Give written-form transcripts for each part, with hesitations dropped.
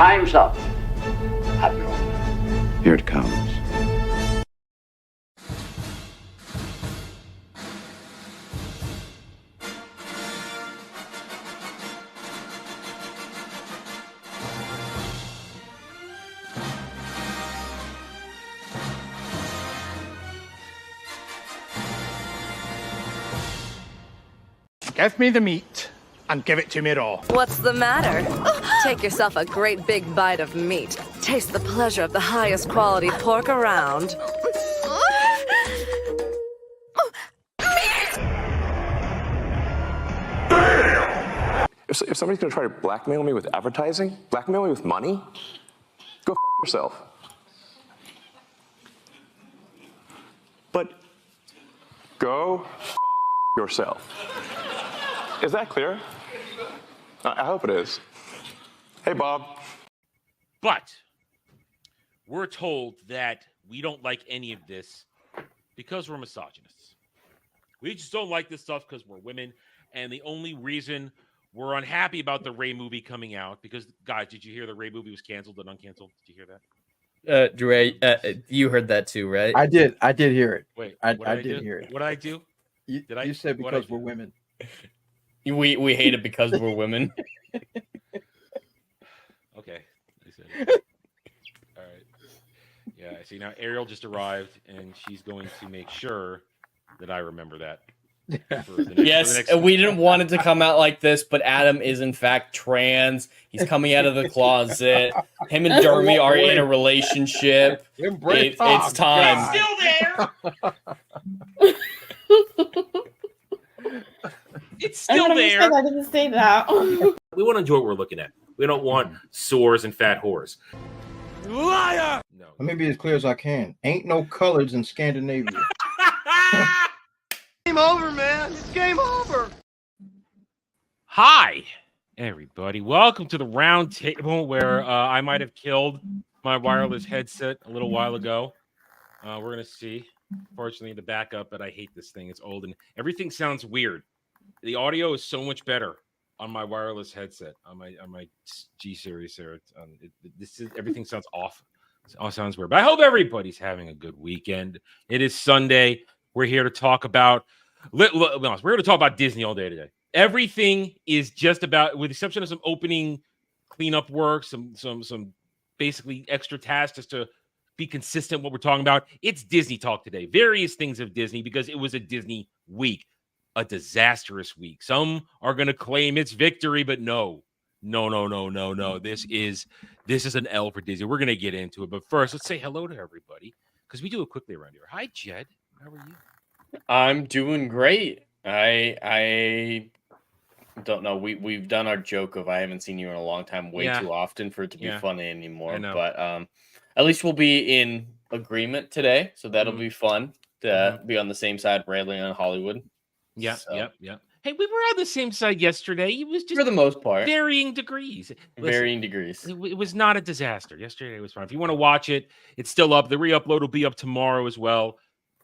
Time's up. Have your own. Here it comes. Give me the meat, and give it to me raw. What's the matter? Take yourself a great big bite of meat. Taste the pleasure of the highest quality pork around. If somebody's going to try to blackmail me with advertising, blackmail me with money, go f*** yourself. But go f*** yourself. Is that clear? I hope it is. Hey, Bob. But we're told that we don't like any of this because we're misogynists. We just don't like this stuff because we're women. And the only reason we're unhappy about the Ray movie coming out, because, guys, did you hear the Ray movie was canceled and uncanceled? Did you hear that? Dre, you heard that too, right? I did hear it. Wait, I did hear it. What did I do? You said because we're women. We hate it because we're women. Okay. I said it. All right. Yeah, I see. Now Ariel just arrived, and she's going to make sure that I remember that. Yes, we didn't want it to come out like this, but Adam is in fact trans. He's coming out of the closet. Him and Jeremy are in a relationship. It's time. It's still there. It's still there. I didn't say that. We want to enjoy what we're looking at. We don't want sores and fat whores. Liar! No. Let me be as clear as I can. Ain't no colors in Scandinavia. Game over, man. It's game over. Hi, everybody. Welcome to the round table where I might have killed my wireless headset a little while ago. We're going to see. Fortunately, the backup, but I hate this thing. It's old and everything sounds weird. The audio is so much better on my wireless headset, on my G series here. Everything sounds off. It all sounds weird. But I hope everybody's having a good weekend. It is Sunday. We're here to talk about. We're here to talk about Disney all day today. Everything is just about, with the exception of some opening cleanup work, some basically extra tasks just to be consistent what we're talking about. It's Disney talk today. Various things of Disney because it was a Disney week, a disastrous week. Some are going to claim it's victory, but no. This is an L for Disney. We're going to get into it, but first, let's say hello to everybody because we do it quickly around here. Hi, Jed. How are you? I'm doing great. I don't know. We've done our joke of I haven't seen you in a long time, way too often for it to be funny anymore. But at least we'll be in agreement today, so that'll be fun to be on the same side, railing on Hollywood. Yeah. Hey, we were on the same side yesterday. It was just for the most part varying degrees. It was not a disaster. Yesterday was fun. If you want to watch it, it's still up. The re-upload will be up tomorrow as well.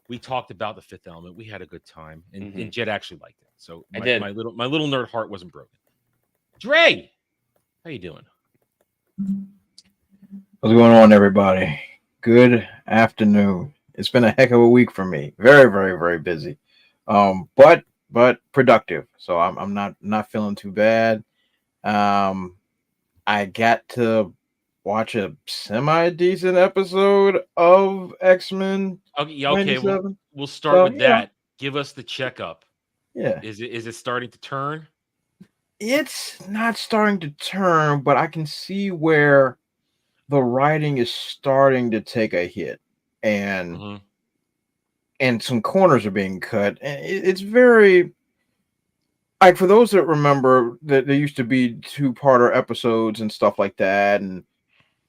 We talked about The Fifth Element. We had a good time, and Jed actually liked it. So my little nerd heart wasn't broken. Dre, how you doing? What's going on, everybody? Good afternoon. It's been a heck of a week for me. Very, very, very busy. But productive. So I'm not feeling too bad. I got to watch a semi-decent episode of X-Men. Okay. We'll start with that. Give us the checkup. Yeah. Is it starting to turn? It's not starting to turn, but I can see where the writing is starting to take a hit, and some corners are being cut. And it's very, like, for those that remember that there used to be 2-parter episodes and stuff like that,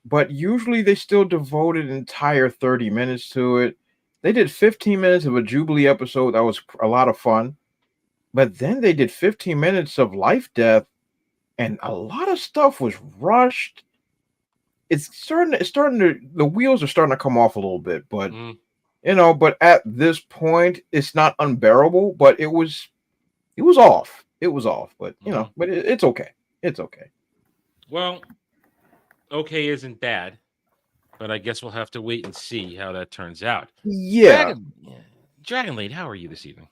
but usually they still devoted an entire 30 minutes to it. They did 15 minutes of a Jubilee episode that was a lot of fun, but then they did 15 minutes of Life Death, and a lot of stuff was rushed. It's starting to the wheels are starting to come off a little bit, but but at this point it's not unbearable, but it was off. It was off, but but it's okay. It's okay. Well, okay isn't bad, but I guess we'll have to wait and see how that turns out. Yeah. Dragon Lady, how are you this evening?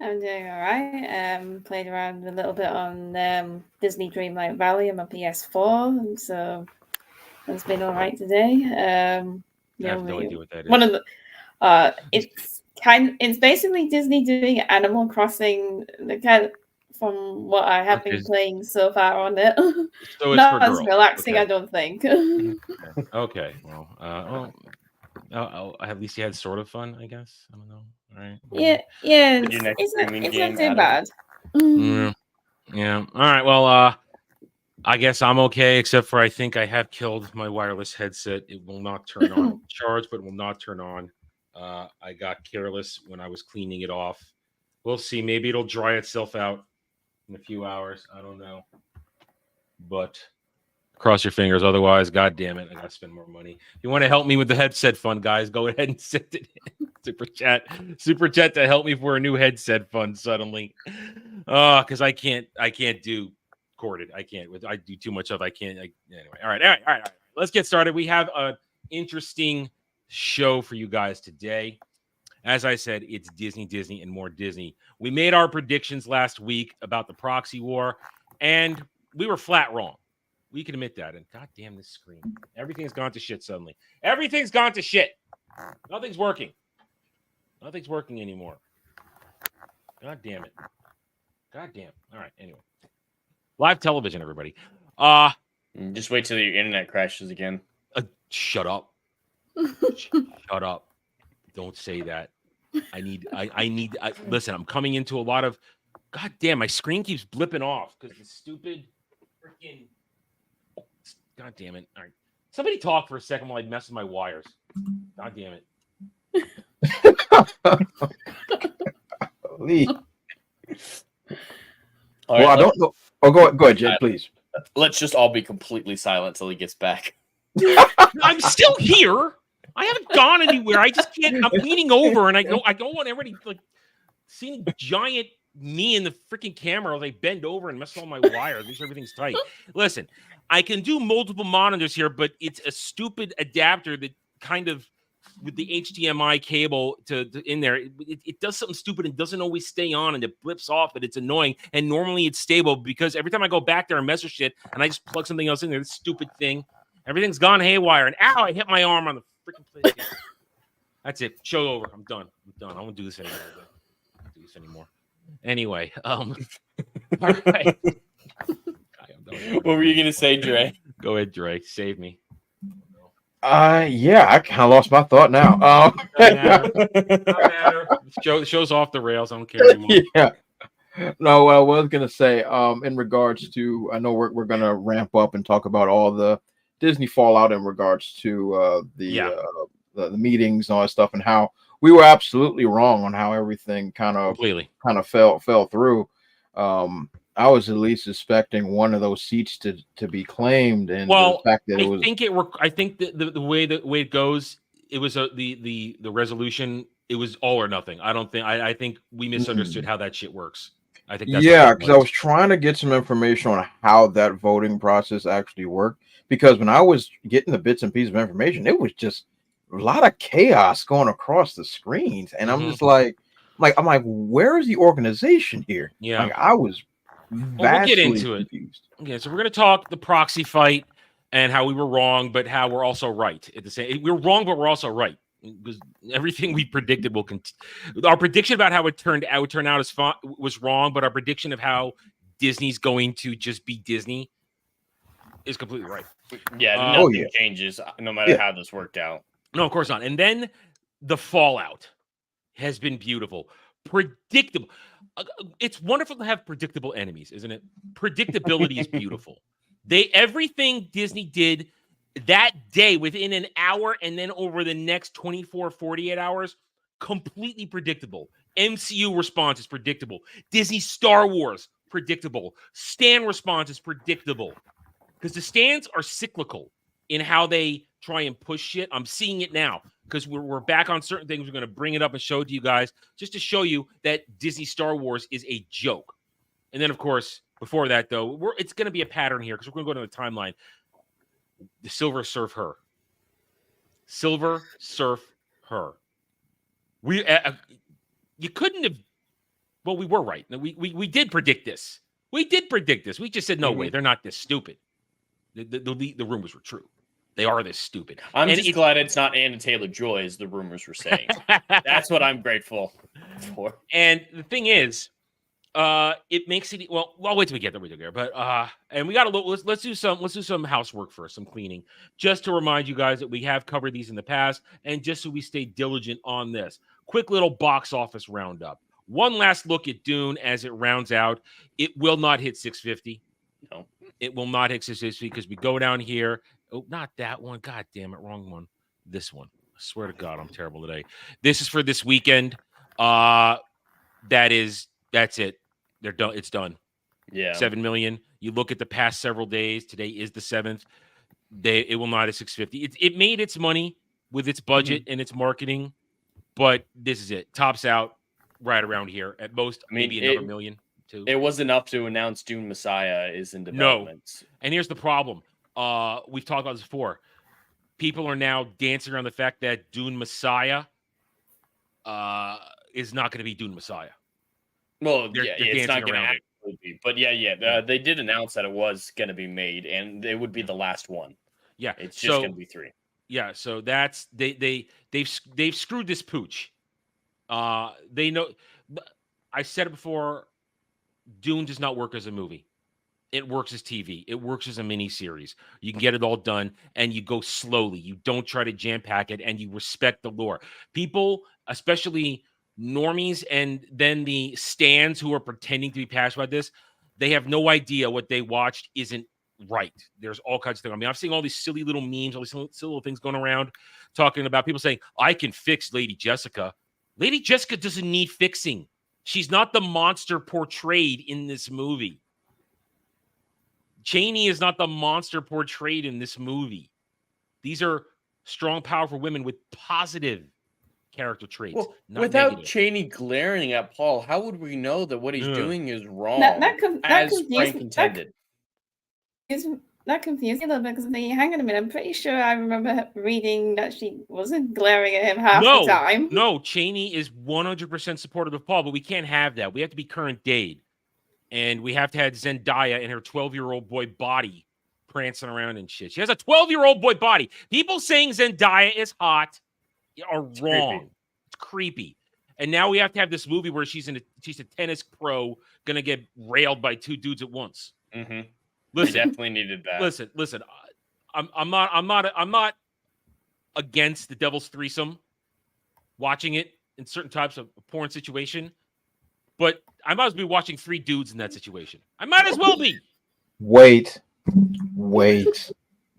I'm doing all right. Played around a little bit on Disney Dreamlight Valley on my PS4, so it's been all right today. I have no idea what that is. One of the it's basically Disney doing Animal Crossing, the kind of, from what I have been playing so far on it. So it's not for as girls. relaxing, I don't think. Okay, well, at least you had sort of fun, I guess. I don't know. All right. Yeah, it's not too bad. Yeah. All right. Well, I guess I'm okay, except for I think I have killed my wireless headset. It will not turn on. Charge, but it will not turn on. I got careless when I was cleaning it off. We'll see. Maybe it'll dry itself out in a few hours. I don't know. But cross your fingers. Otherwise, God damn it, I gotta spend more money. If you want to help me with the headset fund, guys, go ahead and send it in. Super chat to help me for a new headset fund suddenly. Because I can't do corded. I do too much of. Anyway. All right. Let's get started. We have an interesting show for you guys today. As I said, it's Disney, and more Disney. We made our predictions last week about the proxy war, and we were flat wrong. We can admit that. And goddamn this screen. Everything's gone to shit suddenly. Everything's gone to shit. Nothing's working. Nothing's working anymore. God damn it. God damn. All right. Anyway. Live television, everybody. Just wait till your internet crashes again. Shut up. Shut up. Don't say that. Listen, I'm coming into a lot of. God damn, my screen keeps blipping off because the stupid freaking. God damn it. All right. Somebody talk for a second while I mess with my wires. God damn it. Well, I don't know. Oh, go ahead, Jed, please. Let's just all be completely silent till he gets back. I'm still here. I haven't gone anywhere. I just can't. I'm leaning over, and I don't want everybody like seeing giant me in the freaking camera as I bend over and mess with all my wires. Make sure everything's tight. Listen, I can do multiple monitors here, but it's a stupid adapter that kind of with the HDMI cable to in there, it does something stupid and doesn't always stay on, and it blips off, and it's annoying. And normally it's stable because every time I go back there and mess with shit, and I just plug something else in there, this stupid thing, everything's gone haywire. And ow, I hit my arm on the freaking place. That's it. Show over. I'm done. I won't do this anymore. Anyway, all right. What were you gonna say, Dre? Go ahead, Dre. Save me. Yeah, I kind of lost my thought now. Not matter. Show's off the rails. I don't care anymore. Yeah. No, what I was gonna say, in regards to, I know we're gonna ramp up and talk about all the Disney fallout in regards to the meetings and all that stuff, and how we were absolutely wrong on how everything kind of fell through. I was at least expecting one of those seats to be claimed, and the fact that I think the way it goes, it was the resolution. It was all or nothing. I think we misunderstood how that shit works. I think that's because I was trying to get some information on how that voting process actually worked, because when I was getting the bits and pieces of information, it was just a lot of chaos going across the screens, and I'm just like, where is the organization here? Yeah, like I was. We'll get into it. Okay, so we're going to talk the proxy fight and how we were wrong, but how we're also right at the same. We're wrong, but we're also right, because everything we predicted will continue. Our prediction about how it turned out was wrong, but our prediction of how Disney's going to just be Disney is completely right. Yeah, nothing changes no matter how this worked out. No, of course not. And then the fallout has been beautiful, predictable. It's wonderful to have predictable enemies, isn't it? Predictability is beautiful. Everything Disney did that day within an hour and then over the next 24, 48 hours, completely predictable. MCU response is predictable. Disney Star Wars, predictable. Stan response is predictable. Because the stands are cyclical in how they try and push shit. I'm seeing it now because we're back on certain things. We're going to bring it up and show it to you guys just to show you that Disney Star Wars is a joke. And then, of course, before that, though, it's going to be a pattern here because we're going to go to the timeline. The Silver Surf Her. Silver Surf Her. We you couldn't have. Well, we were right. We did predict this. We did predict this. We just said no way. They're not this stupid. The rumors were true. They are this stupid. I'm just glad it's not Anna Taylor-Joy, as the rumors were saying. That's what I'm grateful for. And the thing is, it makes it well. I'll wait till we get there. But and we got a little. Let's do some housework first, some cleaning, just to remind you guys that we have covered these in the past, and just so we stay diligent on this. Quick little box office roundup. One last look at Dune as it rounds out. It will not hit 650. No, it will not hit 650 because we go down here. Oh, not that one. God damn it, wrong one. This one. I swear to God, I'm terrible today. This is for this weekend. That's it. They're done. It's done. Yeah. 7 million. You look at the past several days. Today is the 7th. It will not hit 650. It made its money with its budget and its marketing, but this is it. Tops out right around here. At most, maybe another million. Too. It was enough to announce Dune Messiah is in development. No. And here's the problem. We've talked about this before. People are now dancing around the fact that Dune Messiah is not going to be Dune Messiah. Well, it's not going to actually be. But they did announce that it was going to be made, and it would be the last one. Yeah, it's just going to be 3. Yeah, so that's they've screwed this pooch. They know. I said it before. Dune does not work as a movie. It works as TV. It works as a mini series. You can get it all done, and you go slowly. You don't try to jam pack it, and you respect the lore. People, especially normies, and then the stands who are pretending to be passionate about this, they have no idea what they watched isn't right. There's all kinds of things. I mean, I've seen all these silly little memes, all these silly little things going around, talking about people saying, "I can fix Lady Jessica." Lady Jessica doesn't need fixing. She's not the monster portrayed in this movie. Cheney is not the monster portrayed in this movie. These are strong, powerful women with positive character traits. Well, not without negative. Cheney glaring at Paul, how would we know that what he's doing is wrong? That Frank intended. That confused me a little bit because hang on a minute. I'm pretty sure I remember reading that she wasn't glaring at him half the time. No, Cheney is 100% supportive of Paul, but we can't have that. We have to be current date. And we have to have Zendaya in her 12-year-old boy body prancing around and shit. She has a 12-year-old boy body. People saying Zendaya is hot are wrong. It's creepy. And now we have to have this movie where she's a tennis pro gonna get railed by 2 dudes at once. Mm-hmm. Listen, definitely needed that. Listen. I'm not against the devil's threesome. Watching it in certain types of porn situation, but I might as well be watching 3 dudes in that situation. I might as well be. Wait. What?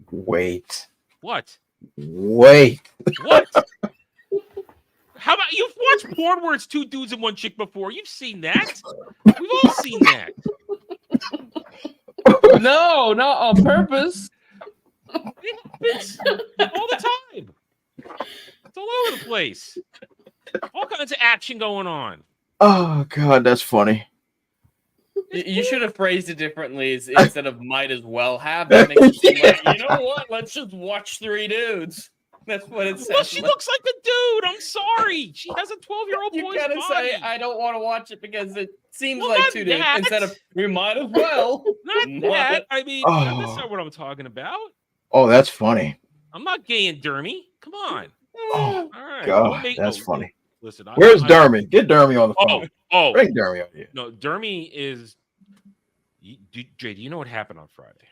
What? Wait. What? How about you've watched porn where it's 2 dudes and 1 chick before? You've seen that. We've all seen that. No, not on purpose. It happens all the time. It's all over the place. All kinds of action going on. Oh God, that's funny. You should have phrased it differently instead of "might as well have." That makes it seem like, you know what? Let's just watch 3 dudes. That's what it says. Well, she looks like a dude. I'm sorry. She has a 12-year-old boy's You gotta body. say, I don't want to watch it because it seems like 2 dudes instead of we might as well. Not that. I mean, that's not what I'm talking about. Oh, that's funny. I'm not gay and dermy. Come on. Oh, all right. God, that's funny. Listen, where's Dermy? Get Dermy on the phone. Oh, bring Dermy out here. No, Dermy is. Jay, do you know what happened on Friday?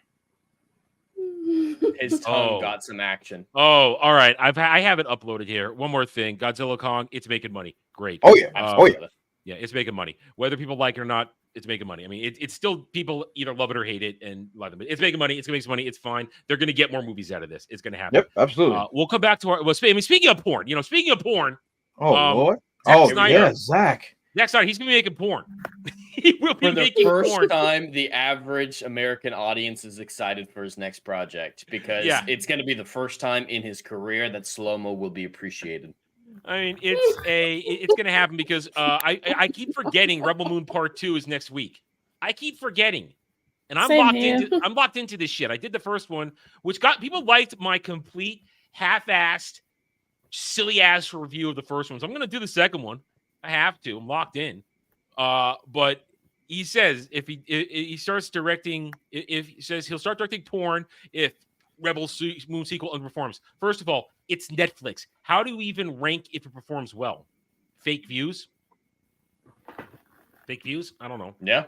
His tongue got some action. Oh, all right. I have it uploaded here. One more thing. Godzilla Kong, it's making money. Great. Oh yeah. Yeah, it's making money. Whether people like it or not, it's making money. I mean, it's still people either love it or hate it and love it. But it's making money. It's gonna make some money. It's fine. They're gonna get more movies out of this. It's gonna happen. Yep, absolutely. We'll come back to our. Well, speaking of porn, Oh Lord. Zack Snyder, yeah, Zach. Zack Snyder, he's gonna be making porn. He will be For the making first porn. time, the average American audience is excited for his next project because it's going to be the first time in his career that slow-mo will be appreciated. I mean, it's going to happen because I keep forgetting Rebel Moon Part 2 is next week. I keep forgetting. And I'm locked into this shit. I did the first one, which got people liked my complete half-assed, silly-ass review of the first one. So I'm going to do the second one. I have to. I'm locked in. But he says if he starts directing, if he says he'll start directing porn if Rebel Moon sequel underperforms. First of all, it's Netflix. How do we even rank if it performs well? Fake views? Fake views? I don't know. Yeah.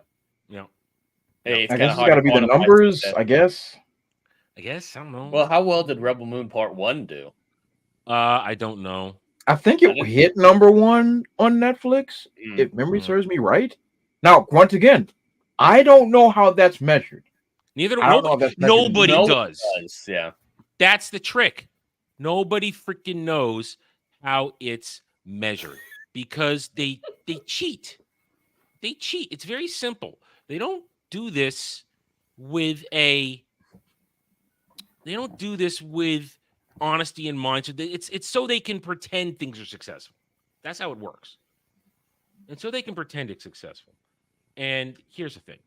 Hey, I guess it's got to be the numbers. I guess. I don't know. Well, how well did Rebel Moon Part 1 do? I don't know. I think it hit #1 on Netflix, if memory serves me right. Now, once again, I don't know how that's measured. Nobody does. Yeah. That's the trick. Nobody freaking knows how it's measured because they cheat. They cheat. It's very simple. They don't do this with honesty in mind. So it's so they can pretend things are successful. That's how it works. And so they can pretend it's successful. And here's the thing.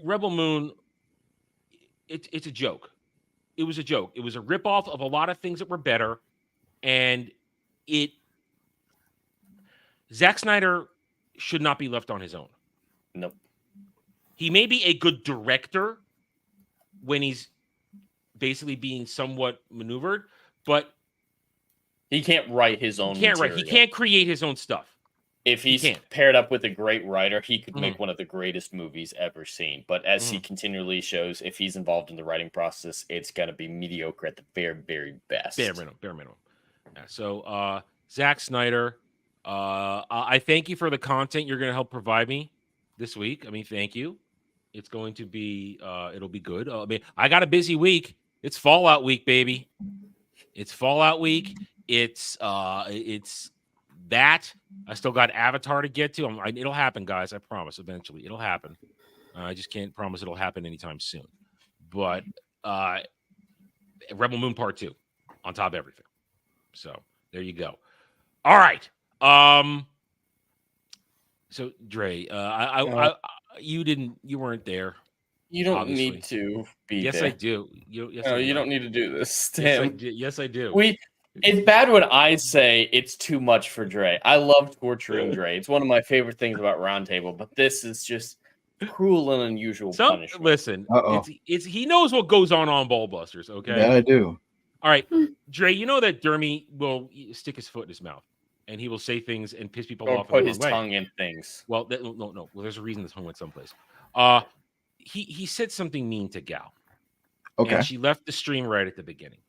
Rebel Moon, it's a joke. It was a joke. It was a ripoff of a lot of things that were better. And Zack Snyder should not be left on his own. Nope. He may be a good director when he's basically being somewhat maneuvered, but he can't write his own material. He can't create his own stuff. If he's paired up with a great writer, he could make one of the greatest movies ever seen. But as he continually shows, if he's involved in the writing process, it's going to be mediocre at the very, very best. Bare minimum. Yeah, so, Zack Snyder, I thank you for the content you're going to help provide me this week. I mean, thank you. It's going to be, it'll be good. I mean, I got a busy week. It's Fallout week, baby. It's Fallout week. It's that. I still got Avatar to get to. It'll happen, guys. I promise. Eventually, it'll happen. I just can't promise it'll happen anytime soon. But Rebel Moon Part 2 on top of everything. So there you go. All right. So Dre, you weren't there. You don't obviously need to be yes, there. I do. You don't need to do this, Tim. Yes, I do. It's bad when I say it's too much for Dre. I love torturing Dre. It's one of my favorite things about Roundtable, but this is just cruel and unusual punishment. Listen, it's he knows what goes on Ballbusters, okay? Yeah, I do. All right, Dre, you know that Dermy will stick his foot in his mouth, and he will say things and piss people off. Or put his tongue in things. Well, no. Well, there's a reason this tongue went someplace. He said something mean to Gal. Okay. And she left the stream right at the beginning.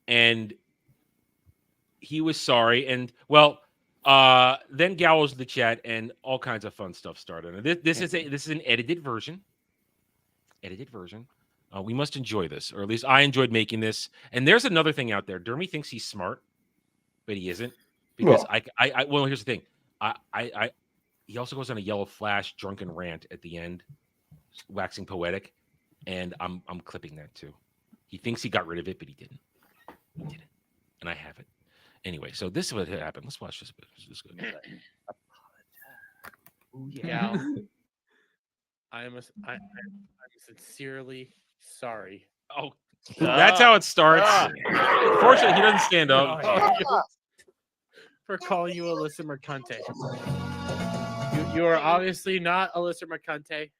And he was sorry. And, then Gal was in the chat and all kinds of fun stuff started. And this is an edited version. We must enjoy this, or at least I enjoyed making this. And there's another thing out there. Dermy thinks he's smart, but he isn't. Because well, here's the thing. He also goes on a Yellow Flash drunken rant at the end, waxing poetic, and I'm clipping that too. He thinks he got rid of it, but he didn't. And I have it. Anyway, so this is what happened. Let's watch this. This is good. Yeah. I'm sincerely sorry. Oh, that's how it starts. Fortunately, he doesn't stand up. For calling you Alyssa Mercante. You are obviously not Alyssa Mercante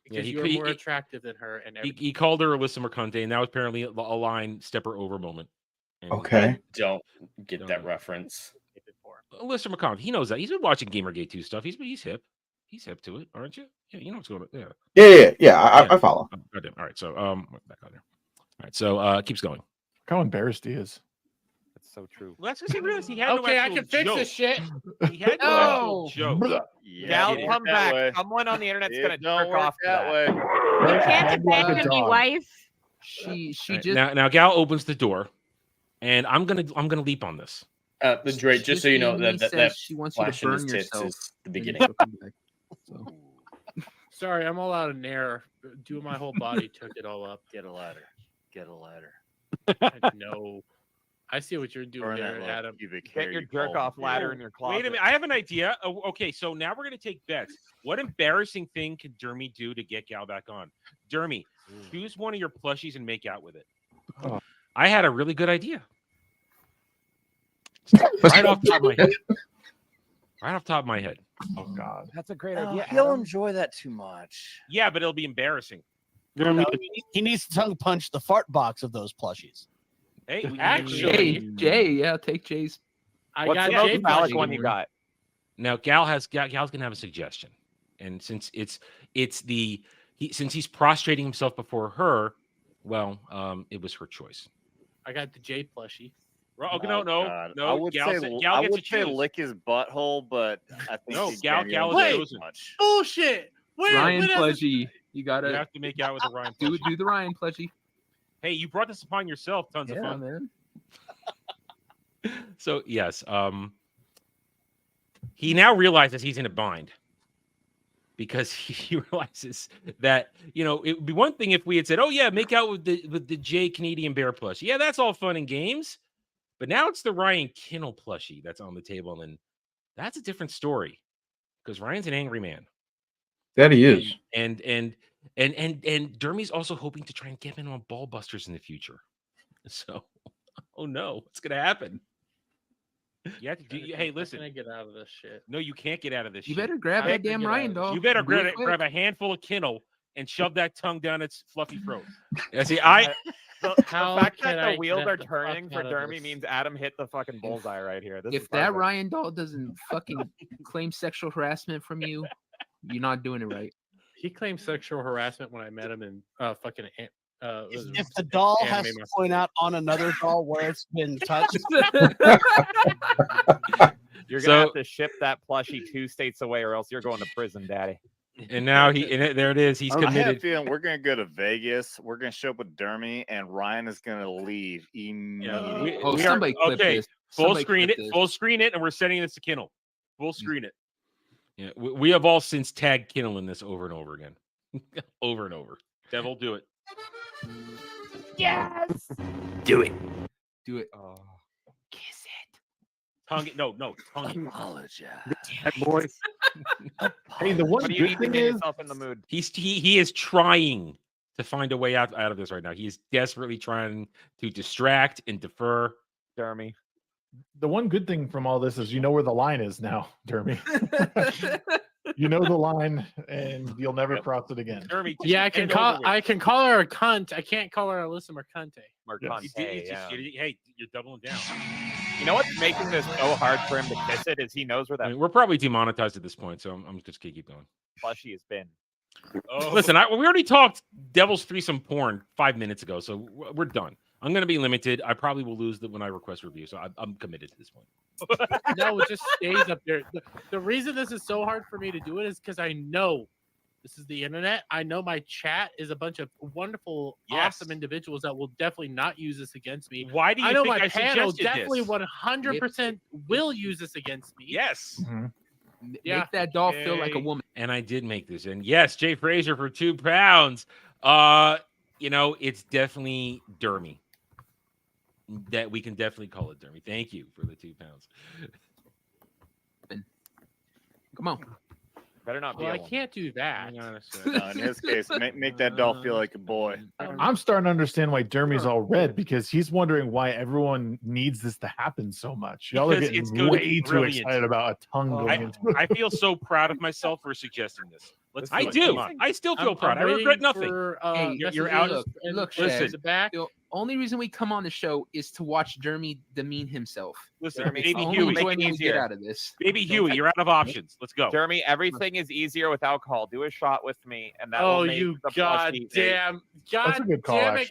because you are more attractive than her. And he called her Alyssa Mercante, and that was apparently a line step her over moment. And okay. I don't get that reference. Alyssa Mercante, he knows that. He's been watching Gamergate 2 stuff. He's hip. He's hip to it, aren't you? Yeah, you know what's going on. Yeah. I follow. All right, so back on there. All right, so keeps going. Look how embarrassed he is. That's so true. Well, that's because he realized he had okay, no I can fix this shit. He had no joke. Gal, come back. Way. Someone on the internet's gonna Don't jerk work off that way. You can't abandon me, wife. She right, just now Gal opens the door, and I'm gonna leap on this. Dre, just so you know that she wants you to flash in his burn tits yourself. is the beginning. Sorry, I'm all out of nair. Doing my whole body took it all up. Get a ladder. No. I see what you're doing there, Adam. Get your jerk off ladder in your closet. Wait a minute, I have an idea. Oh, okay, so now we're gonna take bets. What embarrassing thing can Dermy do to get Gal back on? Dermy, choose one of your plushies and make out with it. Oh. I had a really good idea. Right off the top of my head. Right off the top of my head. Oh God, that's a great idea. He'll enjoy that too much. Yeah, but it'll be embarrassing. He needs to tongue punch the fart box of those plushies. Hey, actually, Jay, yeah, take Jay's. What's the most phallic one you got? Now, Gal's gonna have a suggestion, and since since he's prostrating himself before her, well, it was her choice. I got the Jay plushie. Oh, no. I would say lick his butthole, but I think Gal is much. Bullshit. Ryan plushie, you have to make out with a Ryan plushie. Do the Ryan plushie. Hey, you brought this upon yourself. Tons of fun, man. So yes, he now realizes he's in a bind because he realizes that it would be one thing if we had said, "Oh yeah, make out with the Jay Canadian Bear plushie." Yeah, that's all fun and games, but now it's the Ryan Kinnell plushie that's on the table, and that's a different story because Ryan's an angry man. That he is, and Dermy's also hoping to try and get him on Ball Busters in the future. So, oh no, what's gonna happen? You have to do. Hey, listen. Can I get out of this shit? No, you can't get out of this. You better grab that damn Ryan doll. You better grab a handful of Kinnell and shove that tongue down its fluffy throat. Yeah, see, the fact that the wheels are turning for Dermy means Adam hit the fucking bullseye right here. If that Ryan doll doesn't fucking claim sexual harassment from you, you're not doing it right. He claimed sexual harassment when I met him in fucking. If the doll has to point out on another doll where it's been touched, you're gonna have to ship that plushie 2 states away, or else you're going to prison, Daddy. And now there it is. He's committed. I have a feeling we're gonna go to Vegas. We're gonna show up with Dermy, and Ryan is gonna leave immediately. Somebody clip this. Full screen it, and we're sending this to Kinnell. Full screen it. Yeah, we have all since tagged Kinnell in this over and over again, over and over. Devil, do it. Yes. Do it. Kiss it. Tongue it. No. Tongue it. Apologize. Boys. Hey, the one good thing is in the mood. He is trying to find a way out of this right now. He is desperately trying to distract and defer. Dermy. The one good thing from all this is you know where the line is now, Dermy. You know the line, and you'll never cross it again. Dermy, yeah, I can call her a cunt. I can't call her Alyssa Mercante. Hey, you're doubling down. You know what's making this so hard for him to kiss it is he knows where that. I mean, we're probably demonetized at this point, so I'm just gonna keep going. Plushie has been. Oh. Listen, we already talked Devil's Threesome porn 5 minutes ago, so we're done. I'm going to be limited. I probably will lose when I request review, so I'm committed to this point. No, it just stays up there. The reason this is so hard for me to do it is because I know this is the internet. I know my chat is a bunch of wonderful, awesome individuals that will definitely not use this against me. Why do you I know think my I panel suggested definitely this? 100% will use this against me. Yes. Mm-hmm. Make that doll feel like a woman. And I did make this. And yes, Jay Frazier for £2. It's definitely Dermy. That we can definitely call it Dermy. Thank you for the £2. Come on. Better not be. Well, I can't do that. In his case, make that doll feel like a boy. I'm starting to understand why Dermy's all red, because he's wondering why everyone needs this to happen so much. Y'all are getting way too excited about a tongue going into it. I feel so proud of myself for suggesting this. I do. I still feel proud. I regret nothing. Hey, you're out. Look, listen. The only reason we come on the show is to watch Dermy demean himself. Listen, Dermy, Baby Huey, get out of this. Baby Huey, you're out of options. Let's go. Dermy, everything is easier with alcohol. Do a shot with me, and that. Oh, will make you the goddamn! That's a good call, Dermy,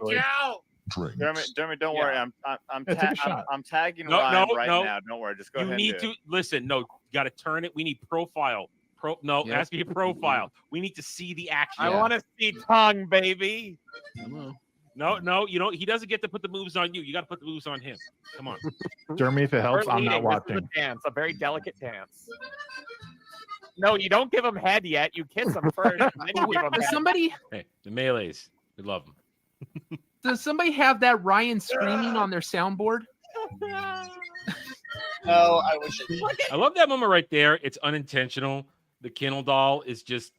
Dermy, don't worry. I'm tagging No, Ryan no, right no. now. Don't worry. Just go ahead. You need to listen. No, you got to turn it. We need profile. It has to be a profile. We need to see the action. I want to see tongue, baby. No, he doesn't get to put the moves on you. You got to put the moves on him. Come on. Dermy, if it helps, I'm not watching. This is a dance, a very delicate dance. No, you don't give him head yet. You kiss him first. And then you give him Does head. somebody? Hey, the melees. We love them. Does somebody have that Ryan screaming on their soundboard? No, I wish it. I love that moment right there. It's unintentional. The Kindle doll is just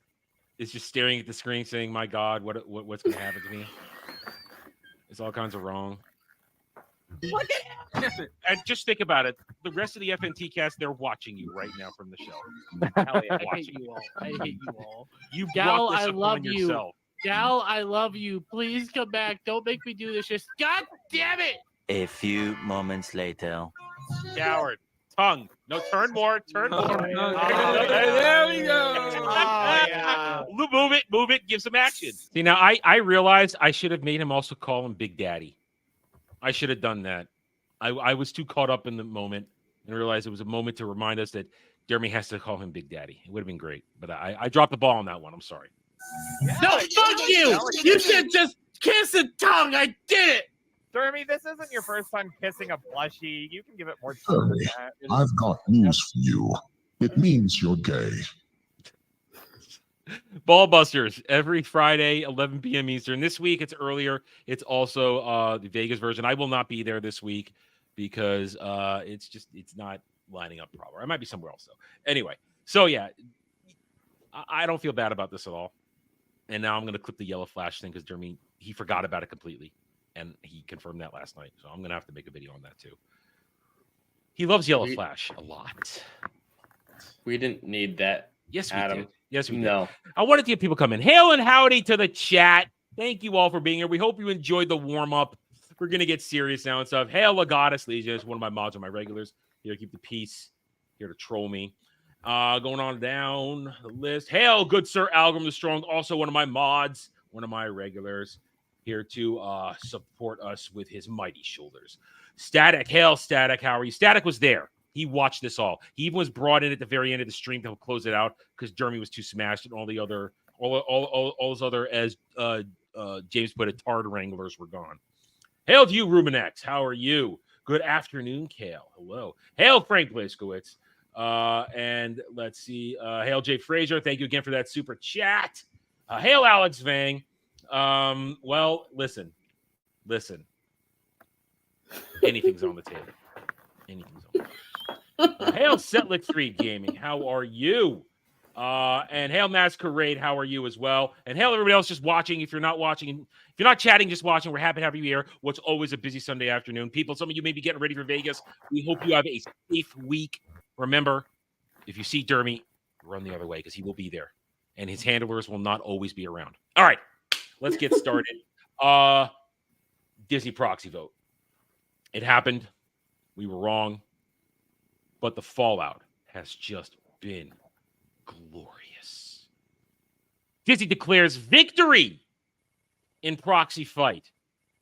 staring at the screen, saying, "My God, what's going to happen to me?" It's all kinds of wrong. And just think about it. The rest of the FNT cast, they're watching you right now from the show. Hell yeah. I hate you all. I hate you all. You Gal, brought this I upon love you. yourself. Gal, I love you. Please come back. Don't make me do this. Just God damn it. A few moments later. Coward. Tongue. No, turn more. Turn more. There we go. Yeah. Move it. Give some action. See, now I realized I should have made him also call him Big Daddy. I should have done that. I was too caught up in the moment and realized it was a moment to remind us that Jeremy has to call him Big Daddy. It would have been great, but I dropped the ball on that one. I'm sorry. No, fuck you! You said just kiss a tongue. I did it. Jeremy, this isn't your first time kissing a plushie. You can give it more time than that. I've got news for you. It means you're gay. Ballbusters every Friday, 11 p.m. Eastern. This week it's earlier. It's also the Vegas version. I will not be there this week because it's not lining up proper. I might be somewhere else though. Anyway, so yeah, I don't feel bad about this at all. And now I'm going to clip the yellow flash thing because Jeremy, he forgot about it completely. And he confirmed that last night. So I'm going to have to make a video on that too. He loves yellow flash a lot. We didn't need that. Yes, we Adam. did. Yes, we No. did. I wanted to get people come in. Hail and howdy to the chat. Thank you all for being here. We hope you enjoyed the warm-up. We're going to get serious now and stuff. Hail Legatus Legion is one of my mods or my regulars. Here to keep the peace. Here to troll me. Going on down the list. Hail, good sir Algrim the Strong. Also one of my mods. One of my regulars. Here to support us with his mighty shoulders. Static. Hail, Static. How are you? Static was there. He watched this all. He even was brought in at the very end of the stream to close it out because Jeremy was too smashed and all those other, as James put it, tard wranglers were gone. Hail to you, Rubenex. How are you? Good afternoon, Kale. Hello. Hail, Frank Blaskowitz. And let's see. Hail, Jay Frazier. Thank you again for that super chat. Hail, Alex Vang. Well, listen. Anything's on the table. Anything's on the table. Hail Setlick 3 Gaming, how are you? And hail Masquerade, how are you as well? And hail everybody else just watching. If you're not watching, if you're not chatting, just watching, we're happy to have you here. What's always a busy Sunday afternoon. People, some of you may be getting ready for Vegas. We hope you have a safe week. Remember, if you see Jeremy, run the other way because he will be there. And his handlers will not always be around. All right, let's get started. Disney proxy vote. It happened. We were wrong. But the fallout has just been glorious. Disney declares victory in proxy fight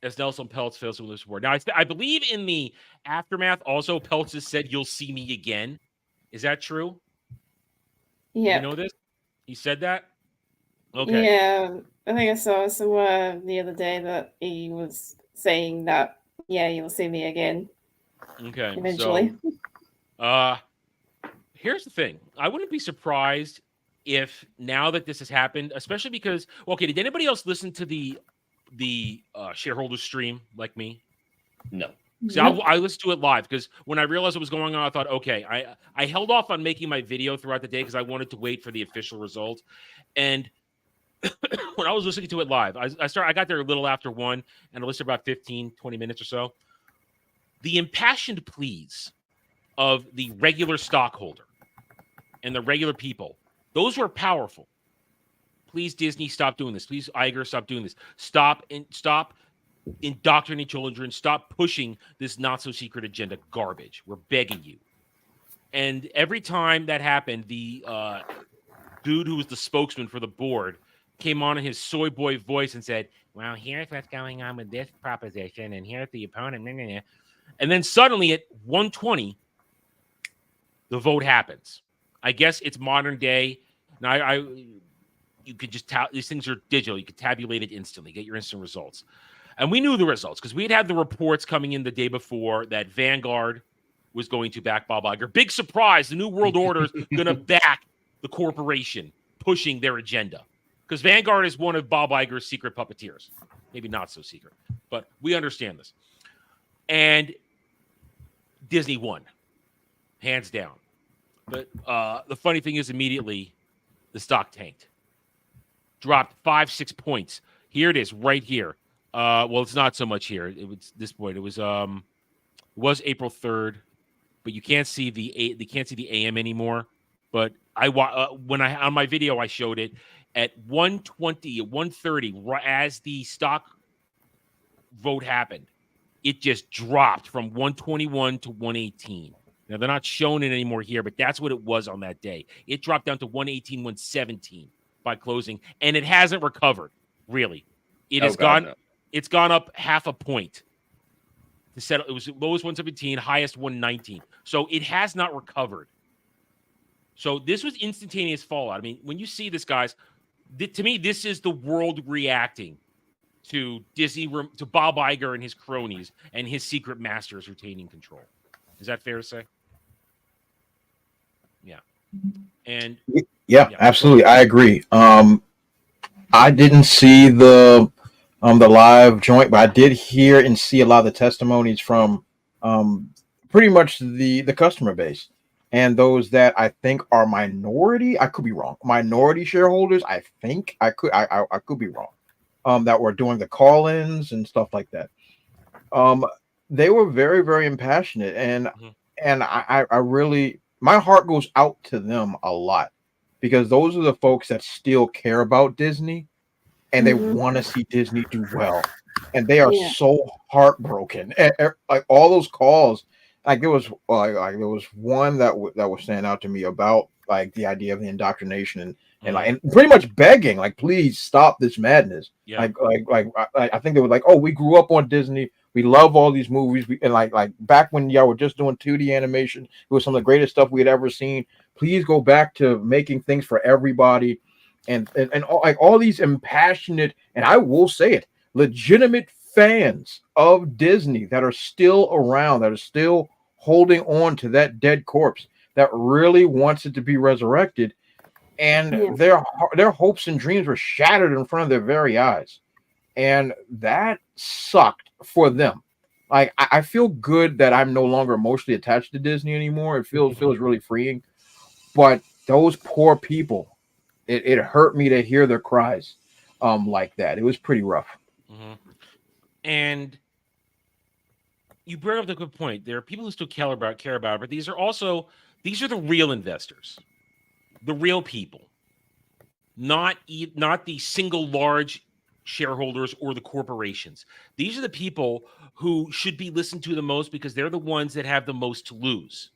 as Nelson Peltz fails to win this award. Now, I believe in the aftermath also Peltz has said, "You'll see me again." Is that true? Yeah. You know this? He said that? Okay. Yeah, I think I saw somewhere the other day that he was saying that, yeah, you'll see me again. Okay. Eventually. So, here's the thing. I wouldn't be surprised if now that this has happened, especially because, okay, did anybody else listen to the shareholder stream like me? No. See, I listened to it live because when I realized what was going on, I thought, okay, I held off on making my video throughout the day because I wanted to wait for the official result. And when I was listening to it live, I got there a little after 1 and I listened about 15, 20 minutes or so. The impassioned pleas of the regular stockholder and the regular people, those were powerful. Please, Disney, stop doing this. Please, Iger, stop doing this. Stop indoctrinating children. Stop pushing this not-so-secret agenda garbage. We're begging you. And every time that happened, the dude who was the spokesman for the board came on in his soy boy voice and said, well, here's what's going on with this proposition, and here's the opponent. Blah, blah, blah. And then suddenly at 1:20, the vote happens. I guess it's modern day. Now, you could just these things are digital. You could tabulate it instantly, get your instant results. And we knew the results because we had the reports coming in the day before that Vanguard was going to back Bob Iger. Big surprise. The New World Order is going to back the corporation pushing their agenda because Vanguard is one of Bob Iger's secret puppeteers. Maybe not so secret, but we understand this. And Disney won, hands down. But the funny thing is, immediately the stock tanked, dropped 5-6 points. Here it is, right here. Well, it's not so much here. It was this point. It was April 3rd, but you can't see the AM anymore. But when I on my video I showed it at 1:20, 1:30, as the stock vote happened. It just dropped from 121 to 118. Now, they're not showing it anymore here, but that's what it was on that day. It dropped down to 118, 117 by closing, and it hasn't recovered, really. It's gone up half a point. To settle, it was lowest 117, highest 119. So it has not recovered. So this was instantaneous fallout. I mean, when you see this, guys, to me, this is the world reacting to Disney, to Bob Iger and his cronies and his secret masters retaining control. Is that fair to say? Yeah. And yeah, absolutely. I agree. I didn't see the live joint, but I did hear and see a lot of the testimonies from pretty much the customer base and those that I think are minority. I could be wrong. Minority shareholders. I think I could be wrong. That were doing the call-ins and stuff like that. They were very, very impassionate, and I really, my heart goes out to them a lot, because those are the folks that still care about Disney, and they want to see Disney do well, and they are so heartbroken. And, like all those calls, like there was one that was standing out to me about like the idea of the indoctrination and pretty much begging, like, please stop this madness. Yeah. I think they were like, oh, we grew up on Disney, we love all these movies, and like back when y'all were just doing 2D animation, it was some of the greatest stuff we had ever seen. Please go back to making things for everybody, and all these impassionate, and I will say it, legitimate fans of Disney that are still around, that are still holding on to that dead corpse, that really wants it to be resurrected. And their hopes and dreams were shattered in front of their very eyes. And that sucked for them. Like, I feel good that I'm no longer emotionally attached to Disney anymore. It feels really freeing. But those poor people, it hurt me to hear their cries like that. It was pretty rough. And you bring up the good point. There are people who still care about it, but these are the real investors. The real people, not the single large shareholders or the corporations. These are the people who should be listened to the most, because they're the ones that have the most to lose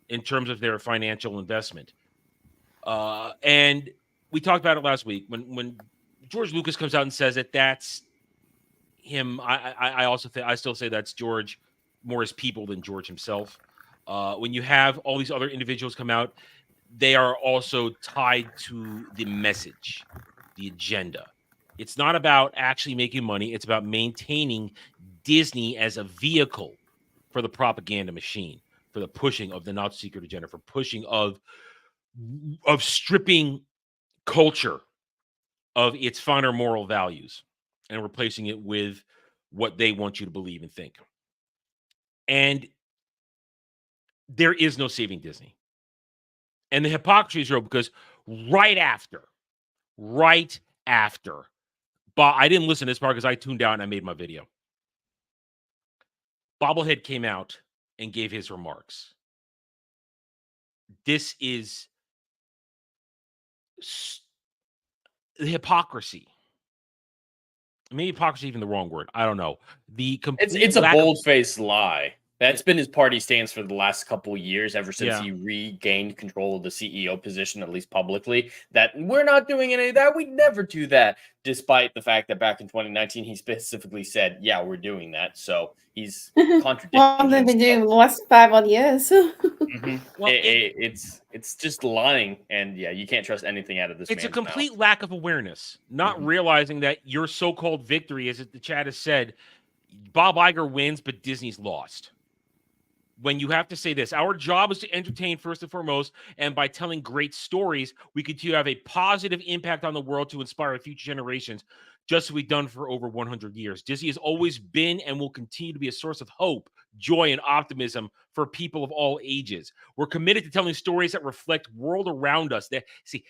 in terms of their financial investment. And we talked about it last week when George Lucas comes out and says that that's him. I still say that's George, more his people than George himself. When you have all these other individuals come out, they are also tied to the message, the agenda. It's not about actually making money. It's about maintaining Disney as a vehicle for the propaganda machine, for the pushing of the not-secret agenda, for pushing of stripping culture of its finer moral values and replacing it with what they want you to believe and think. And there is no saving Disney. And the hypocrisy is real, because right after, but I didn't listen to this part because I tuned out and I made my video. Bobblehead came out and gave his remarks. This is the hypocrisy. Maybe hypocrisy even the wrong word. I don't know. It's a bold-faced lie. That's been his party stance for the last couple of years, ever since he regained control of the CEO position, at least publicly, that we're not doing any of that. We'd never do that, despite the fact that back in 2019, he specifically said, yeah, we're doing that. So he's contradicting Well, they've been doing the last 5 odd years. Well, it's just lying, and you can't trust anything out of this. It's a complete lack of awareness, not realizing that your so-called victory, as the chat has said, Bob Iger wins, but Disney's lost. When you have to say this, our job is to entertain first and foremost, and by telling great stories, we continue to have a positive impact on the world to inspire future generations, just as we've done for over 100 years. Disney has always been and will continue to be a source of hope joy, and optimism for people of all ages. We're committed to telling stories that reflect world around us. That's the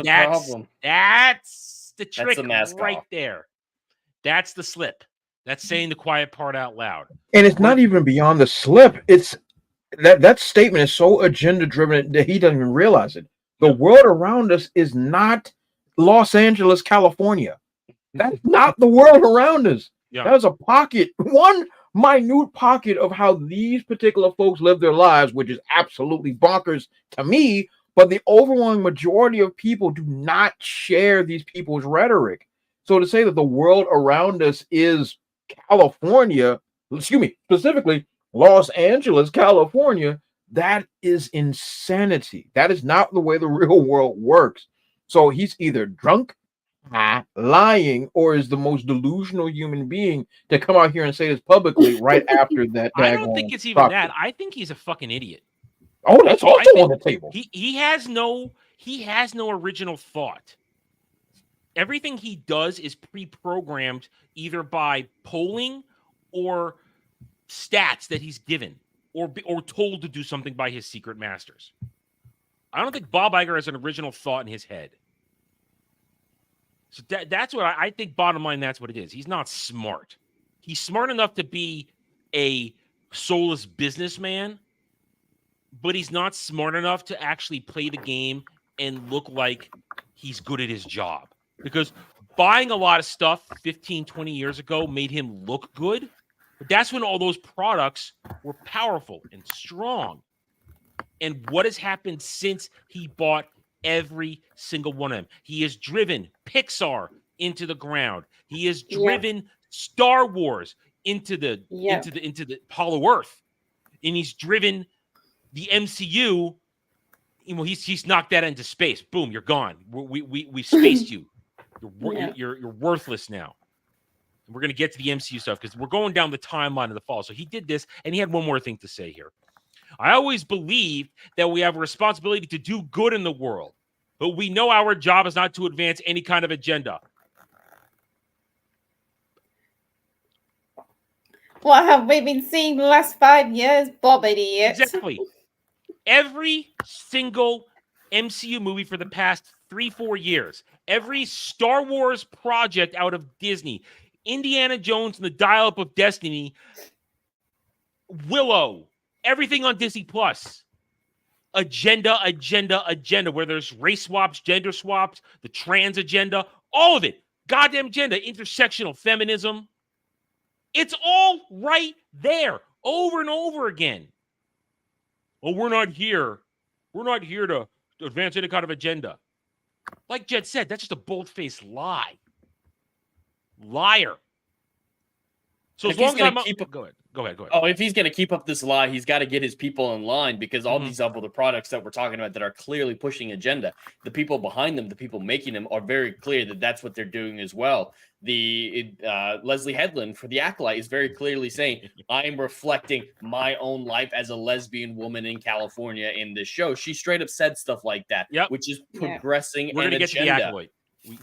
problem. That's the trick the mask right off. there. That's the slip. That's saying the quiet part out loud. And it's not even beyond the slip. It's that statement is so agenda driven that he doesn't even realize it. The world around us is not Los Angeles, California. That's not the world around us. Yeah. That is a pocket, one minute pocket of how these particular folks live their lives, which is absolutely bonkers to me. But the overwhelming majority of people do not share these people's rhetoric. So to say that the world around us is California, specifically Los Angeles, California, that is insanity. That is not the way the real world works. So he's either drunk, lying, or is the most delusional human being to come out here and say this publicly right after that. I don't think it's even that. I think he's a fucking idiot. Oh, that's also on the table. He has no original thought. Everything he does is pre-programmed either by polling or stats that he's given or told to do something by his secret masters. I don't think Bob Iger has an original thought in his head. So that's what I think. Bottom line, that's what it is. He's not smart. He's smart enough to be a soulless businessman, but he's not smart enough to actually play the game and look like he's good at his job. Because buying a lot of stuff 15, 20 years ago made him look good. But that's when all those products were powerful and strong. And what has happened since he bought every single one of them? He has driven Pixar into the ground. He has driven Star Wars into the Hollow Earth. And he's driven the MCU. He's knocked that into space. Boom, you're gone. We've spaced you. You're worthless now. We're going to get to the MCU stuff because we're going down the timeline of the fall. So he did this, and he had one more thing to say here. I always believed that we have a responsibility to do good in the world, but we know our job is not to advance any kind of agenda. What have we been seeing the last 5 years, Bob idiot? Exactly. Every single MCU movie for the past 3-4 years, every Star Wars project out of Disney, Indiana Jones and the Dial-Up of Destiny, Willow, everything on Disney Plus. Agenda, where there's race swaps, gender swaps, the trans agenda, all of it. Goddamn agenda, intersectional feminism. It's all right there over and over again. Oh, we're not here. We're not here to advance any kind of agenda. Like Jed said, that's just a bold-faced lie. Liar. So as long as I'm go ahead. Oh, if he's going to keep up this lie, he's got to get his people in line because all these other products that we're talking about that are clearly pushing agenda, the people behind them, the people making them are very clear that that's what they're doing as well. The Leslie Headland for The Acolyte is very clearly saying, I am reflecting my own life as a lesbian woman in California in this show. She straight up said stuff like that, which is progressing We're an going to get to The agenda. Acolyte.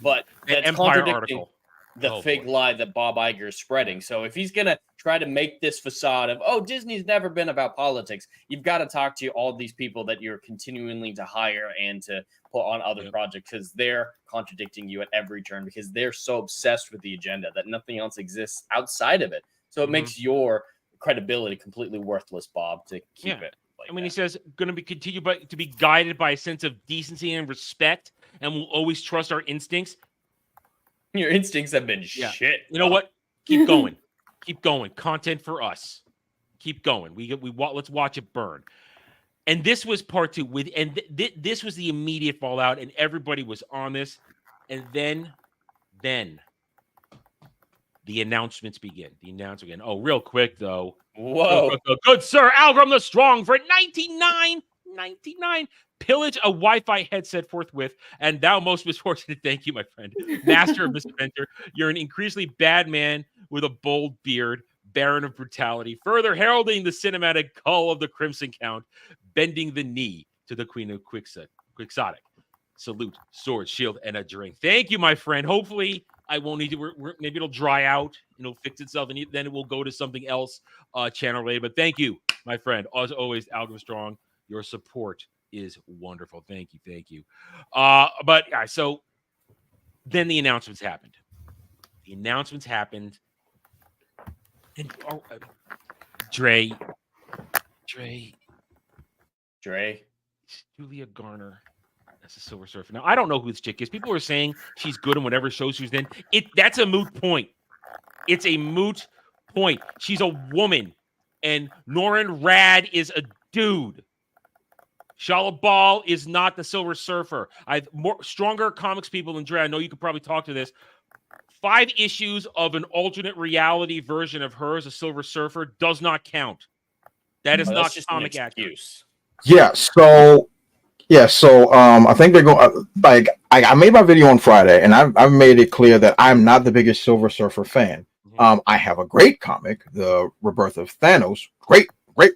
But that's Empire contradicting article. the fake lie that Bob Iger is spreading. So if he's going to try to make this facade of, oh, Disney's never been about politics, you've got to talk to all these people that you're continuing to hire and to put on other projects because they're contradicting you at every turn because they're so obsessed with the agenda that nothing else exists outside of it. So it makes your credibility completely worthless, Bob, to keep it. When he says going to be continue to be guided by a sense of decency and respect and will always trust our instincts. Your instincts have been shit. You know what? Keep going. Keep going. Content for us. Keep going. Let's watch it burn. And this was part two. This was the immediate fallout, and everybody was on this. And then the announcements begin. Oh, real quick though. Whoa. Good sir, Algram the Strong for $99.99. Pillage a Wi-Fi headset forthwith, and thou most misfortunate. Thank you, my friend. Master of Misadventure. You're an increasingly bad man with a bold beard, baron of brutality, further heralding the cinematic call of the Crimson Count, bending the knee to the Queen of Quixotic. Salute, sword, shield, and a drink. Thank you, my friend. Hopefully, I won't need to. Maybe it'll dry out and it'll fix itself, and then it will go to something else channel related. But thank you, my friend. As always, Algorithm Strong, your support is wonderful. Thank you. But yeah, so then the announcements happened. And Dre, Julia Garner as a Silver Surfer. Now, I don't know who this chick is. People are saying she's good in whatever show she's in. That's a moot point. It's a moot point. She's a woman, and Norrin Rad is a dude. Shala Ball is not the Silver Surfer. I've stronger comics people than Dre. I know you could probably talk to this. 5 issues of an alternate reality version of her as a Silver Surfer does not count. That is not comic accurate. Yeah. So I think they're going I made my video on Friday, and I've made it clear that I'm not the biggest Silver Surfer fan. I have a great comic, The Rebirth of Thanos. Great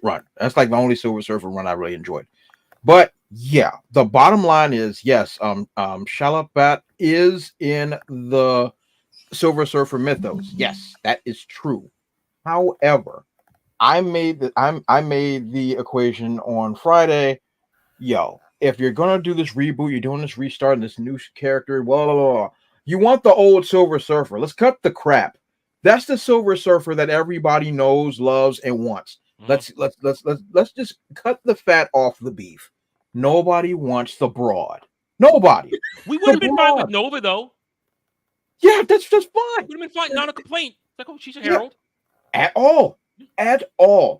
run. That's like the only Silver Surfer run I really enjoyed. But yeah, the bottom line is yes, Shalabat is in the Silver Surfer mythos. Yes, that is true. However, I made the equation on Friday. Yo, if you're gonna do this reboot, you're doing this restart and this new character, blah, blah, blah, you want the old Silver Surfer. Let's cut the crap. That's the Silver Surfer that everybody knows, loves, and wants. Let's just cut the fat off the beef. Nobody wants the broad. Nobody. We would have been fine with Nova, though. Yeah, that's fine. Would have been fine. Not a complaint. Like, oh, she's a herald. At all.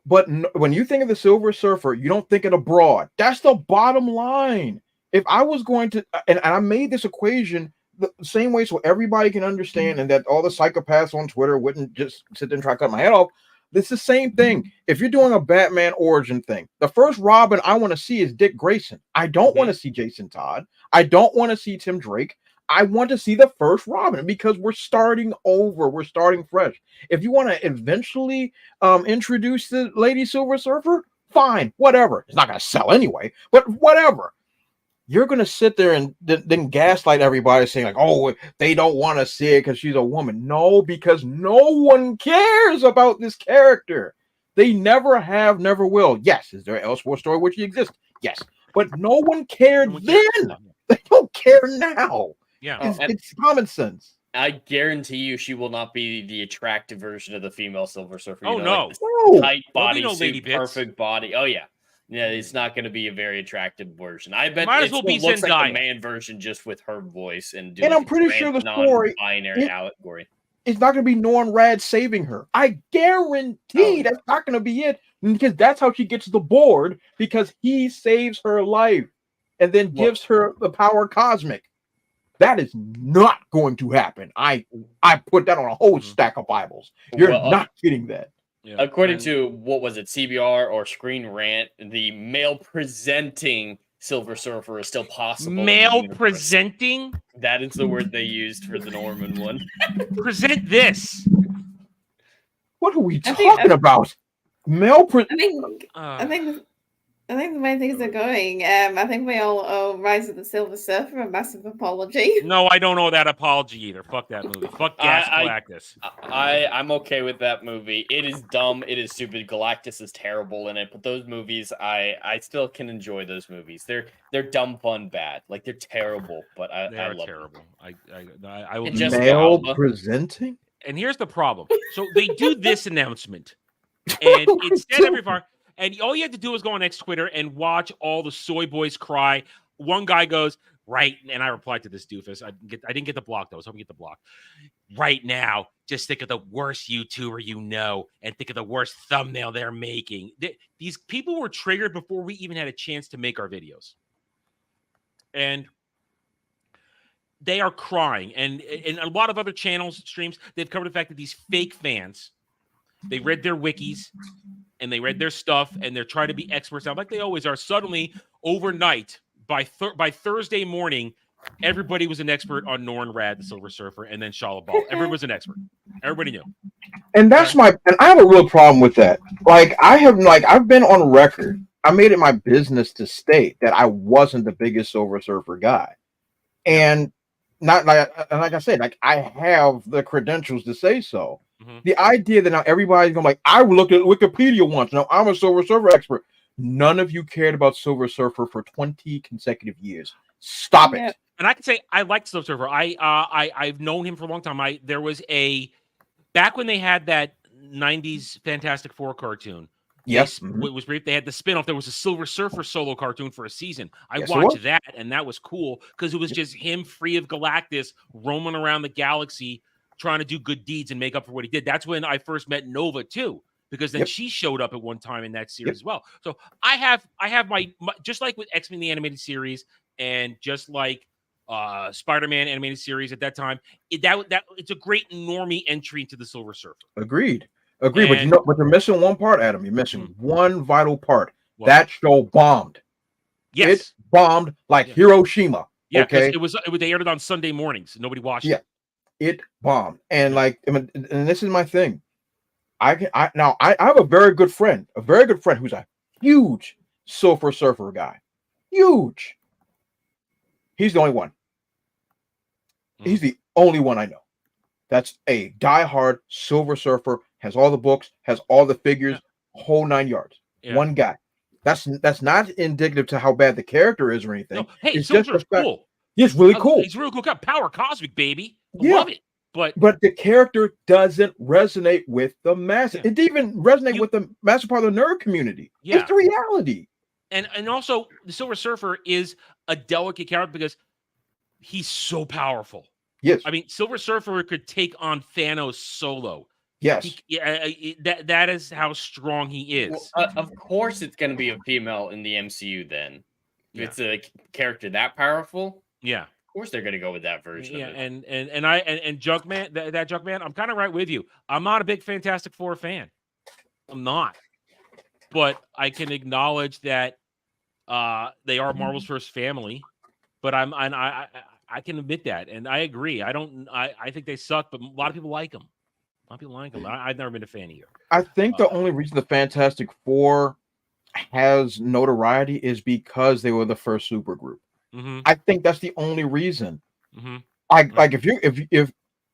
But when you think of the Silver Surfer, you don't think of the broad. That's the bottom line. If I was going to, and I made this equation the same way so everybody can understand, and that all the psychopaths on Twitter wouldn't just sit there and try to cut my head off. It's the same thing. If you're doing a Batman origin thing, the first Robin I want to see is Dick Grayson. I don't want to see Jason Todd. I don't want to see Tim Drake. I want to see the first Robin because we're starting over. We're starting fresh. If you want to eventually introduce the Lady Silver Surfer, fine, whatever. It's not going to sell anyway, but whatever. You're going to sit there and then gaslight everybody saying like, oh, they don't want to see it because she's a woman. No, because no one cares about this character. They never have, never will. Yes. Is there an Elseworld story which exists? Yes. But no one cared then. They don't care now. Yeah. It's common sense. I guarantee you she will not be the attractive version of the female Silver Surfer. Oh, no. Like tight body, lady perfect body. Oh, yeah. Yeah, it's not going to be a very attractive version. I bet Might it as well be looks Zendaya. like a man version just with her voice and I'm pretty sure the story non-binary allegory. It's not going to be Norrin Rad saving her. I guarantee that's not going to be it because that's how she gets the board because he saves her life and then gives her the power cosmic. That is not going to happen. I put that on a whole stack of Bibles. You're not getting that. Yeah. According to, what was it, CBR or Screen Rant, the male presenting Silver Surfer is still possible. Male presenting? That is the word they used for the Norman one. Present this. What are we talking about? Male I think the way things are going, I think we all owe Rise of the Silver Surfer a massive apology. No, I don't owe that apology either. Fuck that movie. Fuck Gas Galactus. I'm okay with that movie. It is dumb. It is stupid. Galactus is terrible in it. But those movies, I still can enjoy those movies. They're dumb, fun, bad. Like they're terrible, but I love terrible. Them. I will just male presenting. And here's the problem. So they do this announcement, and it's said every far. And all you have to do is go on X Twitter and watch all the soy boys cry. One guy goes, right, and I replied to this doofus. I didn't get the block, though. I was hoping to get the block. Right now, just think of the worst YouTuber you know and think of the worst thumbnail they're making. These people were triggered before we even had a chance to make our videos. And they are crying. And a lot of other channels, streams, they've covered the fact that these fake fans, they read their wikis, and they read their stuff, and they're trying to be experts now, like they always are. Suddenly, overnight, by Thursday morning, everybody was an expert on Norrin Rad, the Silver Surfer, and then Shala Ball. Everybody was an expert. Everybody knew. And that's and I have a real problem with that. I've been on record. I made it my business to state that I wasn't the biggest Silver Surfer guy, and like I said, I have the credentials to say so. The idea that now everybody's going like, I looked at Wikipedia once. Now I'm a Silver Surfer expert. None of you cared about Silver Surfer for 20 consecutive years. Stop it. And I can say I liked Silver Surfer. I've known him for a long time. There was back when they had that 90s Fantastic Four cartoon. Yes. It was brief. They had the spinoff. There was a Silver Surfer solo cartoon for a season. I Yes, watched that, and that was cool because it was just him free of Galactus, roaming around the galaxy, trying to do good deeds and make up for what he did. That's when I first met Nova too, because then she showed up at one time in that series as well. So I have my just like with X-Men the animated series, and just like Spider-Man animated series at that time, it's a great normie entry into the Silver Surfer. Agreed. But you're missing one part, Adam. You're missing one vital part. What? That show bombed. Yes, it bombed like Hiroshima. Yeah, okay, they aired it on Sunday mornings. Nobody watched it. It bombed, and and this is my thing. I have a very good friend who's a huge Silver Surfer guy. Huge. He's the only one. He's the only one I know. That's a diehard Silver Surfer, has all the books, has all the figures, whole 9 yards. Yeah. One guy. That's not indicative to how bad the character is or anything. No, hey, it's Silver's cool. He's really cool. He's really cool. Got power cosmic, baby. I love it. But the character doesn't resonate with the masses. It didn't even resonate with the massive part of the nerd community. It's the reality. And also, the Silver Surfer is a delicate character because he's so powerful. Yes. I mean, Silver Surfer could take on Thanos solo. Yes. That is how strong he is. Well, of course, it's going to be a female in the MCU then. If it's a character that powerful. Yeah. Of course, they're going to go with that version. Yeah, of it. and Junkman, that Junkman, I'm kind of right with you. I'm not a big Fantastic Four fan. I'm not. But I can acknowledge that they are Marvel's first family. But I can admit that, and I agree. I think they suck, but a lot of people like them. A lot of people like them. I've never been a fan either. I think the only reason the Fantastic Four has notoriety is because they were the first super group. I think that's the only reason. Like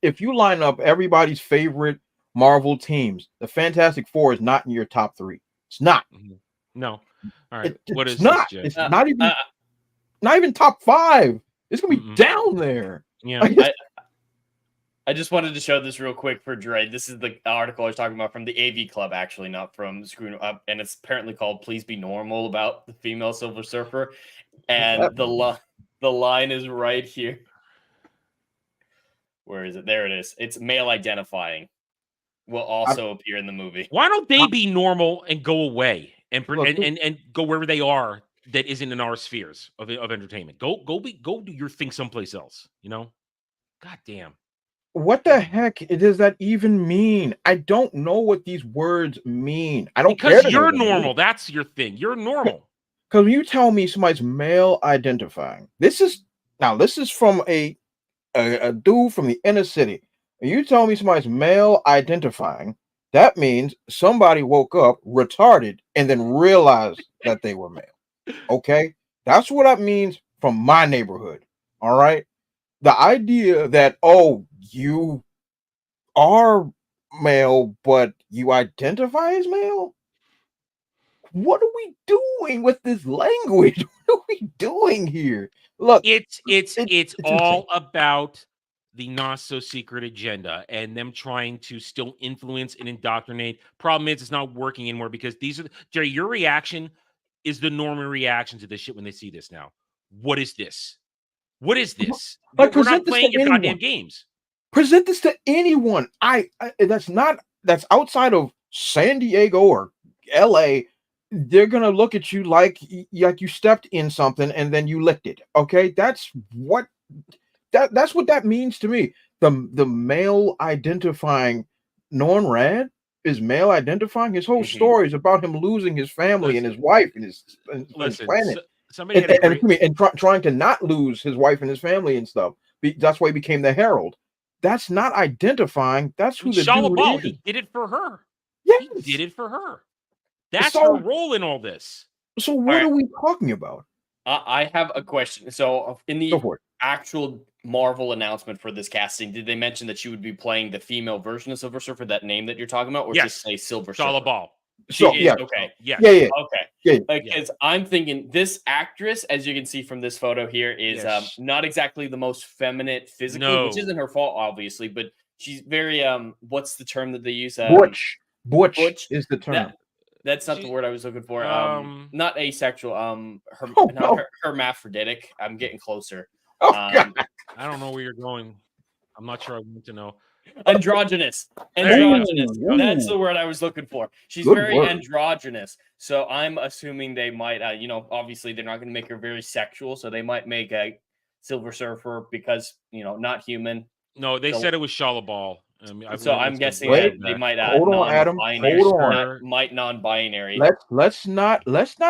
if you line up everybody's favorite Marvel teams, the Fantastic Four is not in your top 3. It's not. No. All right. What is not? This, it's not even top 5. It's gonna be down there. Yeah. I just wanted to show this real quick for Dre. This is the article I was talking about from the AV Club, actually, not from Screwing Up, and it's apparently called "Please Be Normal" about the female Silver Surfer, and the line is right here. Where is it? There it is. It's male identifying. Will also appear in the movie. Why don't they be normal and go away and go wherever they are that isn't in our spheres of entertainment? Go do your thing someplace else. You know? God damn. What the heck does that even mean? I don't know what these words mean. I don't because you're normal. That's your thing. You're normal. Because when you tell me somebody's male identifying, this is from a dude from the inner city. When you tell me somebody's male identifying, that means somebody woke up retarded and then realized that they were male. Okay, that's what that means from my neighborhood. All right. The idea that, you are male, but you identify as male? What are we doing with this language? What are we doing here? Look, it's all about the not so secret agenda and them trying to still influence and indoctrinate. Problem is, it's not working anymore because Jerry, your reaction is the normal reaction to this shit when they see this now. What is this? What is this? Like, we're not playing your goddamn games. Present this to anyone. That's outside of San Diego or LA. They're gonna look at you like you stepped in something and then you licked it. Okay, that's what that means to me. The male identifying Norn Rad is male identifying. His whole story is about him losing his family and his wife and his planet. Trying to not lose his wife and his family and stuff. That's why he became the Herald. That's not identifying. That's who the dude is. He did it for her. Yes. He did it for her. That's her role in all this. So what are we talking about? I have a question. So in the actual Marvel announcement for this casting, did they mention that she would be playing the female version of Silver Surfer, that name that you're talking about, or just say Silver Surfer? Shala Ball. She is okay. Yes. Okay. Because I'm thinking this actress, as you can see from this photo here, is not exactly the most feminine physically, which isn't her fault, obviously, but she's very what's the term that they use? Butch is the term. That's not the word I was looking for. Not asexual. Hermaphroditic. I'm getting closer. I don't know where you're going. I'm not sure I want to know. Androgynous. Androgynous. That's the word I was looking for. She's very androgynous. So I'm assuming they might, obviously they're not going to make her very sexual. So they might make a Silver Surfer because, not human. No, they said it was Shala Ball. So I'm guessing that they might hold on, Adam. Hold on. Might non-binary. Let's not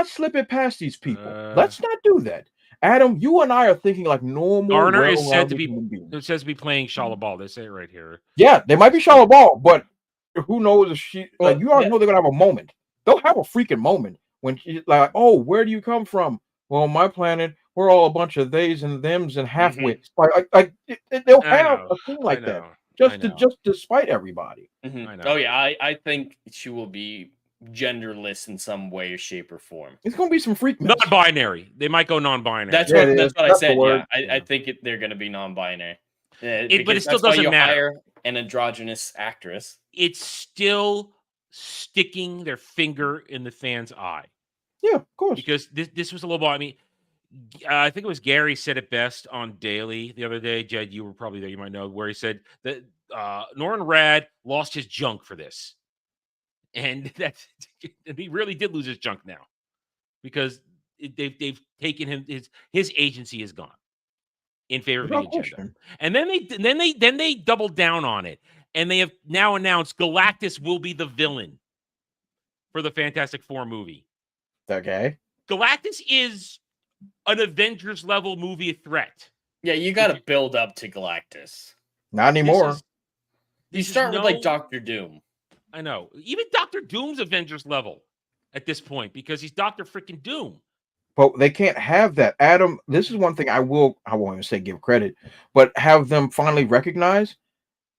slip it past these people. Let's not do that. Adam, you and I are thinking like normal. Garner is said to be. It says to be playing Shala Ball. They say it right here. Yeah, they might be Shala Ball, but who knows if she? Like you already know they're gonna have a moment. They'll have a freaking moment when she's like, "Oh, where do you come from?" Well, my planet. We're all a bunch of theys and thems and halfwits. They'll have a thing like that. Just despite everybody. Oh yeah, I think she will be genderless in some way, shape, or form. It's gonna be some freak. Non-binary. They might go non-binary. That's what I said. Yeah, I think they're gonna be non-binary. But it still doesn't matter. Hire an androgynous actress. It's still sticking their finger in the fan's eye. Yeah, of course. Because this was a little bit. I mean, I think it was Gary said it best on Daily the other day. Jed, you were probably there. You might know where he said that Norrin Rad lost his junk for this, and and he really did lose his junk now because they've taken him. His agency is gone in favor of the agenda, and then they doubled down on it, and they have now announced Galactus will be the villain for the Fantastic Four movie. Okay, Galactus is an Avengers level movie threat. Yeah, you got to build up to Galactus. Not anymore. You start with like Doctor Doom. I know. Even Doctor Doom's Avengers level at this point because he's Doctor freaking Doom. But they can't have that. Adam, this is one thing I won't even say give credit, but have them finally recognize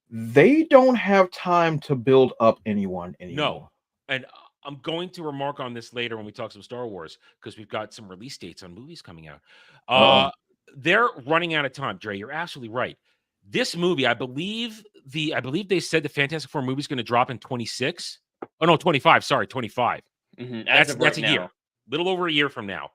they don't have time to build up anyone anymore. No. And I'm going to remark on this later when we talk some Star Wars because we've got some release dates on movies coming out. They're running out of time, Dre. You're absolutely right. This movie, I believe they said the Fantastic Four movie is going to drop in 26. Oh no, 25. Sorry, 25. That's a year, little over a year from now.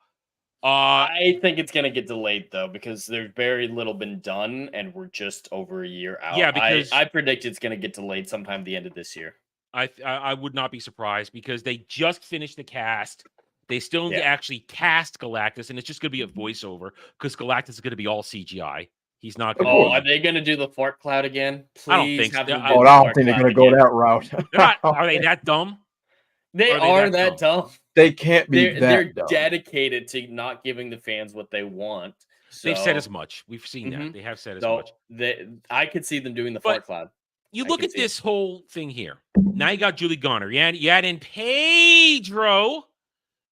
I think it's going to get delayed though because there's very little been done, and we're just over a year out. Yeah, because I predict it's going to get delayed sometime at the end of this year. I would not be surprised because they just finished the cast. They still need to actually cast Galactus, and it's just going to be a voiceover because Galactus is going to be all CGI. He's not going to. Are they going to do the fart cloud again? Please I don't think so. I don't think they're going to go that route. Are they that dumb? They are that dumb. They can't be They're dumb. dedicated to not giving the fans what they want. So, they've said as much. We've seen that. They have said as much. I could see them doing the fart cloud. You look at this whole thing here. Now you got Julie Garner. You add in Pedro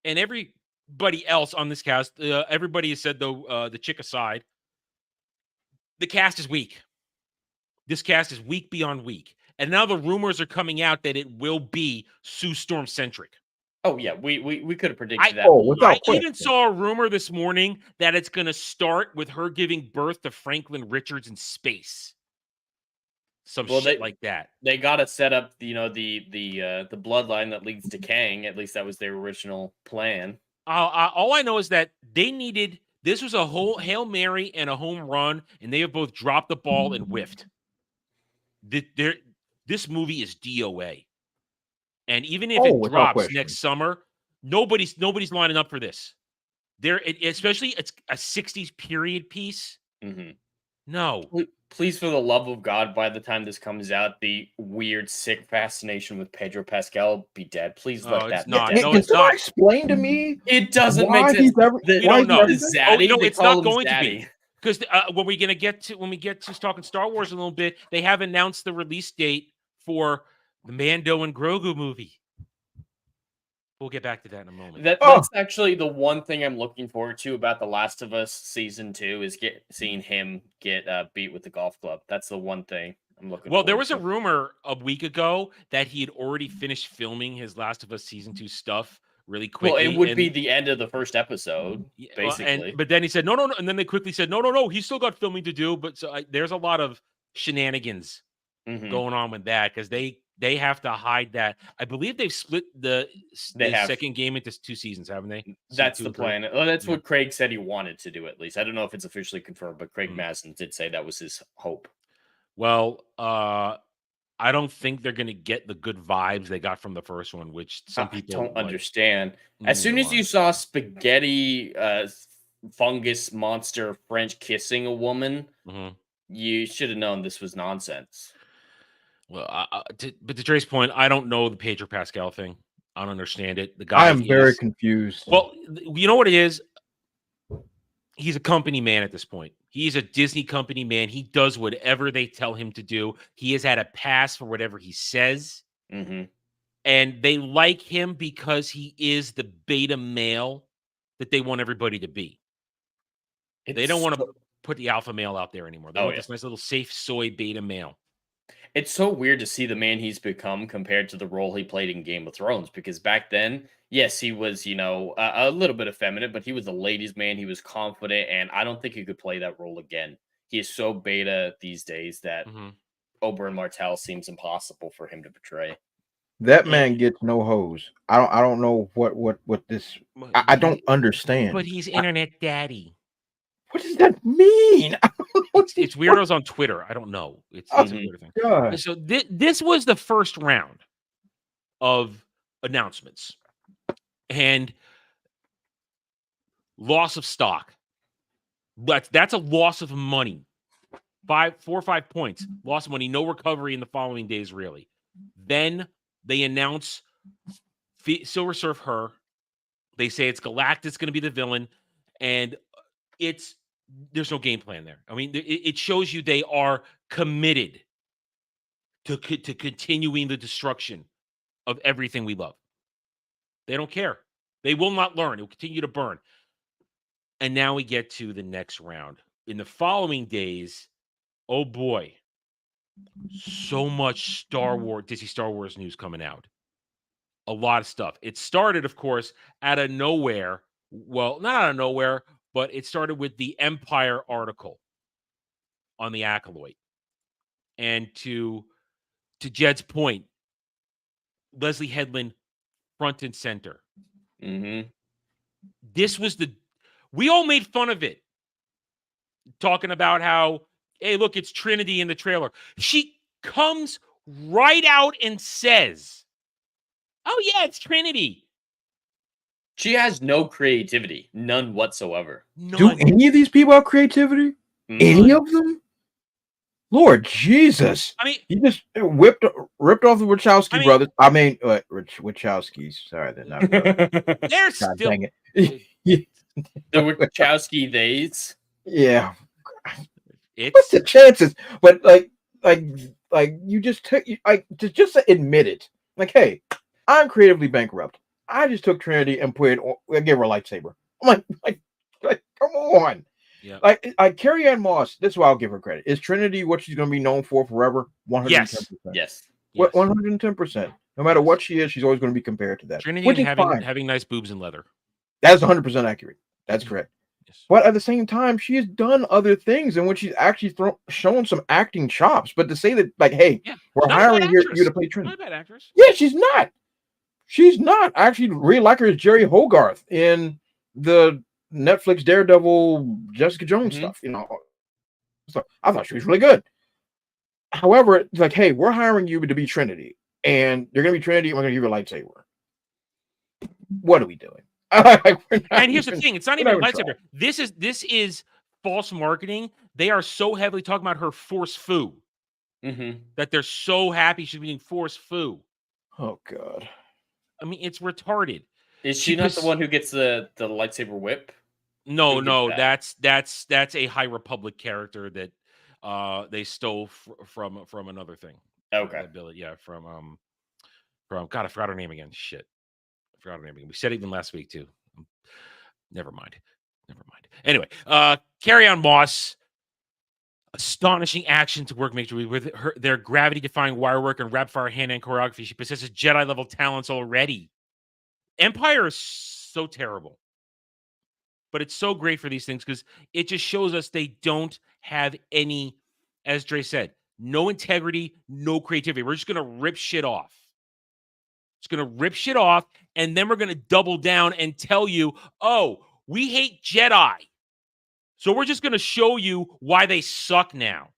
and everybody else on this cast. Everybody has said, though, the chick aside, the cast is weak. This cast is weak beyond weak. And now the rumors are coming out that it will be Sue Storm centric. Oh, yeah. We could have predicted that. I even saw a rumor this morning that it's going to start with her giving birth to Franklin Richards in space. Shit like that. They got to set up, the bloodline that leads to Kang. At least that was their original plan. All I know is that they needed. This was a whole Hail Mary and a home run, and they have both dropped the ball and whiffed. This movie is DOA, and even if it drops next summer, nobody's lining up for this. Especially it's a '60s period piece. Mm-hmm. No. Please, for the love of God, by the time this comes out, the weird, sick fascination with Pedro Pascal be dead. Please let that be dead. No, it's not. Explain to me. It doesn't make sense. We don't know. It's not going to be. Because when we get to talking Star Wars a little bit, they have announced the release date for the Mando and Grogu movie. We'll get back to that in a moment. That's actually the one thing I'm looking forward to about The Last of Us Season 2 is seeing him get beat with the golf club. That's the one thing I'm looking Well, there was a rumor a week ago that he had already finished filming his Last of Us Season 2 stuff really quickly. Well, it would be the end of the first episode, basically. But then he said, no. And then they quickly said, no. He's still got filming to do. But there's a lot of shenanigans going on with that because they have to hide that. I believe they've split the second game into 2 seasons, haven't they? That's the plan. Well, that's what Craig said he wanted to do, at least. I don't know if it's officially confirmed, but Craig Mazin did say that was his hope. Well, I don't think they're going to get the good vibes they got from the first one, which some people don't understand. As soon as you saw spaghetti fungus monster French kissing a woman, you should have known this was nonsense. Well, but to Dre's point, I don't know the Pedro Pascal thing. I don't understand it. The guy, I am very confused. Well, you know what it is? He's a company man at this point. He's a Disney company man. He does whatever they tell him to do. He has had a pass for whatever he says. And they like him because he is the beta male that they want everybody to be. They don't want to put the alpha male out there anymore. They want this nice little safe soy beta male. It's so weird to see the man he's become compared to the role he played in Game of Thrones, because back then, yes, he was, a little bit effeminate, but he was a ladies' man. He was confident, and I don't think he could play that role again. He is so beta these days that Oberyn Martell seems impossible for him to portray. That man gets no hose. I don't know what this. I don't understand. But he's internet daddy. What does that mean? It's weirdos on Twitter. I don't know. It's a weird thing. God. So this was the first round of announcements and loss of stock. But that's a loss of money. 4 or 5 points, loss of money, no recovery in the following days, really. Then they announce Silver SurfHER. They say it's Galactus going to be the villain, and there's no game plan there. I mean, it shows you they are committed to continuing the destruction of everything we love. They don't care. They will not learn. It will continue to burn. And now we get to the next round. In the following days, oh boy, so much Disney Star Wars news coming out. A lot of stuff. It started, of course, out of nowhere. Well, not out of nowhere, but it started with the Empire article on the Acolyte. And to Jed's point, Leslie Headland front and center. This was we all made fun of it. Talking about how, hey, look, it's Trinity in the trailer. She comes right out and says, oh, yeah, it's Trinity. She has no creativity, none whatsoever. Do any of these people have creativity? Any of them? Lord Jesus! I mean, he just ripped off the Wachowski brothers. I mean, Wachowskis. Sorry, they're not. They're still dang it. The Wachowski days. Yeah. What's the chances? But like you just to just admit it. Like, hey, I'm creatively bankrupt. I just took Trinity and gave her a lightsaber. I'm like, come on. Yeah. Like Carrie Ann Moss, this is why I'll give her credit. Is Trinity what she's going to be known for forever? 110%. Yes. 110%. No matter what she is, she's always going to be compared to that. Trinity and having nice boobs and leather. That's 100% accurate. That's correct. Yes. But at the same time, she has done other things in which she's actually shown some acting chops. But to say that, like, hey, we're hiring you to play Trinity. Not a bad actress. Yeah, she's not. She's not. I actually really like her as Jerry Hogarth in the Netflix Daredevil Jessica Jones stuff. So I thought she was really good. However, it's like, hey, we're hiring you to be Trinity, and you're going to be Trinity, and we're going to give you a lightsaber. What are we doing? And here's the thing: it's not even a lightsaber. This is false marketing. They are so heavily talking about her force foo that they're so happy she's being force foo. Oh God. I mean, it's retarded. Is she not the one who gets the lightsaber whip? No, that's a High Republic character that they stole from another thing. Okay. Ability, yeah, from God, I forgot her name again. Shit. forgot her name. We said it even last week too. Never mind. Anyway, Carry On Moss. Astonishing action to work matrix with their gravity-defying wire work and rapid-fire hand-hand choreography. She possesses Jedi-level talents already. Empire is so terrible, but it's so great for these things because it just shows us they don't have any, as Dre said, no integrity, no creativity. We're just going to rip shit off. And then we're going to double down and tell you, oh, we hate Jedi. So we're just going to show you why they suck now.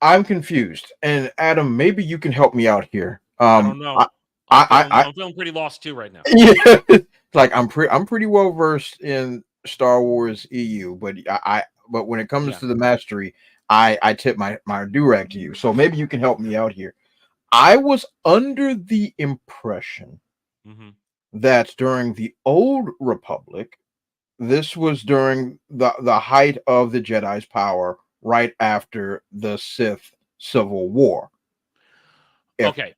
I'm confused. And Adam, maybe you can help me out here. I don't know. I'm feeling pretty lost too right now. Yeah. Like I'm pretty well versed in Star Wars EU, but but when it comes to the mastery, I tip my do-rag to you. So maybe you can help me out here. I was under the impression that during the Old Republic, this was during the height of the Jedi's power, right after the Sith Civil War. Okay.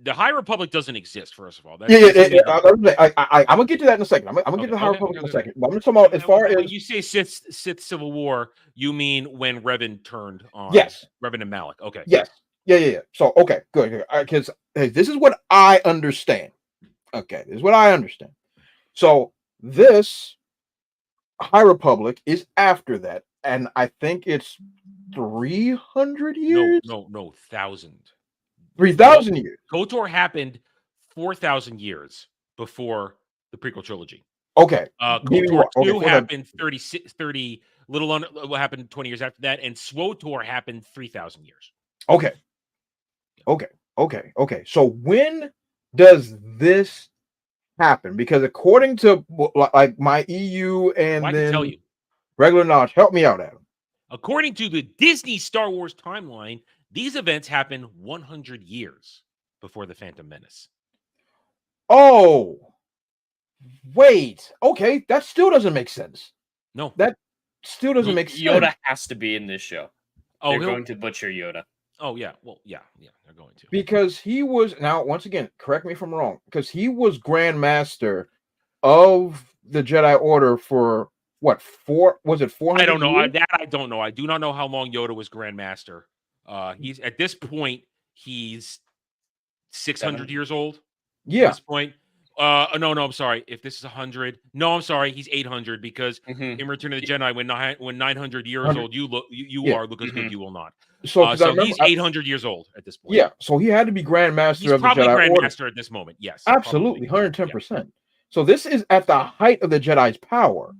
The High Republic doesn't exist, first of all. I'm gonna get to that in a second. I'm gonna get to the High Republic in a second. But I'm talking about as far as when you say Sith Civil War, you mean when Revan turned on? Yes, Revan and Malak. Okay. Yes. Yeah. So okay, good. Because this is what I understand. Okay, this is what I understand. So this High Republic is after that, and I think it's 300 years. No, 1,000. 3,000 years. KOTOR happened 4,000 years before the prequel trilogy. Okay. KOTOR 2 happened 30 little under what happened 20 years after that, and SWOTOR happened 3,000 years. Okay. So when does this happen? Because according to like my EU and I can tell you. Regular knowledge, help me out, Adam. According to the Disney Star Wars timeline, these events happen 100 years before the Phantom Menace. Oh, wait. Okay, that still doesn't make sense. No, that still doesn't make sense. Yoda has to be in this show. Oh, they're going to butcher Yoda. Oh yeah, well yeah, they're going to. Because he was, now once again, correct me if I'm wrong, because he was Grand Master of the Jedi Order for what, 400? I don't know. Years? I don't know. I do not know how long Yoda was Grand Master. He's at this point, he's 600 years old. Yeah. At this point. No, I'm sorry. If this is 100, no, I'm sorry. He's 800 because in Return of the Jedi, when 900 years old you are, look as good you will not. So he's 800 years old at this point. Yeah, so he had to be Grand Master of the Jedi Order. He's probably Grand Master at this moment. Yes, absolutely, 110%. So this is at the height of the Jedi's power,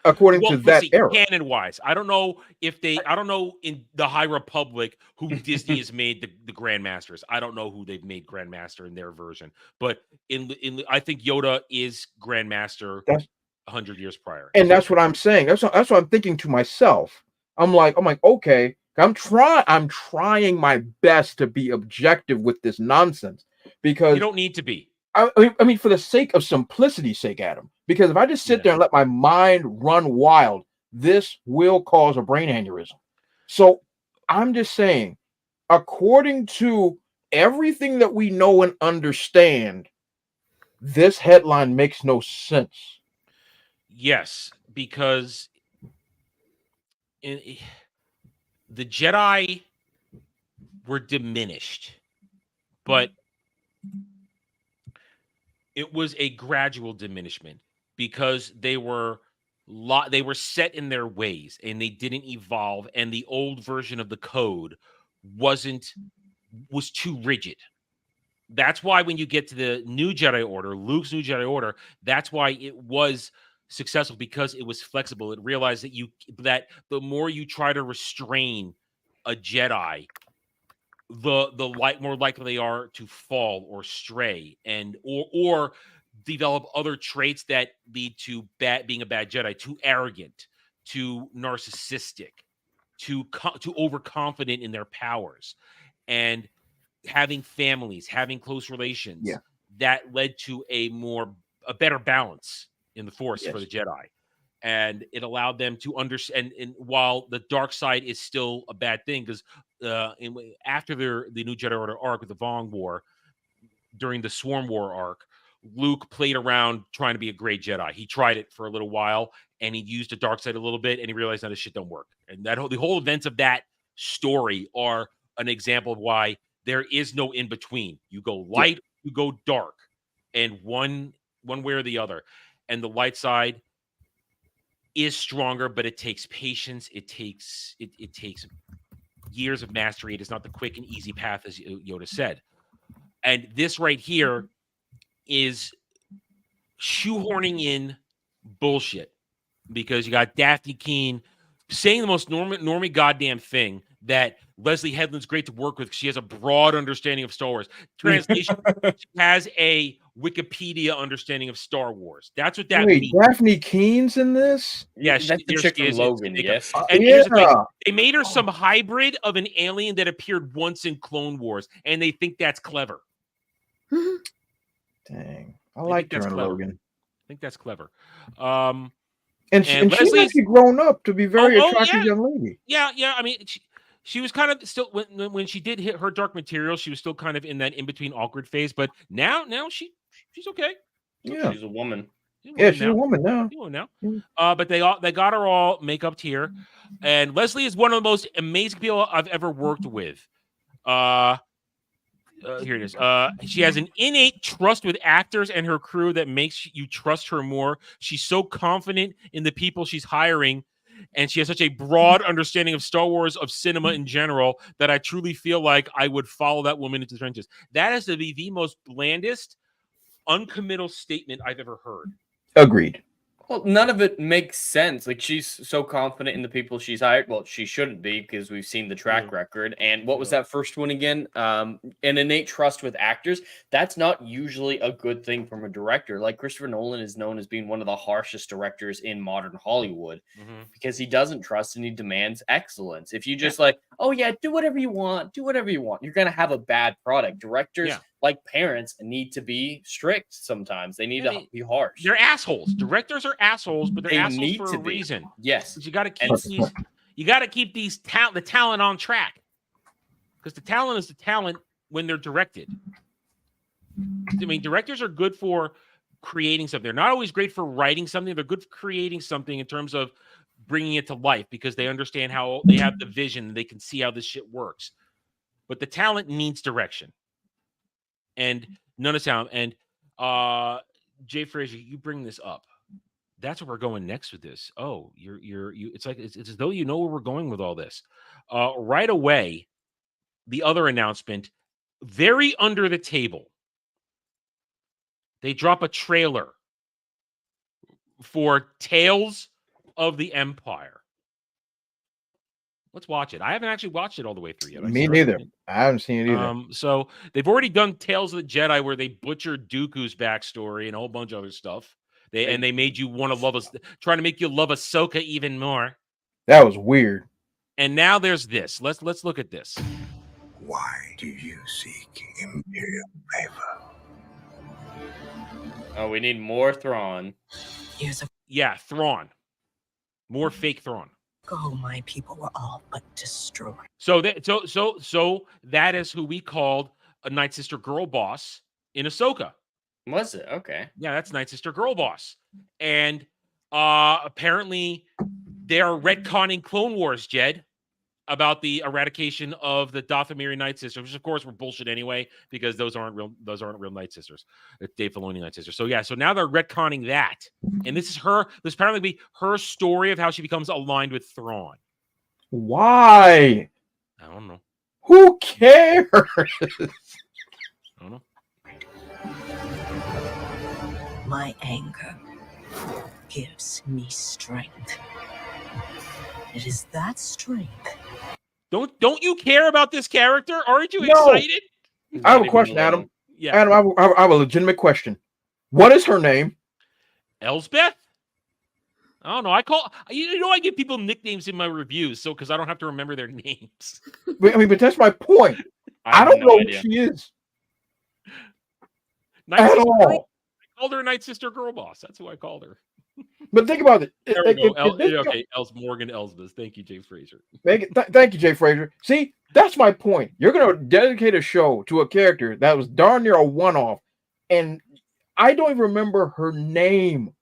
according to that era. Canon wise, I don't know in the High Republic who Disney has made the Grand Masters. I don't know who they've made Grand Master in their version, but I think Yoda is Grand Master 100 years prior. And that's what I'm saying. That's what I'm thinking to myself. I'm like, okay, I'm trying my best to be objective with this nonsense, because you don't need to be. I mean, for the sake of simplicity's sake, Adam, because if I just sit there and let my mind run wild, this will cause a brain aneurysm. So I'm just saying, according to everything that we know and understand, this headline makes no sense. Yes, because the Jedi were diminished, but it was a gradual diminishment because they were set in their ways and they didn't evolve, and the old version of the code was too rigid. That's why when you get to the new Jedi Order, Luke's new Jedi Order, that's why it was successful, because it was flexible. It realized that the more you try to restrain a Jedi, the more likely they are to fall or stray and or develop other traits that lead to being a bad Jedi, too arrogant, too narcissistic, too overconfident in their powers, and having families, having close relations. That led to a better balance in the Force for the Jedi. and it allowed them to understand. And while the dark side is still a bad thing, because after the New Jedi Order arc with the Vong War, during the Swarm War arc, Luke played around trying to be a great Jedi. He tried it for a little while, and he used the dark side a little bit, and he realized that this shit don't work. And the whole events of that story are an example of why there is no in between. You go light, you go dark, and one way or the other. And the light side is stronger, but it takes patience. It takes years of mastery. It is not the quick and easy path, as Yoda said. And this right here is shoehorning in bullshit, because you got Daphne Keene saying the most normie goddamn thing, that Leslie Headland's great to work with because she has a broad understanding of Star Wars. Translation, she has a Wikipedia understanding of Star Wars. That's what that means. Daphne Keene's in this? Yeah, that's the chick from Logan, yes. And here's the thing. They made her some hybrid of an alien that appeared once in Clone Wars, and they think that's clever. Dang. I like her in Logan. I think that's clever. And she's actually grown up to be very attractive young lady. Yeah. I mean, she was kind of still when she did hit her Dark Materials, she was still kind of in that in between awkward phase. But now she's okay. Yeah, she's a woman. She's a woman now. But they got her all makeup here, and Leslie is one of the most amazing people I've ever worked with. Here it is. She has an innate trust with actors and her crew that makes you trust her more. She's so confident in the people she's hiring, and she has such a broad understanding of Star Wars, of cinema in general, that I truly feel like I would follow that woman into the trenches. That is the most blandest, uncommittal statement I've ever heard. Agreed. Well, none of it makes sense. Like, she's so confident in the people she's hired. Well, she shouldn't be, because we've seen the track record. And what was that first one again? An innate trust with actors. That's not usually a good thing from a director. Like, Christopher Nolan is known as being one of the harshest directors in modern Hollywood, because he doesn't trust and he demands excellence. If you just oh yeah, do whatever you want, you're going to have a bad product. Directors, like parents, need to be strict sometimes. They need to be harsh. They're assholes. Directors are assholes, but they're assholes for a reason. Yes. You got to keep the talent on track, because the talent is the talent when they're directed. I mean, directors are good for creating something. They're not always great for writing something. They're good for creating something in terms of bringing it to life, because they understand how they have the vision. They can see how this shit works. But the talent needs direction, and none of talent. And Jay Frazier, you bring this up. That's where we're going next with this. Oh, it's as though you know where we're going with all this. Right away, the other announcement, very under the table, they drop a trailer for Tales of the Empire. Let's watch it. I haven't actually watched it all the way through yet. Me neither. I haven't seen it either. So they've already done Tales of the Jedi, where they butchered Dooku's backstory and a whole bunch of other stuff. They made you want to love us, trying to make you love Ahsoka even more. That was weird. And now there's this. Let's look at this. Why do you seek Imperial favor? Oh, we need more Thrawn. Yeah, Thrawn. More fake Thrawn. Oh, my people were all but destroyed. So that is who we called a Night Sister Girl Boss in Ahsoka. Was it? Okay. Yeah, that's Night Sister Girl Boss. And apparently they're retconning Clone Wars, Jed, about the eradication of the Dathomiri Night Sisters, which of course were bullshit anyway, because those aren't real Night Sisters. It's Dave Filoni Night Sisters. So so now they're retconning that. And this apparently be her story of how she becomes aligned with Thrawn. Why? I don't know. Who cares? I don't know. My anger gives me strength. It is that strength. Don't you care about this character? Aren't you excited? I have a question, Adam. Yeah. Adam, I have a legitimate question. What is her name? Elsbeth? I don't know. I give people nicknames in my reviews, so because I don't have to remember their names. But that's my point. I don't know who she is. At all. I called her Night Sister Girl Boss. That's who I called her. But think about it. There we go. Okay, Morgan Elsbeth. Thank you, Jay Fraser. Thank you, Jay Fraser. See, that's my point. You're going to dedicate a show to a character that was darn near a one-off, and I don't even remember her name.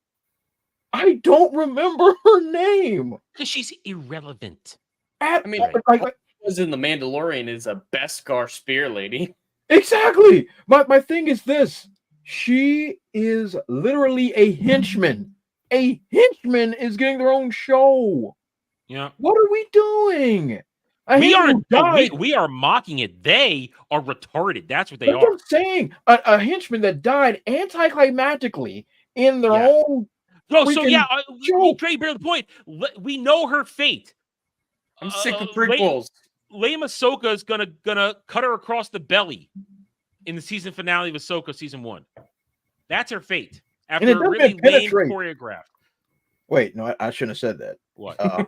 I don't remember her name because she's irrelevant. I mean, was in The Mandalorian is a Beskar spear lady. Exactly. My thing is this: she is literally a henchman. A henchman is getting their own show. Yeah. What are we doing? We are mocking it. They are retarded. That's what they That's are. what I'm saying. A henchman that died anticlimactically in their own. Trey, bear the point. We know her fate. I'm sick of prequels. Lame Ahsoka is gonna cut her across the belly in the season finale of Ahsoka season 1. That's her fate. After a really lame choreographed. Wait, no, I shouldn't have said that. What? I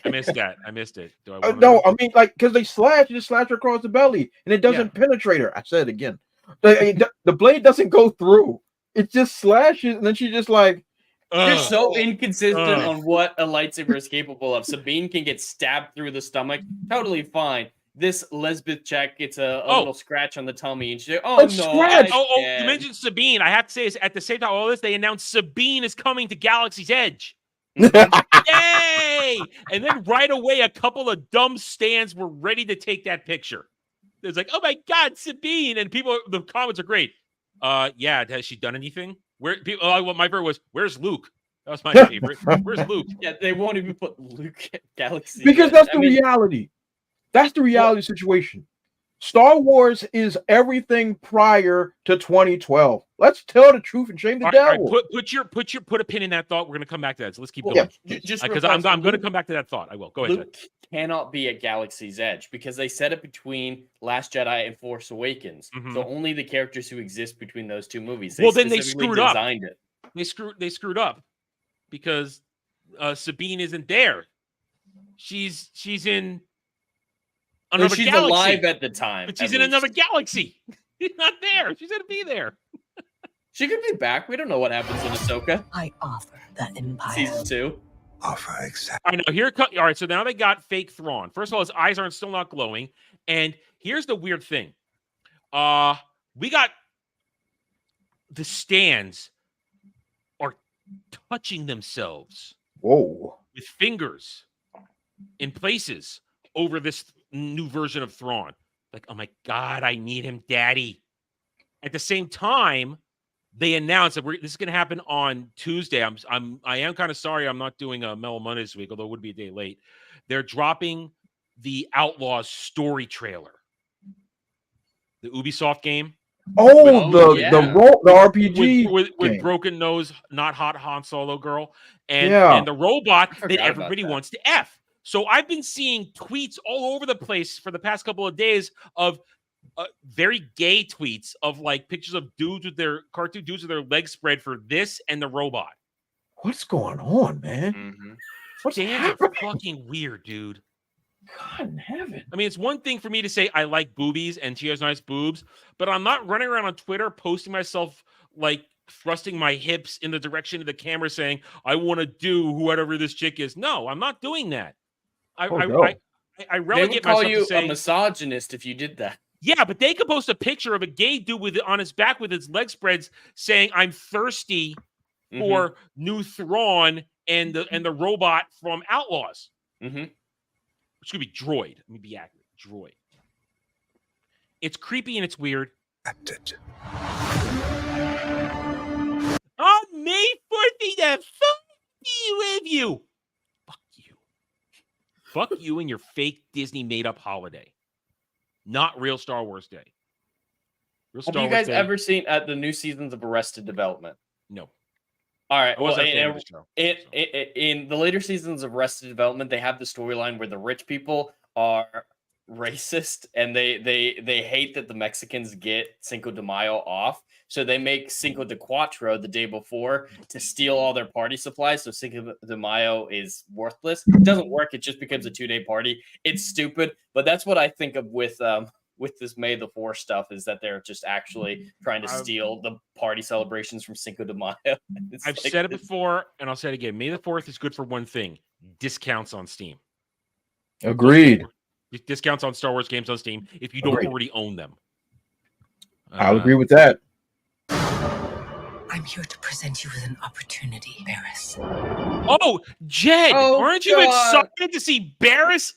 missed that. I missed it. No, I mean, like, because you just slash her across the belly, and it doesn't penetrate her. I said it again. The blade doesn't go through. It just slashes, and then she just like. You're so inconsistent on what a lightsaber is capable of. Sabine can get stabbed through the stomach, totally fine. This Lesbeth check gets a little scratch on the tummy, and she's like, "Oh no!" Scratch. You mentioned Sabine. I have to say, is at the same time, all this they announced Sabine is coming to Galaxy's Edge. Yay! And then right away, a couple of dumb stands were ready to take that picture. It's like, "Oh my God, Sabine!" And the comments are great. Yeah, has she done anything? Where people? My favorite was, "Where's Luke?" That was my favorite. Where's Luke? Yeah, they won't even put Luke at Galaxy because that's the reality. That's the reality situation. Star Wars is everything prior to 2012. Let's tell the truth and shame the devil. Put a pin in that thought. We're going to come back to that. So let's keep going. Just because I'm going to come back to that thought. I will. Go ahead. Luke cannot be at Galaxy's Edge because they set it between Last Jedi and Force Awakens. Mm-hmm. So only the characters who exist between those two movies. Then they screwed up. They screwed up because Sabine isn't there. She's in. She's galaxy. Alive at the time. But she's in another galaxy. She's not there. She's going to be there. She could be back. We don't know what happens in Ahsoka. I offer the Empire. Season 2. Offer accept. I know. All right, so now they got fake Thrawn. First of all, his eyes aren't still not glowing. And here's the weird thing. We got the stands are touching themselves. Whoa. With fingers in places over this new version of Thrawn. Like, oh my God, I need him, Daddy. At the same time, they announced that this is going to happen on Tuesday. I am kind of sorry I'm not doing a Mellow Monday this week, although it would be a day late. They're dropping the Outlaws story trailer, the Ubisoft game. The RPG with broken nose, not hot Han Solo girl, and the robot that everybody wants to F. So I've been seeing tweets all over the place for the past couple of days of very gay tweets of like pictures of cartoon dudes with their legs spread for this and the robot. What's going on, man? Mm-hmm. Stands are fucking weird, dude. God in heaven. I mean, it's one thing for me to say I like boobies and she has nice boobs, but I'm not running around on Twitter posting myself like thrusting my hips in the direction of the camera saying, I want to do whatever this chick is. No, I'm not doing that. I relegate myself to say a misogynist if you did that. Yeah, but they could post a picture of a gay dude on his back with his leg spreads saying, I'm thirsty for new Thrawn and the robot from Outlaws. Mm-hmm. Which could be Droid. Let me be accurate. Droid. It's creepy and it's weird. On May 14th, fuck you with you. Fuck you. Fuck you and your fake Disney made-up holiday. Not real Star Wars Day. Have you guys ever seen the new seasons of Arrested Development? No. All right. Well, in the later seasons of Arrested Development, they have the storyline where the rich people are racist and they hate that the Mexicans get Cinco de Mayo off. So they make Cinco de Cuatro the day before to steal all their party supplies. So Cinco de Mayo is worthless. It doesn't work. It just becomes a 2-day party. It's stupid. But that's what I think of with with this May the 4th stuff is that they're just actually trying to steal the party celebrations from Cinco de Mayo. I've said it before, and I'll say it again. May the 4th is good for one thing: discounts on Steam. Agreed. Discounts on Star Wars games on Steam if you don't already own them. I'll agree with that. I'm here to present you with an opportunity, Barris. Oh, Jed, aren't you excited to see Barris?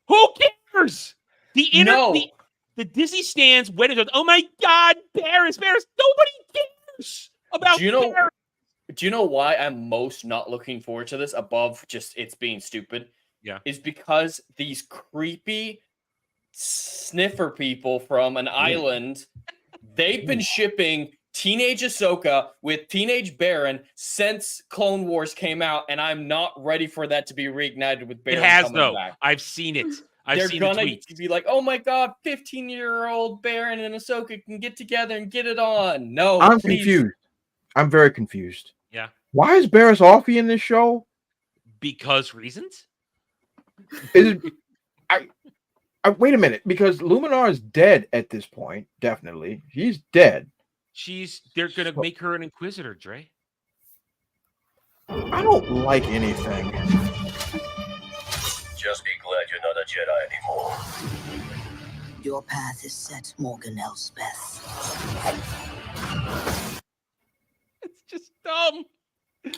Who cares? The Disney stands waiting. Oh my God, Barris. Nobody cares about Barris. Do you know why I'm most not looking forward to this above just it's being stupid? Yeah. Is because these creepy sniffer people from an island, they've been shipping Teenage Ahsoka with Teenage Baron since Clone Wars came out, and I'm not ready for that to be reignited with Baron. It has, coming though. back. I've seen it. They're seen gonna the tweets. be like, oh my God, 15-year-old Baron and Ahsoka can get together and get it on. No, I'm please. confused. I'm very confused. Yeah. Why is Barris Offee in this show? Because reasons? Is it, I wait a minute, because Luminar is dead at this point. Definitely, he's dead. They're gonna make her an Inquisitor, Dre. I don't like anything. Just be glad you're not a Jedi anymore. Your path is set, Morgan Elspeth. It's just dumb.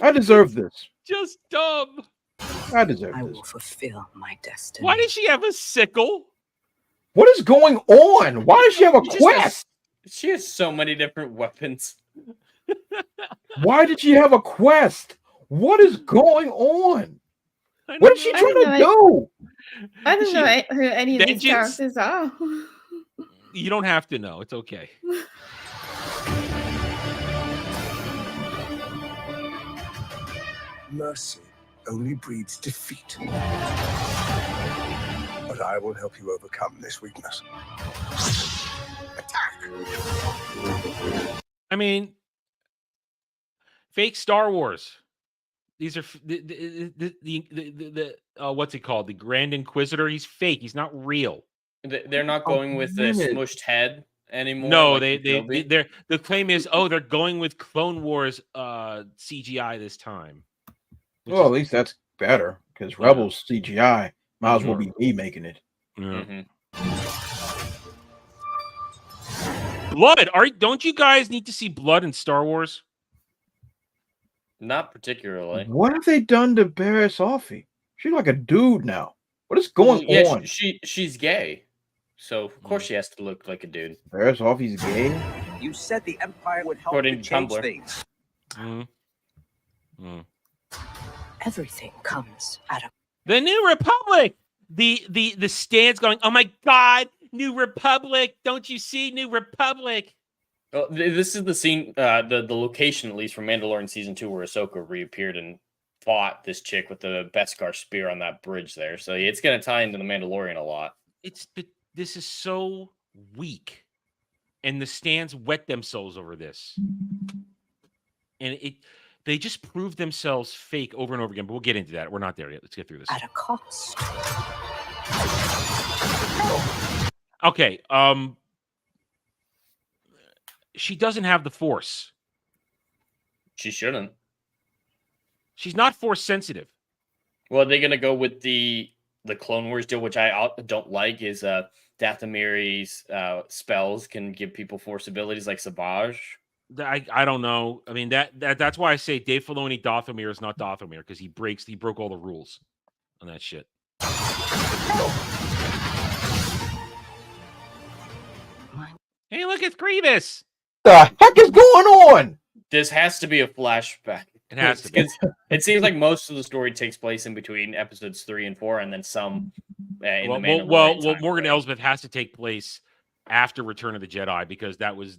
I deserve this. Just dumb. I deserve I this. will fulfill my destiny. Why did she have a sickle? What is going on? Why does she have a quest? She has so many different weapons. Why did she have a quest? What is going on? What is she trying to do? I don't know who any of these characters are. You don't have to know. It's okay. Mercy only breeds defeat. But I will help you overcome this weakness. Attack! I mean, fake Star Wars. These are the what's he called? The Grand Inquisitor. He's fake. He's not real. They're not going with the smushed head anymore. No, like they're the claim is they're going with Clone Wars CGI this time. Well, at least that's better because Rebels CGI might as well be me making it. Blood. Don't you guys need to see blood in Star Wars? Not particularly. What have they done to Barris Offee? She's like a dude now. What is going on? She's gay, so of course she has to look like a dude. Barris Offee's gay. You said the Empire would help According you to change Tumblr. things. Everything comes at a The New Republic. The stands going. Oh my God, New Republic! Don't you see New Republic? Well, this is the scene, the location at least from Mandalorian season 2, where Ahsoka reappeared and fought this chick with the Beskar spear on that bridge there. So it's going to tie into the Mandalorian a lot. This is so weak, and the stands wet themselves over this, and they just prove themselves fake over and over again. But we'll get into that. We're not there yet. Let's get through this. at a cost. Okay. She doesn't have the Force. She shouldn't. She's not Force sensitive. Well, they're going to go with the Clone Wars deal, which I don't like, is Dathomiri's spells can give people Force abilities like Savage. I don't know. I mean, that's why I say Dave Filoni Dathomir is not Dathomir, because he broke all the rules on that shit. Hey, look, it's Grievous. The heck is going on? This has to be a flashback. It has to be. It seems like most of the story takes place in between episodes 3 and 4, and then some in the Mandalorian Morgan Elsbeth has to take place after Return of the Jedi, because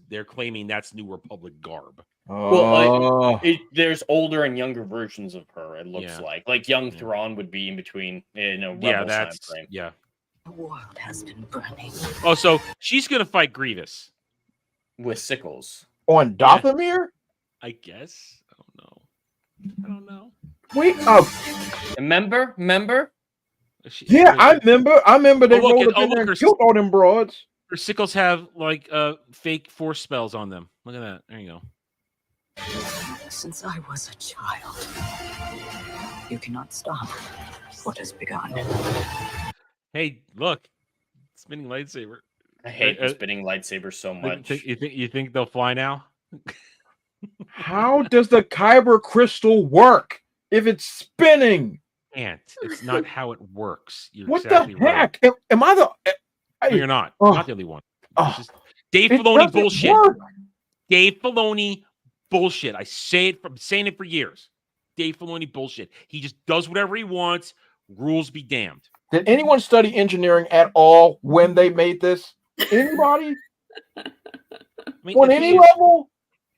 they're claiming that's New Republic garb. Well, there's older and younger versions of her. It looks like young Thrawn would be in between. Rebels time frame. Yeah. The world has been burning. Oh, so she's gonna fight Grievous with sickles on Dathomir? I guess. I don't know. Wait, remember? Yeah, I remember. They rolled up in there and killed all them broads. Her sickles have like fake force spells on them. Look at that. There you go. Since I was a child, you cannot stop what has begun. Hey, look, spinning lightsaber. I hate the spinning lightsaber so much. You think they'll fly now? How does the kyber crystal work if it's spinning? It's not how it works. You're What exactly the heck? Right. Am I the? No, you're not. You're not the only one. Dave Filoni bullshit. Work. Dave Filoni bullshit. I'm saying it for years. Dave Filoni bullshit. He just does whatever he wants. Rules be damned. Did anyone study engineering at all when they made this? Anybody? On any level?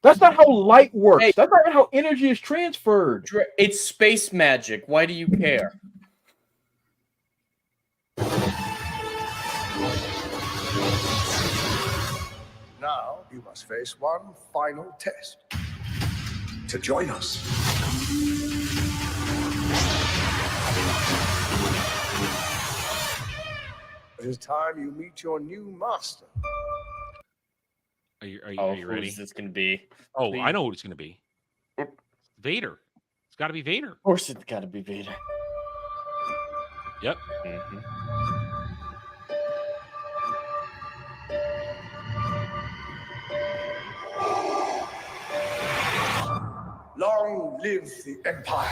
That's not how light works. Hey, that's not how energy is transferred. It's space magic. Why do you care? Now you must face one final test. To join us. It is time you meet your new master. Are you ready? Who's this going to be? Oh, please. I know who it's going to be. Vader. It's got to be Vader. Of course it's got to be Vader. Yep. Long live the Empire.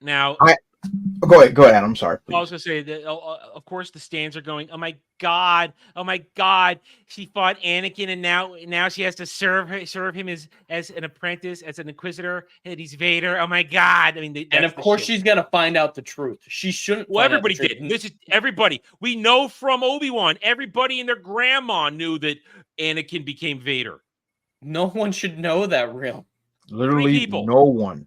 Now, go ahead, Adam. I'm sorry. Please. I was going to say that, of course, the stands are going, oh my God, she fought Anakin, and now she has to serve him as an apprentice, as an Inquisitor, and he's Vader. Oh my God! I mean, and of course she's going to find out the truth. She shouldn't. Well, everybody did. This is everybody. We know from Obi-Wan. Everybody and their grandma knew that Anakin became Vader. No one should know that, real. Literally, no one.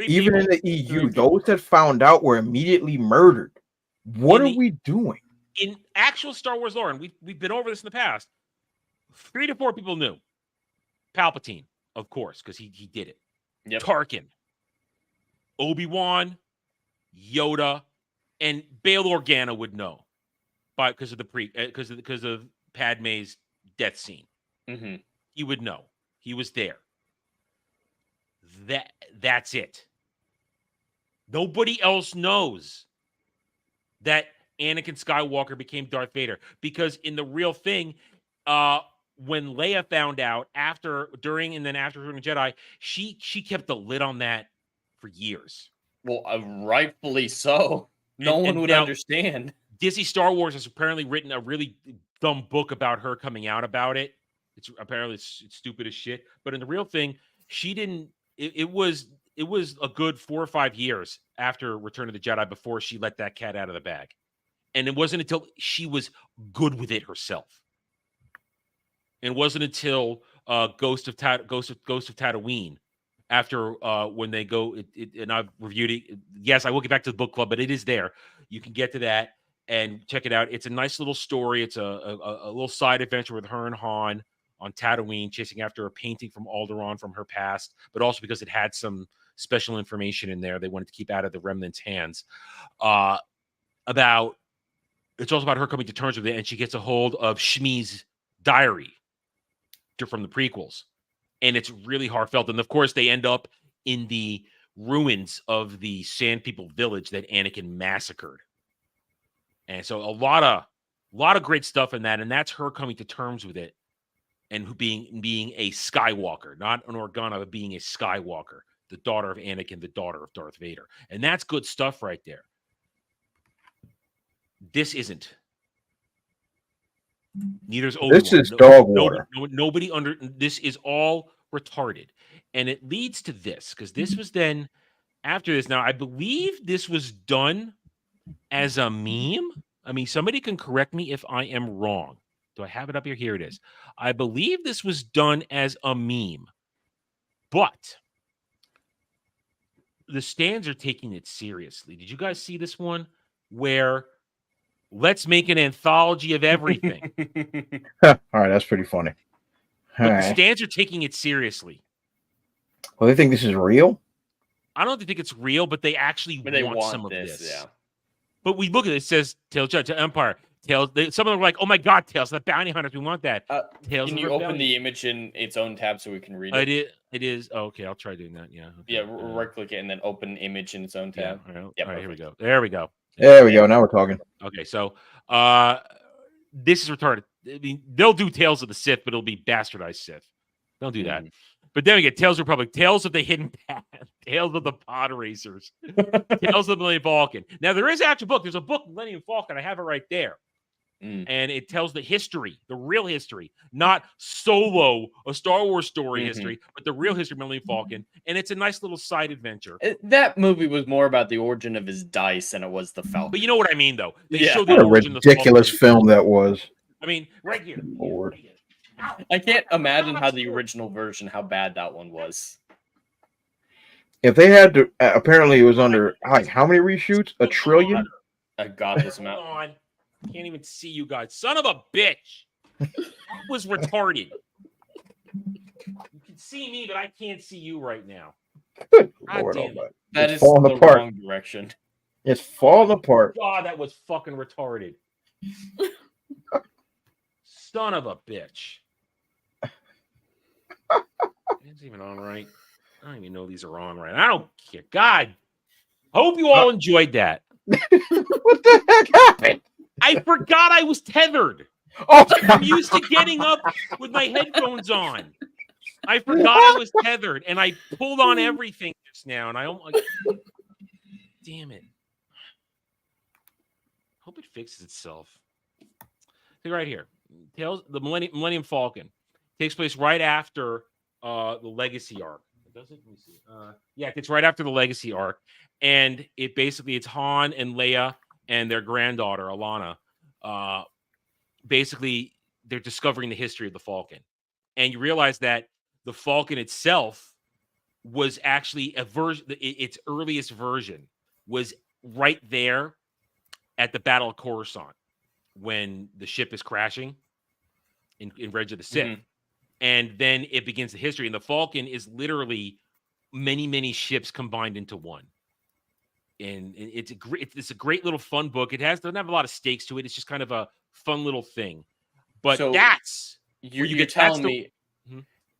Even in the EU, those that found out were immediately murdered. What are we doing? In actual Star Wars lore, and we've been over this in the past, 3 to 4 people knew. Palpatine, of course, because he did it. Yep. Tarkin, Obi-Wan, Yoda, and Bail Organa would know, because of Padme's death scene. Mm-hmm. He would know. He was there. That's it. Nobody else knows that Anakin Skywalker became Darth Vader, because in the real thing, when Leia found out after Return of the Jedi, she kept the lid on that for years. Well, rightfully so. No one would understand. Disney Star Wars has apparently written a really dumb book about her coming out about it. It's stupid as shit. But in the real thing, she didn't. It was a good 4 or 5 years after Return of the Jedi before she let that cat out of the bag. And it wasn't until she was good with it herself. And it wasn't until Ghost of Tatooine, after when they go, and I've reviewed it. Yes, I will get back to the book club, but it is there. You can get to that and check it out. It's a nice little story. It's a little side adventure with her and Han on Tatooine, chasing after a painting from Alderaan from her past, but also because it had some special information in there they wanted to keep out of the remnants' hands. It's also about her coming to terms with it, and she gets a hold of Shmi's diary from the prequels, and it's really heartfelt. And of course, they end up in the ruins of the Sand People village that Anakin massacred. And so a lot of great stuff in that, and that's her coming to terms with it. And being a Skywalker, not an Organa, but being a Skywalker, the daughter of Anakin, the daughter of Darth Vader. And that's good stuff right there. This isn't. Neither's Obi-Wan. This is dog water. Nobody this is all retarded. And it leads to this, because this was then after this. Now, I believe this was done as a meme. I mean, somebody can correct me if I am wrong. Do I have it up here? Here it is. I believe this was done as a meme, but the stands are taking it seriously. Did you guys see this one where let's make an anthology of everything? All right, that's pretty funny. But the stands are taking it seriously. Well, they think this is real? I don't think it's real, but they actually want some of this. Yeah. But we look at it, it says Tales of Empire. Tales. Some of them are like, oh my God, Tales of the Bounty Hunters. We want that. Tales Can of you Rebellion. open the image in its own tab so we can read it? It is. Oh, okay, I'll try doing that. Yeah. Okay. Yeah, right click it and then open image in its own tab. Yeah. All Yeah, right, here we go. There we go. There we go. Now we're talking. Okay, so this is retarded. I mean, they'll do Tales of the Sith, but it'll be bastardized Sith. Don't do that. But then we get Tales of Republic, Tales of the Hidden Path, Tales of the Pod Racers, Tales of the Millennium Falcon. Now, there is actually a book. There's a book, Millennium Falcon. I have it right there. And it tells the history, the real history, not Solo, a Star Wars story history, but the real history of Millennium Falcon. And it's a nice little side adventure. That movie was more about the origin of his dice than it was the Falcon. But you know what I mean, though. They Yeah. show the What a origin of ridiculous the film that was. I mean, right here. Lord. I can't imagine how the original version, how bad that one was. If they had to, apparently it was under like how many reshoots? A trillion? A godless amount. Hold on. Can't even see you guys. Son of a bitch. That was retarded. You can see me, but I can't see you right now. Good God Lord damn it. almighty. That It's is falling the apart. wrong direction. It's falling apart. God, that was fucking retarded. Son of a bitch. It's even on right. I don't even know these are on right. I don't care. God. Hope you all enjoyed that. What the heck happened? I forgot I was tethered. Oh, I'm used to getting up with my headphones on. I forgot I was tethered, and I pulled on everything just now, and I almost. Damn it. Hope it fixes itself. See right here. Tales the Millennium Falcon takes place right after the Legacy arc. Does it? Let me see. Yeah, it's right after the Legacy arc, and it's Han and Leia and their granddaughter Alana. Basically, they're discovering the history of the Falcon, and you realize that the Falcon itself was actually a version. Its earliest version was right there at the Battle of Coruscant when the ship is crashing in Revenge of the Sith. And then it begins the history. And the Falcon is literally many, many ships combined into one. And it's a great little fun book. It doesn't have a lot of stakes to it. It's just kind of a fun little thing. But So that's you're telling me,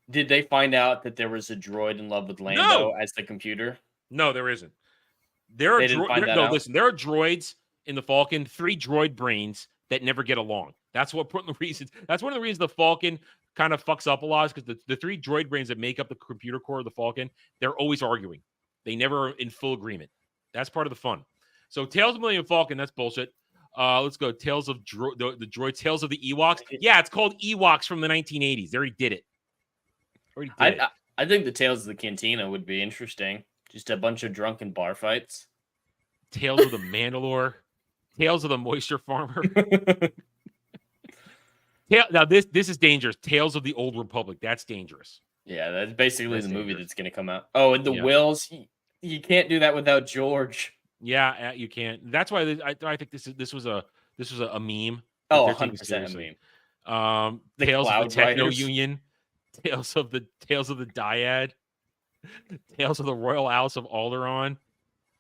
did they find out that there was a droid in love with Lando as the computer? No, there isn't. There are listen, there are droids in the Falcon, 3 droid brains that never get along. That's one of the reasons the Falcon kind of fucks up a lot, is because the 3 droid brains that make up the computer core of the Falcon, they're always arguing. They never are in full agreement. That's part of the fun. So Tales of Millennium Falcon, that's bullshit. Let's go. Tales of the droid, Tales of the Ewoks. Yeah, it's called Ewoks from the 1980s. They already did it. I think the Tales of the Cantina would be interesting. Just a bunch of drunken bar fights. Tales of the Mandalore. Tales of the Moisture Farmer. Now this is dangerous. Tales of the Old Republic. That's dangerous. Yeah, that's basically the movie that's going to come out. Oh, and the Wills. You can't do that without George. Yeah, you can't. That's why I think this was a meme. Oh, 100% a meme. Tales of the Techno Riders. Union. Tales of the Dyad. Tales of the Royal House of Alderaan.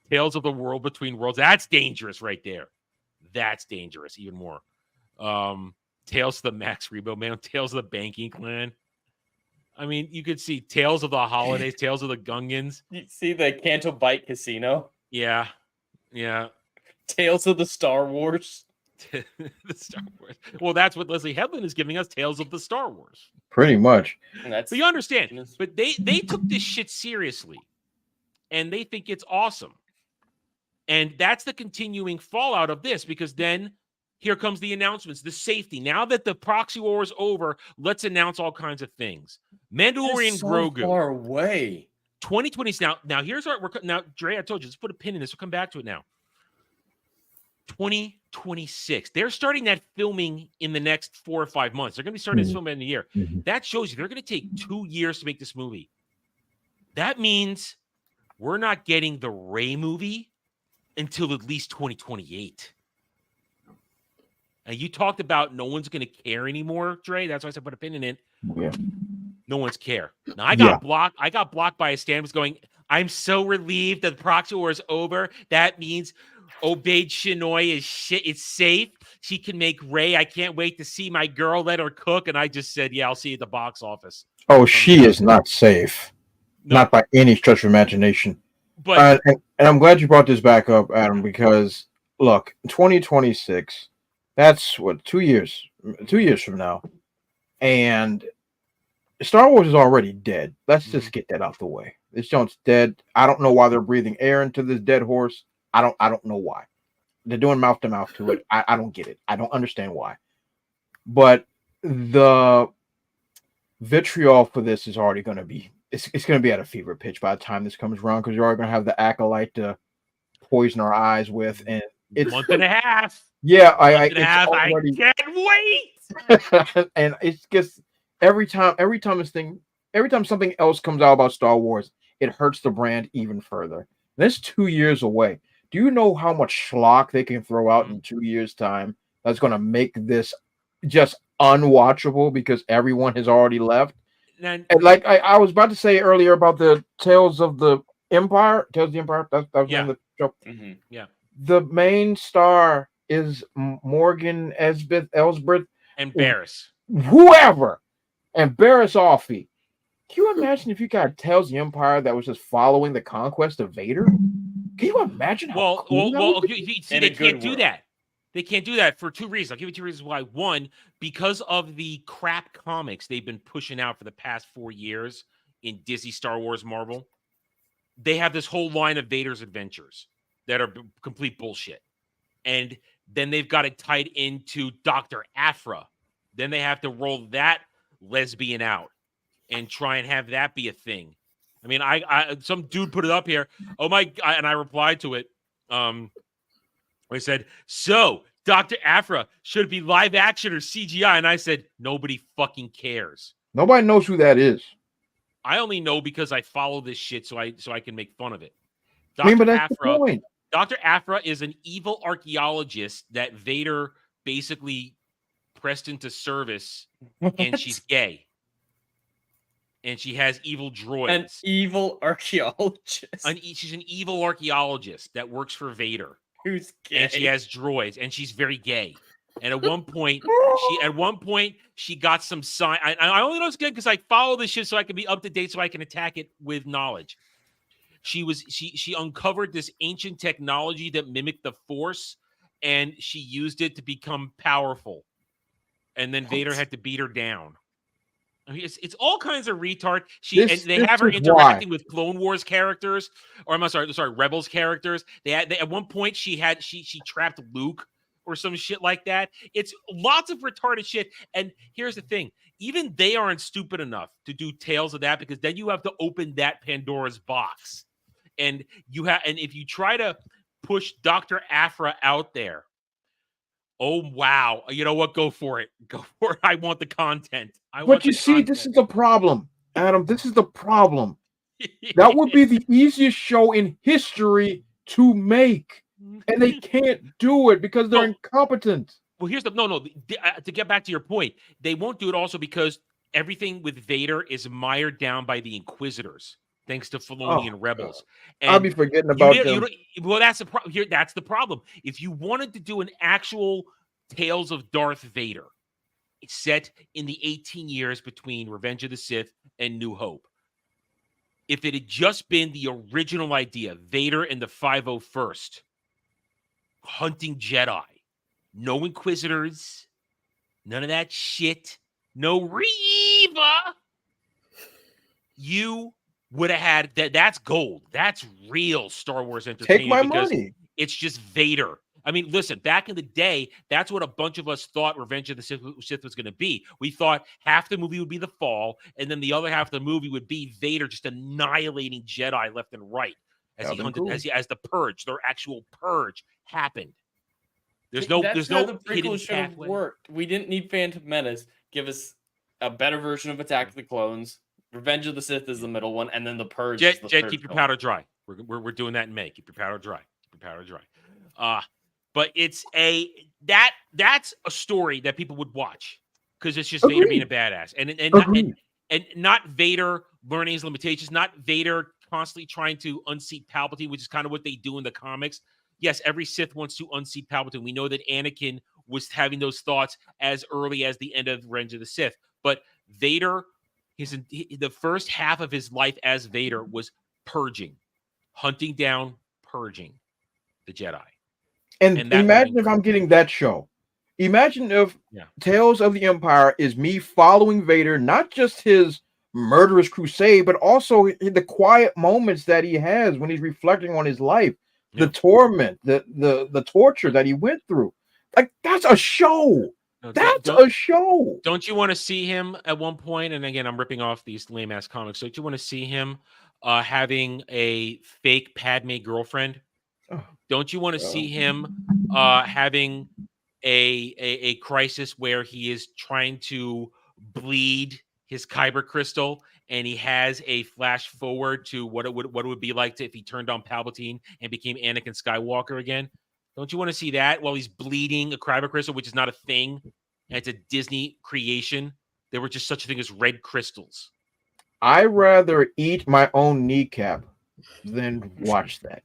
Tales of the World Between Worlds. That's dangerous right there. That's dangerous even more. Tales of the Max Rebo Man. Tales of the Banking Clan. I mean, you could see Tales of the Holidays. Tales of the Gungans. You see the Canto Bight Casino? Yeah. Tales of the Star Wars. The Star Wars. Well, that's what Leslie Headland is giving us. Tales of the Star Wars. Pretty much. But you understand. But they took this shit seriously, and they think it's awesome. And that's the continuing fallout of this, because then here comes the announcements, the safety. Now that the proxy war is over, let's announce all kinds of things. Mandalorian Grogu. Far away. 2020. Now here's our now, Dre, I told you, let's put a pin in this. We'll come back to it now. 2026. They're starting that filming in the next 4 or 5 months. They're going to be starting this film in a year. That shows you they're going to take 2 years to make this movie. That means we're not getting the Rey movie until at least 2028. And you talked about no one's going to care anymore, Dre. That's why I said put a pin in it. Yeah. No one's care. Now I got blocked. I got blocked by a stand was going, I'm so relieved that the proxy war is over. That means Obaid Chinoy is shit. It's safe. She can make Ray. I can't wait to see my girl let her cook. And I just said, yeah, I'll see you at the box office. Oh, she is not safe. No. Not by any stretch of imagination. But and I'm glad you brought this back up, Adam, because look, 2026, that's what, 2 years from now. And Star Wars is already dead. Let's just get that out the way. This joint's dead. I don't know why they're breathing air into this dead horse. I don't know why. They're doing mouth to mouth to it. I don't get it. I don't understand why. But the vitriol for this is already going to be it's going to be at a fever pitch by the time this comes around, because you're already going to have the acolyte to poison our eyes with, and it's month and a half. Yeah, I can't wait. And it's just every time something else comes out about Star Wars, it hurts the brand even further. And it's 2 years away. Do you know how much schlock they can throw out in 2 years' time that's going to make this just unwatchable because everyone has already left? And like I was about to say earlier about the Tales of the Empire. That was the name of the show. Mm-hmm. Yeah. The main star is Morgan Elsbeth and Barris. Whoever. And Barris Offee. Can you imagine if you got Tales of the Empire that was just following the conquest of Vader? Can you imagine how cool that would be? See, they can't do that. They can't do that for two reasons. I'll give you two reasons why. One, because of the crap comics they've been pushing out for the past 4 years in Disney, Star Wars, Marvel. They have this whole line of Vader's adventures that are complete bullshit. And then they've got it tied into Dr. Aphra. Then they have to roll that lesbian out and try and have that be a thing. I mean, I some dude put it up here. Oh my God, and I replied to it. I said, so Dr. Aphra, should it be live action or CGI? And I said, nobody fucking cares. Nobody knows who that is. I only know because I follow this shit so I can make fun of it. But that's the point. Dr. Aphra is an evil archaeologist that Vader basically pressed into service, and she's gay. And she has evil droids. An evil archaeologist. She's an evil archaeologist that works for Vader. Who's gay? And she has droids, and she's very gay. And at one point, she got some sign. I only know it's good because I follow this shit so I can be up to date, so I can attack it with knowledge. She uncovered this ancient technology that mimicked the Force, and she used it to become powerful. And then Vader had to beat her down. I mean, it's all kinds of retard. They have her interacting with Clone Wars characters, or I'm sorry, Rebels characters. They at one point she trapped Luke or some shit like that. It's lots of retarded shit. And here's the thing: even they aren't stupid enough to do tales of that, because then you have to open that Pandora's box, and if you try to push Dr. Aphra out there. Oh, wow. You know what? Go for it. Go for it. I want the content. But you see, this is the problem, Adam. This is the problem. That would be the easiest show in history to make. And they can't do it because they're incompetent. Well, here's to get back to your point, they won't do it also because everything with Vader is mired down by the Inquisitors, thanks to Filoni and Rebels. And I'll be forgetting about them. Well, that's the problem. Here, that's the problem. If you wanted to do an actual Tales of Darth Vader, it's set in the 18 years between Revenge of the Sith and New Hope. If it had just been the original idea, Vader and the 501st, hunting Jedi, no Inquisitors, none of that shit, no Reva, you would have had that. That's gold. That's real Star Wars entertainment. Take my money. It's just Vader. I mean, listen, back in the day, that's what a bunch of us thought Revenge of the Sith was going to be. We thought half the movie would be the fall, and then the other half of the movie would be Vader just annihilating Jedi left and right as the purge, their actual purge happened. There's no the prequel should have worked. We didn't need Phantom Menace. Give us a better version of Attack of the Clones. Revenge of the Sith is the middle one, and then the Purge. Jet, keep your powder dry. We're doing that in May. Keep your powder dry. Keep your powder dry. But it's that's a story that people would watch because it's just Vader being a badass, and not Vader learning his limitations, not Vader constantly trying to unseat Palpatine, which is kind of what they do in the comics. Yes, every Sith wants to unseat Palpatine. We know that Anakin was having those thoughts as early as the end of Revenge of the Sith. But Vader, the first half of his life as Vader was purging, hunting down, purging the Jedi. And imagine if I'm getting that show. Imagine if Tales of the Empire is me following Vader, not just his murderous crusade, but also the quiet moments that he has when he's reflecting on his life, the torment, the torture that he went through. Like, that's a show. That's a show. Don't you want to see him at one point? And again, I'm ripping off these lame ass comics. Don't you want to see him having a fake Padme girlfriend? Don't you want to see him having a crisis where he is trying to bleed his kyber crystal, and he has a flash forward to what it would be like if he turned on Palpatine and became Anakin Skywalker again? Don't you want to see that while he's bleeding a kyber crystal, which is not a thing, and it's a Disney creation? There were just such a thing as red crystals. I rather eat my own kneecap than watch that.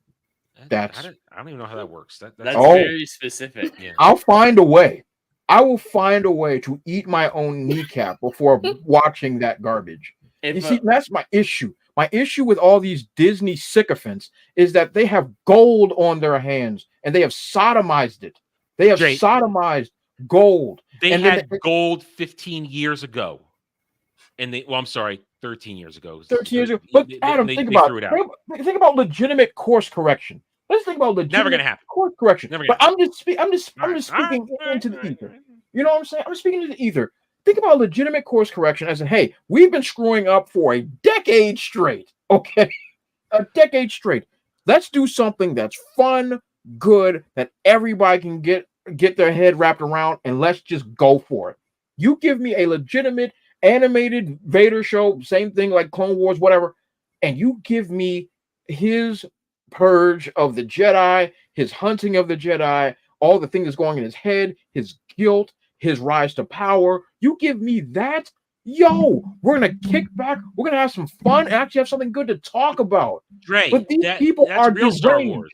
I don't even know how that works. That's very specific. Yeah. I'll find a way. I will find a way to eat my own kneecap before watching that garbage. You see, that's my issue. My issue with all these Disney sycophants is that they have gold on their hands and they have sodomized it. They have sodomized gold. They had gold 15 years ago. And I'm sorry, 13 years ago. 13 years ago. But Adam, think about legitimate course correction. Let's think about legitimate Never gonna happen. Course correction. Never But I'm just speaking into the ether. You know what I'm saying? I'm speaking into the ether. Think about legitimate course correction as in, hey, we've been screwing up for a decade straight. Okay, a decade straight. Let's do something that's fun, good, that everybody can get their head wrapped around, and let's just go for it. You give me a legitimate animated Vader show, same thing like Clone Wars, whatever, and you give me his purge of the Jedi, his hunting of the Jedi, all the things that's going in his head, his guilt, his rise to power. You give me that, yo, we're gonna kick back, we're gonna have some fun, and actually have something good to talk about. Dre, but these people that's are real Star deranged. Wars.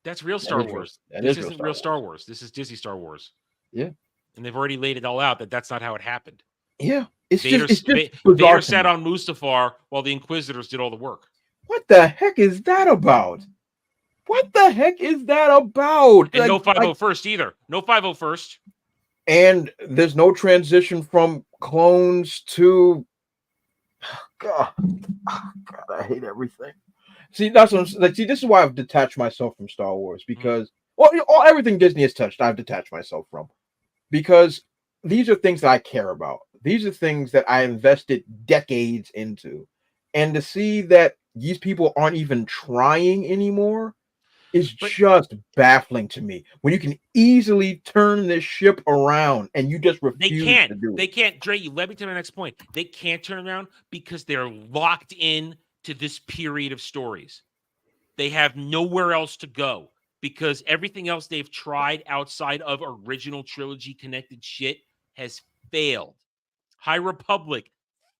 That's real Star Wars. This isn't real Star Wars. This is Disney Star Wars. Yeah, and they've already laid it all out that's not how it happened. Yeah, Vader sat on Mustafar while the Inquisitors did all the work. What the heck is that about? What the heck is that about? And no 501st either. No 501st. And there's no transition from clones to God, I hate everything. See, that's what I'm like. See, this is why I've detached myself from Star Wars, because everything Disney has touched, I've detached myself from, because these are things that I care about. These are things that I invested decades into, and to see that these people aren't even trying anymore is just baffling to me. When you can easily turn this ship around and you just refuse to do it. They can't. Dre, you led me to my next point. They can't turn around because they're locked in to this period of stories. They have nowhere else to go because everything else they've tried outside of original trilogy connected shit has failed. High Republic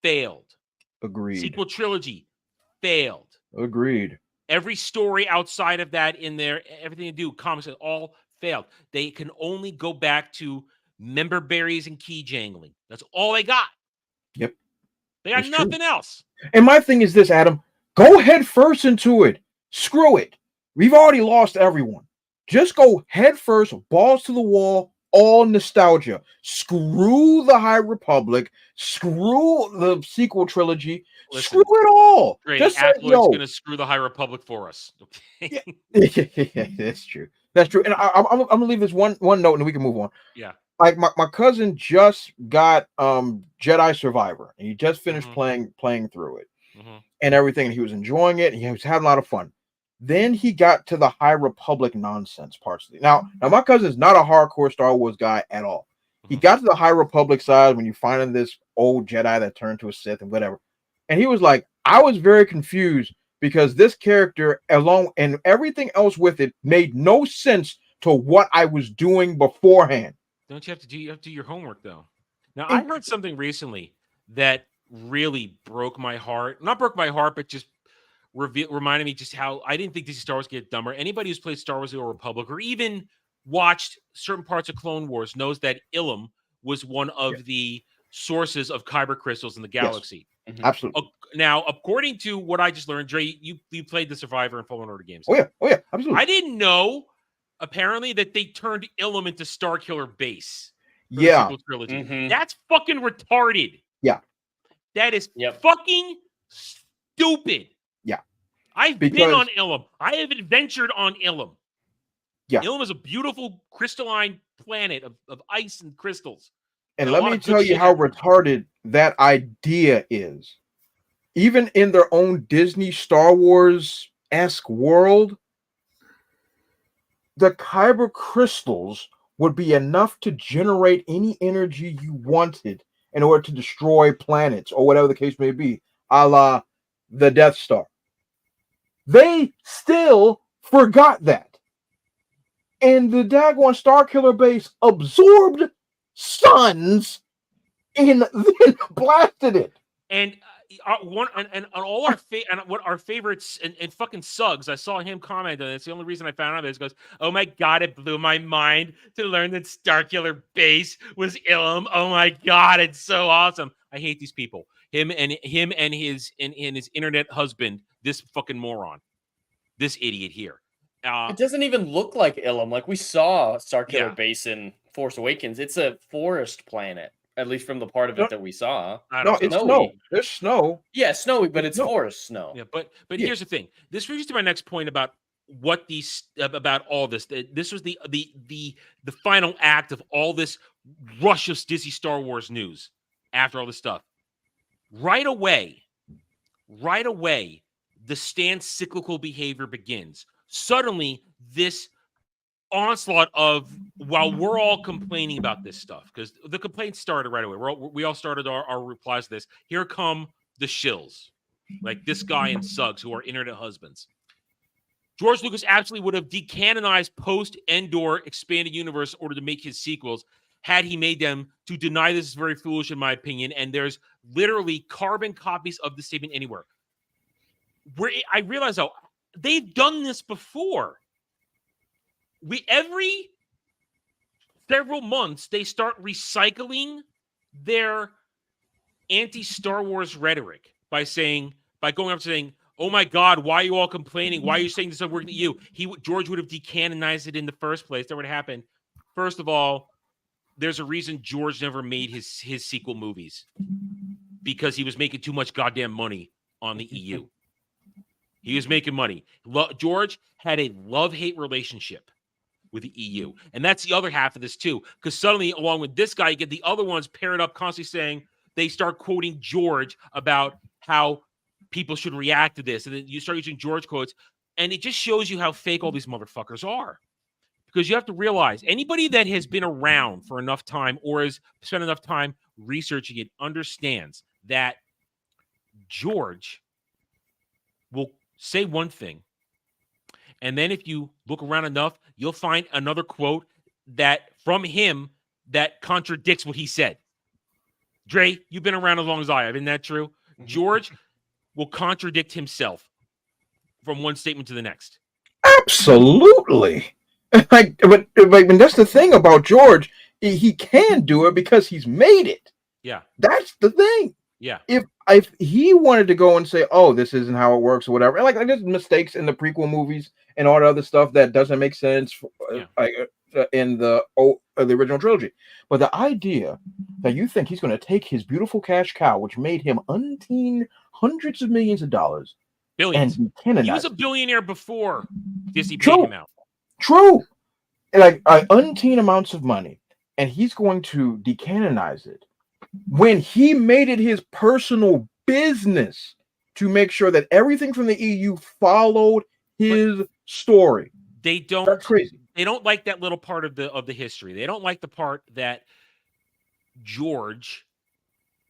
failed. Agreed. Sequel trilogy failed. Agreed. Every story outside of that in there, everything to do, comics, all failed. They can only go back to member berries and key jangling. That's all they got. Yep. They got nothing else. And my thing is this, Adam, go head first into it. Screw it. We've already lost everyone. Just go head first, balls to the wall, all nostalgia. Screw the High Republic. Screw the sequel trilogy. Listen, screw it all. Great. Just say, Affleck's going to screw the High Republic for us. Okay? Yeah, that's true. That's true. And I'm going to leave this one note and then we can move on. Yeah. Like my cousin just got Jedi Survivor, and he just finished playing through it and everything, and he was enjoying it, and he was having a lot of fun. Then he got to the High Republic nonsense parts of it. Now my cousin's not a hardcore Star Wars guy at all. He got to the High Republic side when you find this old Jedi that turned to a Sith and whatever. And he was like, I was very confused because this character along and everything else with it made no sense to what I was doing beforehand. Don't you have to do your homework though? Now I heard something recently that really broke my heart. Not broke my heart, but just reminded me just how I didn't think Disney Star Wars get dumber. Anybody who's played Star Wars: The Old Republic or even watched certain parts of Clone Wars knows that Ilum was one of the sources of kyber crystals in the galaxy. Yes. Absolutely. Now, according to what I just learned, Dre, you played the Survivor and Fallen Order games. Oh yeah, absolutely. I didn't know, apparently, that they turned Ilum into Starkiller Base. For Yeah. the sequel trilogy. That's fucking retarded. Yeah. That is fucking stupid. Yeah. I've been on Ilum. I have adventured on Ilum. Yeah. Ilum is a beautiful crystalline planet of ice and crystals. And let me tell you how retarded that idea is. Even in their own Disney Star Wars-esque world, the kyber crystals would be enough to generate any energy you wanted in order to destroy planets or whatever the case may be, a la the Death Star. They still forgot that. And the Dagon Starkiller base absorbed suns and then blasted it. And all our what our favorites and fucking Suggs, I saw him comment on it. It's the only reason I found out this. Goes, oh my god, it blew my mind to learn that Starkiller Base was Ilum. Oh my god, it's so awesome. I hate these people. Him and his internet husband, this fucking moron, this idiot here. It doesn't even look like Ilum. Like we saw Starkiller Base in Force Awakens. It's a forest planet. At least from the part of it that we saw. No, it's snow. There's snow. Yeah, snowy, but it's forest snow. Yeah, but here's the thing. This brings to my next point about what about all this. This was the final act of all this rush of Disney Star Wars news after all this stuff. Right away, the Stan's cyclical behavior begins. Suddenly, this onslaught of, while we're all complaining about this stuff, because the complaints started right away. We all started our replies to this. Here come the shills, like this guy and Suggs, who are internet husbands. George Lucas absolutely would have decanonized post-Endor expanded universe in order to make his sequels had he made them. To deny this is very foolish, in my opinion, and there's literally carbon copies of the statement anywhere. I realize, though, they've done this before. Every several months, they start recycling their anti-Star Wars rhetoric by going up saying, oh my God, why are you all complaining? Why are you saying this is working to you? George would have decanonized it in the first place. That would have happened. First of all, there's a reason George never made his sequel movies, because he was making too much goddamn money on the EU. He was making money. George had a love-hate relationship with the EU. And that's the other half of this too. Because suddenly, along with this guy, you get the other ones paired up, constantly saying, they start quoting George about how people should react to this. And then you start using George quotes. And it just shows you how fake all these motherfuckers are. Because you have to realize, anybody that has been around for enough time or has spent enough time researching it understands that George will say one thing, and then if you look around enough, you'll find another quote from him that contradicts what he said. Dre, you've been around as long as I have. Isn't that true? George will contradict himself from one statement to the next. Absolutely. But that's the thing about George. He can do it because he's made it. Yeah. That's the thing. Yeah. If he wanted to go and say, oh, this isn't how it works or whatever, like there's mistakes in the prequel movies and all the other stuff that doesn't make sense in the original trilogy. But the idea that you think he's going to take his beautiful cash cow, which made him umpteen hundreds of millions of dollars, billions. And he was a billionaire before Disney paid him out. True. Like umpteen amounts of money, and he's going to decanonize it when he made it his personal business to make sure that everything from the EU followed his story. That's crazy. They don't like that little part of the history. They don't like the part that George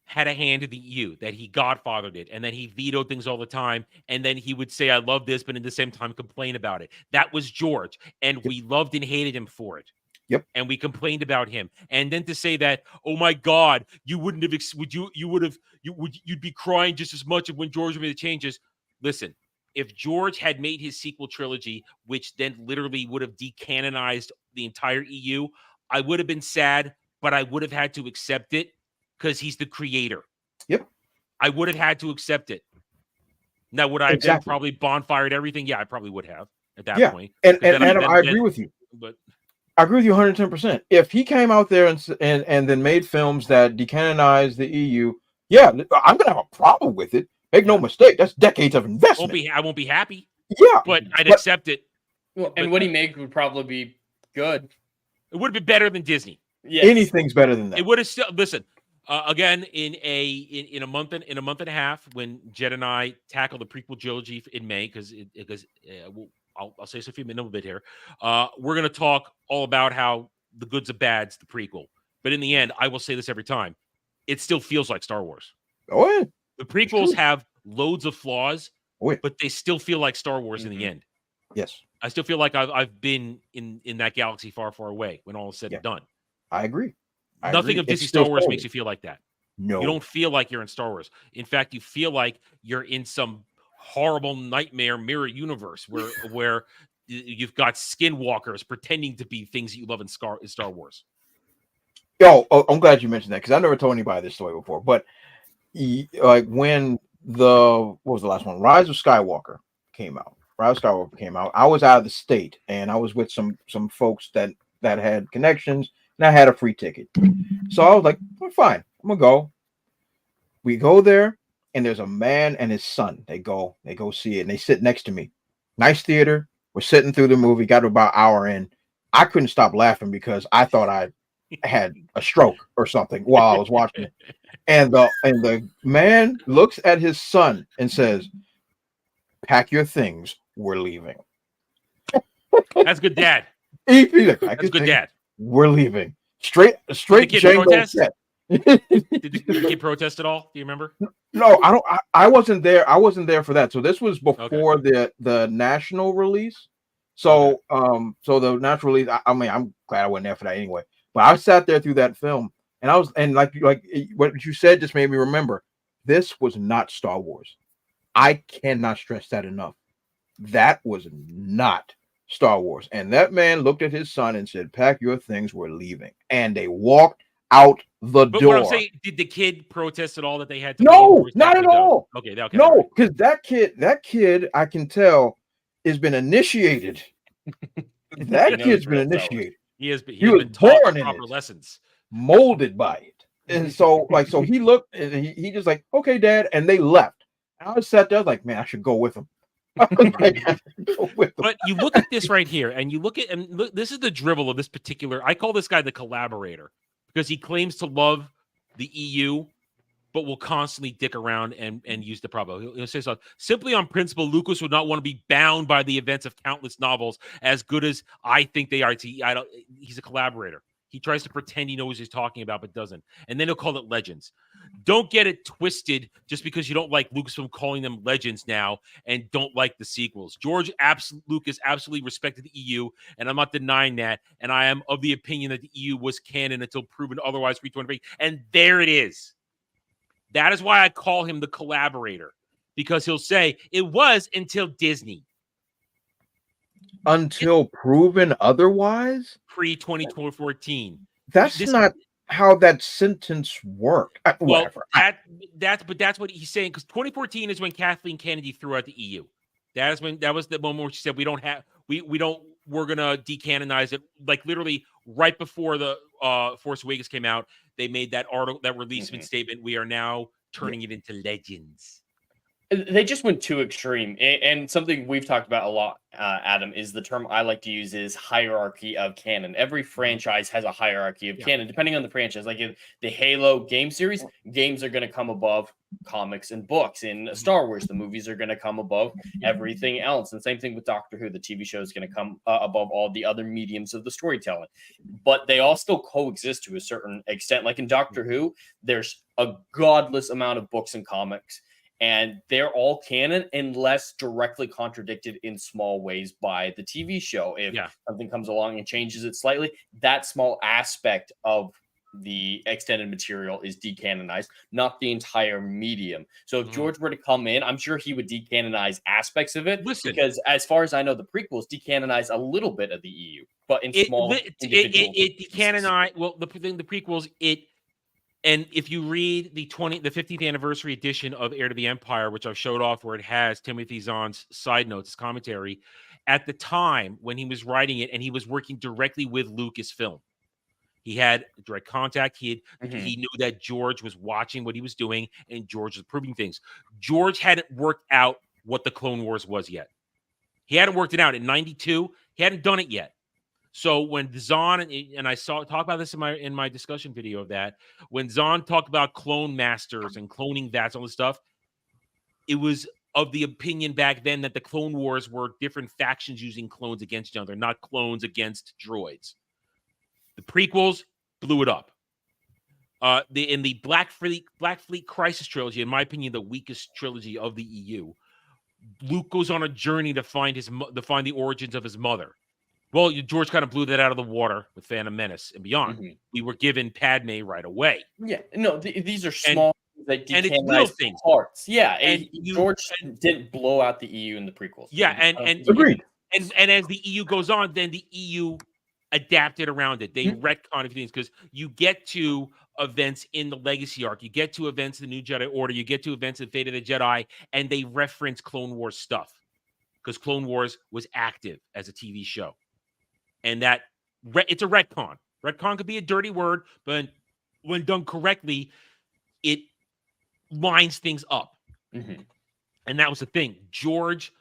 had a hand in the EU, that he godfathered it, and that he vetoed things all the time, and then he would say, I love this, but at the same time complain about it. That was George, and we loved and hated him for it. Yep. And we complained about him. And then to say that, oh my God, you wouldn't have, you'd be crying just as much when George made the changes. Listen, if George had made his sequel trilogy, which then literally would have decanonized the entire EU, I would have been sad, but I would have had to accept it because he's the creator. Yep. I would have had to accept it. Now, would I have then probably bonfired everything? Yeah, I probably would have at that point. And Adam, I agree with you. But I agree with you 110%. If he came out there and then made films that decanonized the EU, yeah, I'm gonna have a problem with it. Make no mistake, that's decades of investment. I won't be happy. Yeah, but I'd accept it. Well, and what he made would probably be good. It would have been better than Disney. Yes. Anything's better than that. It would have still listen. Again, in a month and a half, when Jed and I tackle the prequel trilogy in May, because I'll say something in a little bit here. We're going to talk all about how the goods and bads, the prequel. But in the end, I will say this every time: it still feels like Star Wars. Oh yeah. The prequels have loads of flaws, but they still feel like Star Wars in the end. Yes. I still feel like I've been in that galaxy far, far away when all is said and done. I agree. Nothing of Disney Star Wars makes you feel like that. No. You don't feel like you're in Star Wars. In fact, you feel like you're in some horrible nightmare mirror universe where you've got skinwalkers pretending to be things that you love in Star Wars. Oh, I'm glad you mentioned that because I never told anybody this story before. But like when what was the last one? Rise of Skywalker came out. I was out of the state and I was with some folks that had connections and I had a free ticket. So I was like, well, fine, I'm gonna go. We go there and there's a man and his son. They go see it and they sit next to me. Nice theater. We're sitting through the movie, got to about an hour in. I couldn't stop laughing because I thought I had a stroke or something while I was watching it. And the man looks at his son and says, "Pack your things. We're leaving." That's good, Dad. That's good, Dad. We're leaving. Straight Django set. Did the kid protest at all? Do you remember? No, I don't. I wasn't there. I wasn't there for that. So this was before the national release. So so the national release. I mean, I'm glad I wasn't there for that anyway. But I sat there through that film, and like what you said just made me remember. This was not Star Wars. I cannot stress that enough. That was not Star Wars. And that man looked at his son and said, "Pack your things. We're leaving." And they walked out the door. What I'm saying, did the kid protest at all that they had to? No, not at all. Okay, no, because that kid, I can tell, has been initiated. That kid's been initiated. He was been taught proper lessons, molded by it. And so he looked and he just like, "Okay, Dad," and they left. And I was sat there like, man, I should go with him. But you look at this right here, and look, this is the drivel of this particular. I call this guy the collaborator because he claims to love the EU, but will constantly dick around and use the promo. He'll say so. Simply on principle, Lucas would not want to be bound by the events of countless novels as good as I think they are. He's a collaborator. He tries to pretend he knows what he's talking about, but doesn't. And then he'll call it legends. Don't get it twisted just because you don't like Lucasfilm calling them legends now and don't like the sequels. Lucas absolutely respected the EU, and I'm not denying that. And I am of the opinion that the EU was canon until proven otherwise. And there it is. That is why I call him the collaborator, because he'll say it was until Disney. Until proven otherwise? Pre-2014. That's not how that sentence worked. Well, that's what he's saying, because 2014 is when Kathleen Kennedy threw out the EU. That was the moment where she said we're gonna decanonize it. Like literally right before the Force Awakens came out, they made that article, that releasement statement. We are now turning it into legends. They just went too extreme. And something we've talked about a lot, Adam, is the term I like to use is hierarchy of canon. Every franchise has a hierarchy of canon, depending on the franchise. Like in the Halo game series, games are going to come above comics and books. In Star Wars, the movies are going to come above everything else. And same thing with Doctor Who. The TV show is going to come above all the other mediums of the storytelling. But they all still coexist to a certain extent. Like in Doctor Who, there's a godless amount of books and comics. And they're all canon unless directly contradicted in small ways by the TV show. If something comes along and changes it slightly, that small aspect of the extended material is decanonized, not the entire medium. So if George were to come in, I'm sure he would decanonize aspects of it. Because as far as I know, the prequels decanonize a little bit of the EU, but in small individual it decanonized. Well, the prequels, and if you read the 50th anniversary edition of Heir to the Empire, which I've showed off, where it has Timothy Zahn's side notes, commentary, at the time when he was writing it, and he was working directly with Lucasfilm. He had direct contact. He knew that George was watching what he was doing, and George was approving things. George hadn't worked out what the Clone Wars was yet. He hadn't worked it out in '92. He hadn't done it yet. So when Zahn and I talk about this in my discussion video of that, when Zahn talked about clone masters and cloning vats, all this stuff, it was of the opinion back then that the Clone Wars were different factions using clones against each other, not clones against droids. The prequels blew it up. In the Black Fleet Crisis trilogy, in my opinion, the weakest trilogy of the EU, Luke goes on a journey to find the origins of his mother. Well, George kind of blew that out of the water with Phantom Menace and beyond. We were given Padme right away. Yeah, no, these are small and it's little things. Parts. Yeah, and George didn't blow out the EU in the prequels. Yeah, and agreed. And as the EU goes on, then the EU adapted around it. They retcon things because you get to events in the Legacy arc, you get to events in the New Jedi Order, you get to events in Fate of the Jedi, and they reference Clone Wars stuff because Clone Wars was active as a TV show. And that it's a retcon. Retcon could be a dirty word, but when done correctly, it lines things up. And that was the thing. George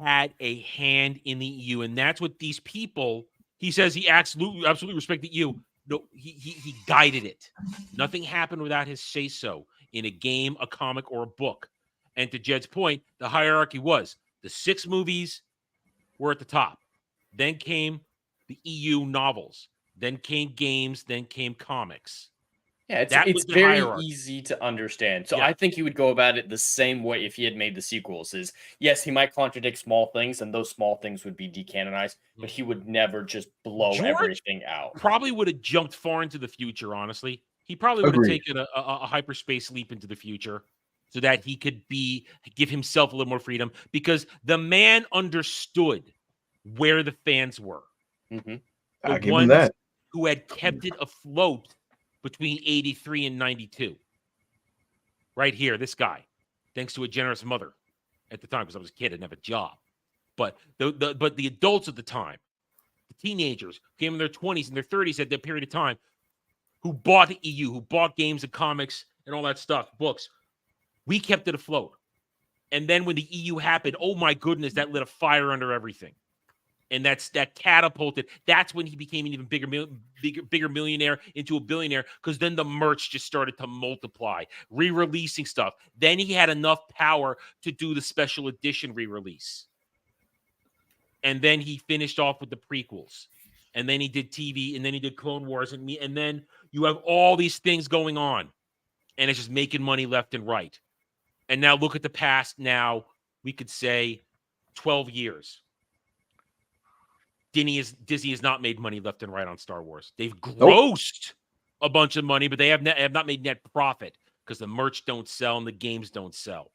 had a hand in the EU, and that's what these people. He says he absolutely respected you. No, he guided it. Nothing happened without his say-so in a game, a comic, or a book. And to Jed's point, the hierarchy was the 6 movies were at the top. Then came the EU novels. Then came games. Then came comics. Yeah, it's very easy to understand. So I think he would go about it the same way if he had made the sequels. Is yes, he might contradict small things, and those small things would be decanonized, but he would never just blow everything out. Probably would have jumped far into the future, honestly. He probably would have taken a hyperspace leap into the future so that he could give himself a little more freedom, because the man understood where the fans were. I'll give him that. Who had kept it afloat between 83 and 92. Right here, this guy, thanks to a generous mother at the time, because I was a kid and didn't have a job. But the adults at the time, the teenagers, came in their 20s and their 30s at that period of time, who bought the EU, who bought games and comics and all that stuff, books, we kept it afloat. And then when the EU happened, oh my goodness, that lit a fire under everything. And that catapulted. That's when he became an even bigger millionaire into a billionaire, because then the merch just started to multiply, re-releasing stuff. Then he had enough power to do the special edition re-release. And then he finished off with the prequels. And then he did TV, and then he did Clone Wars, and then you have all these things going on. And it's just making money left and right. And now look at the past now, we could say 12 years. Disney has not made money left and right on Star Wars. They've grossed a bunch of money, but they have not made net profit because the merch don't sell and the games don't sell.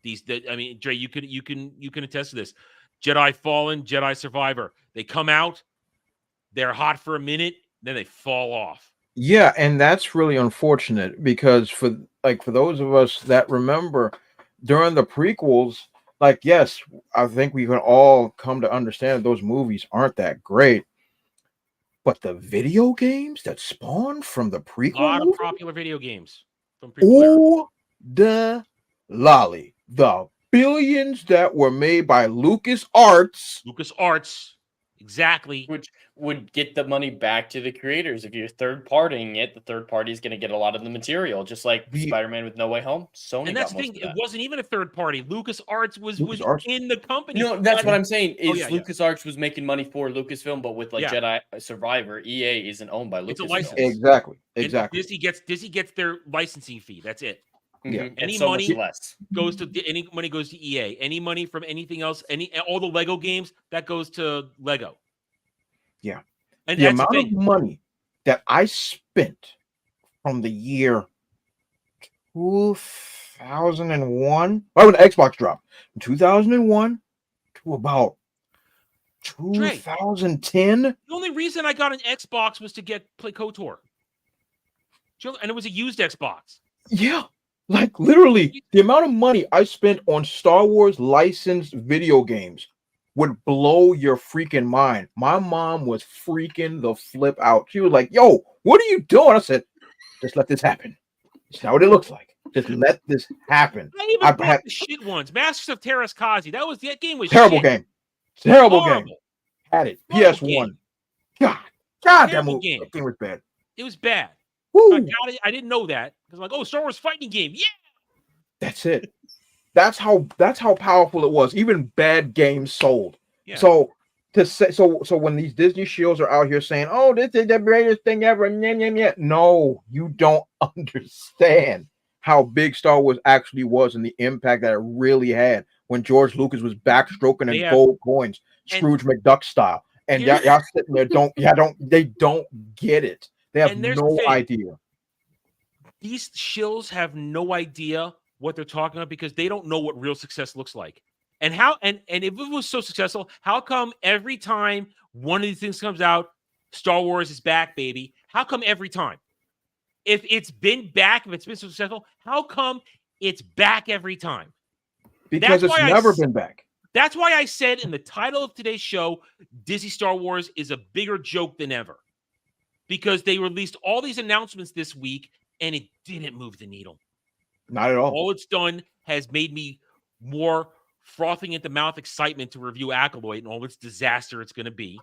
Dre, you can attest to this. Jedi Fallen, Jedi Survivor. They come out, they're hot for a minute, then they fall off. Yeah, and that's really unfortunate because for those of us that remember during the prequels, like, yes, I think we can all come to understand those movies aren't that great. But the video games that spawned from the prequel, a lot of popular video games from prequel. The lolly, the billions that were made by LucasArts. Exactly. Which would get the money back to the creators. If you're third-partying it, the third party is going to get a lot of the material, just like Spider-Man with No Way Home. Sony and that's got the thing. most of that. It wasn't even a third party. LucasArts was in the company. No, that's what I'm saying. Is LucasArts was making money for Lucasfilm, but with Jedi Survivor, EA isn't owned by Lucasfilm. It's a license. Exactly. Disney gets their licensing fee. That's it. Yeah. Any money goes to EA. Any money from anything else, all the Lego games, that goes to Lego. Yeah. And the amount of money that I spent from the year 2001. Right when the Xbox dropped, from 2001 to about 2010. The only reason I got an Xbox was to play KOTOR. And it was a used Xbox. Yeah. Like literally, the amount of money I spent on Star Wars licensed video games would blow your freaking mind. My mom was freaking the flip out. She was like, "Yo, what are you doing?" I said, "Just let this happen. It's not what it looks like. Just let this happen." I even bought the shit ones. Masters of Terraskazi. That game was terrible shit. game. Terrible Horrible. game. Had it. Horrible PS1. game. God, that Terrible movie. That game was bad. It was bad. I got it. I didn't know that because like, oh, Star Wars fighting game. Yeah. That's it. That's how powerful it was. Even bad games sold. Yeah. So to say so when these Disney shields are out here saying, "Oh, this is the greatest thing ever," no, you don't understand how big Star Wars actually was and the impact that it really had when George Lucas was backstroking in gold coins, Scrooge McDuck style. And y'all sitting there they don't get it. They have no idea. These shills have no idea what they're talking about because they don't know what real success looks like. And if it was so successful, how come every time one of these things comes out, Star Wars is back, baby? How come every time? If it's been back, if it's been so successful, how come it's back every time? Because it's never been back. That's why I said in the title of today's show, Disney Star Wars is a bigger joke than ever. Because they released all these announcements this week, and it didn't move the needle. Not at all. All it's done has made me more frothing at the mouth excitement to review Acolyte and all its disaster it's going to be.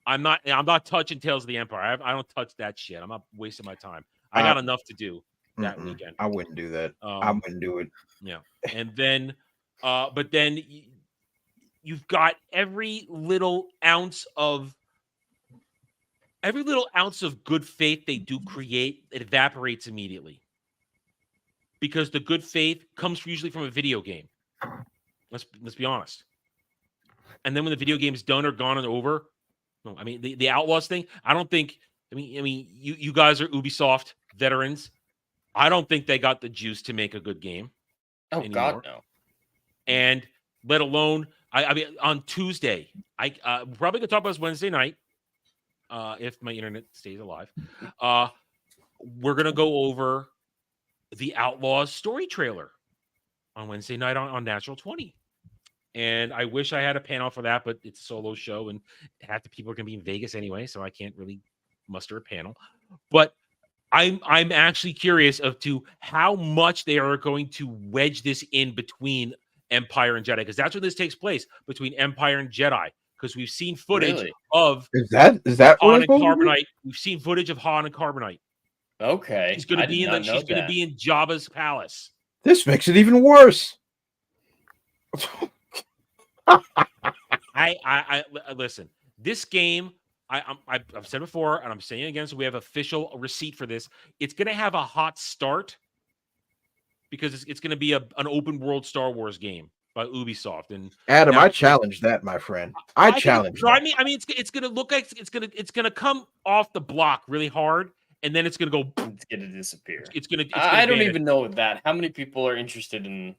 I'm not touching Tales of the Empire. I don't touch that shit. I'm not wasting my time. I got enough to do that weekend. I wouldn't do that. I wouldn't do it. Yeah. And then, but then you've got every little ounce of good faith they do create, it evaporates immediately. Because the good faith comes usually from a video game. Let's be honest. And then when the video game is done or gone and over, no, I mean the Outlaws thing, I don't think. I mean, you guys are Ubisoft veterans. I don't think they got the juice to make a good game. Oh anymore. God, no. And let alone, I mean, on Tuesday, we're probably gonna talk about this Wednesday night. If my internet stays alive, we're gonna go over the Outlaws story trailer on Wednesday night on Natural 20. And I wish I had a panel for that, but it's a solo show and half the people are gonna be in Vegas anyway, so I can't really muster a panel. But I'm actually curious as to how much they are going to wedge this in between Empire and Jedi, because that's where this takes place, between Empire and Jedi. Because we've seen footage of is that Han and Carbonite. We've seen footage of Han and Carbonite. Okay, she's going to be in Jabba's palace. This makes it even worse. I listen. This game, I've said before, and I'm saying it again, so we have official receipt for this. It's going to have a hot start because it's going to be an open world Star Wars game by Ubisoft. And Adam, I challenge that, my friend. I challenge. I mean, it's going to look like it's going to come off the block really hard, and then it's going to go. It's going to disappear. It's going to. I don't even know that. How many people are interested in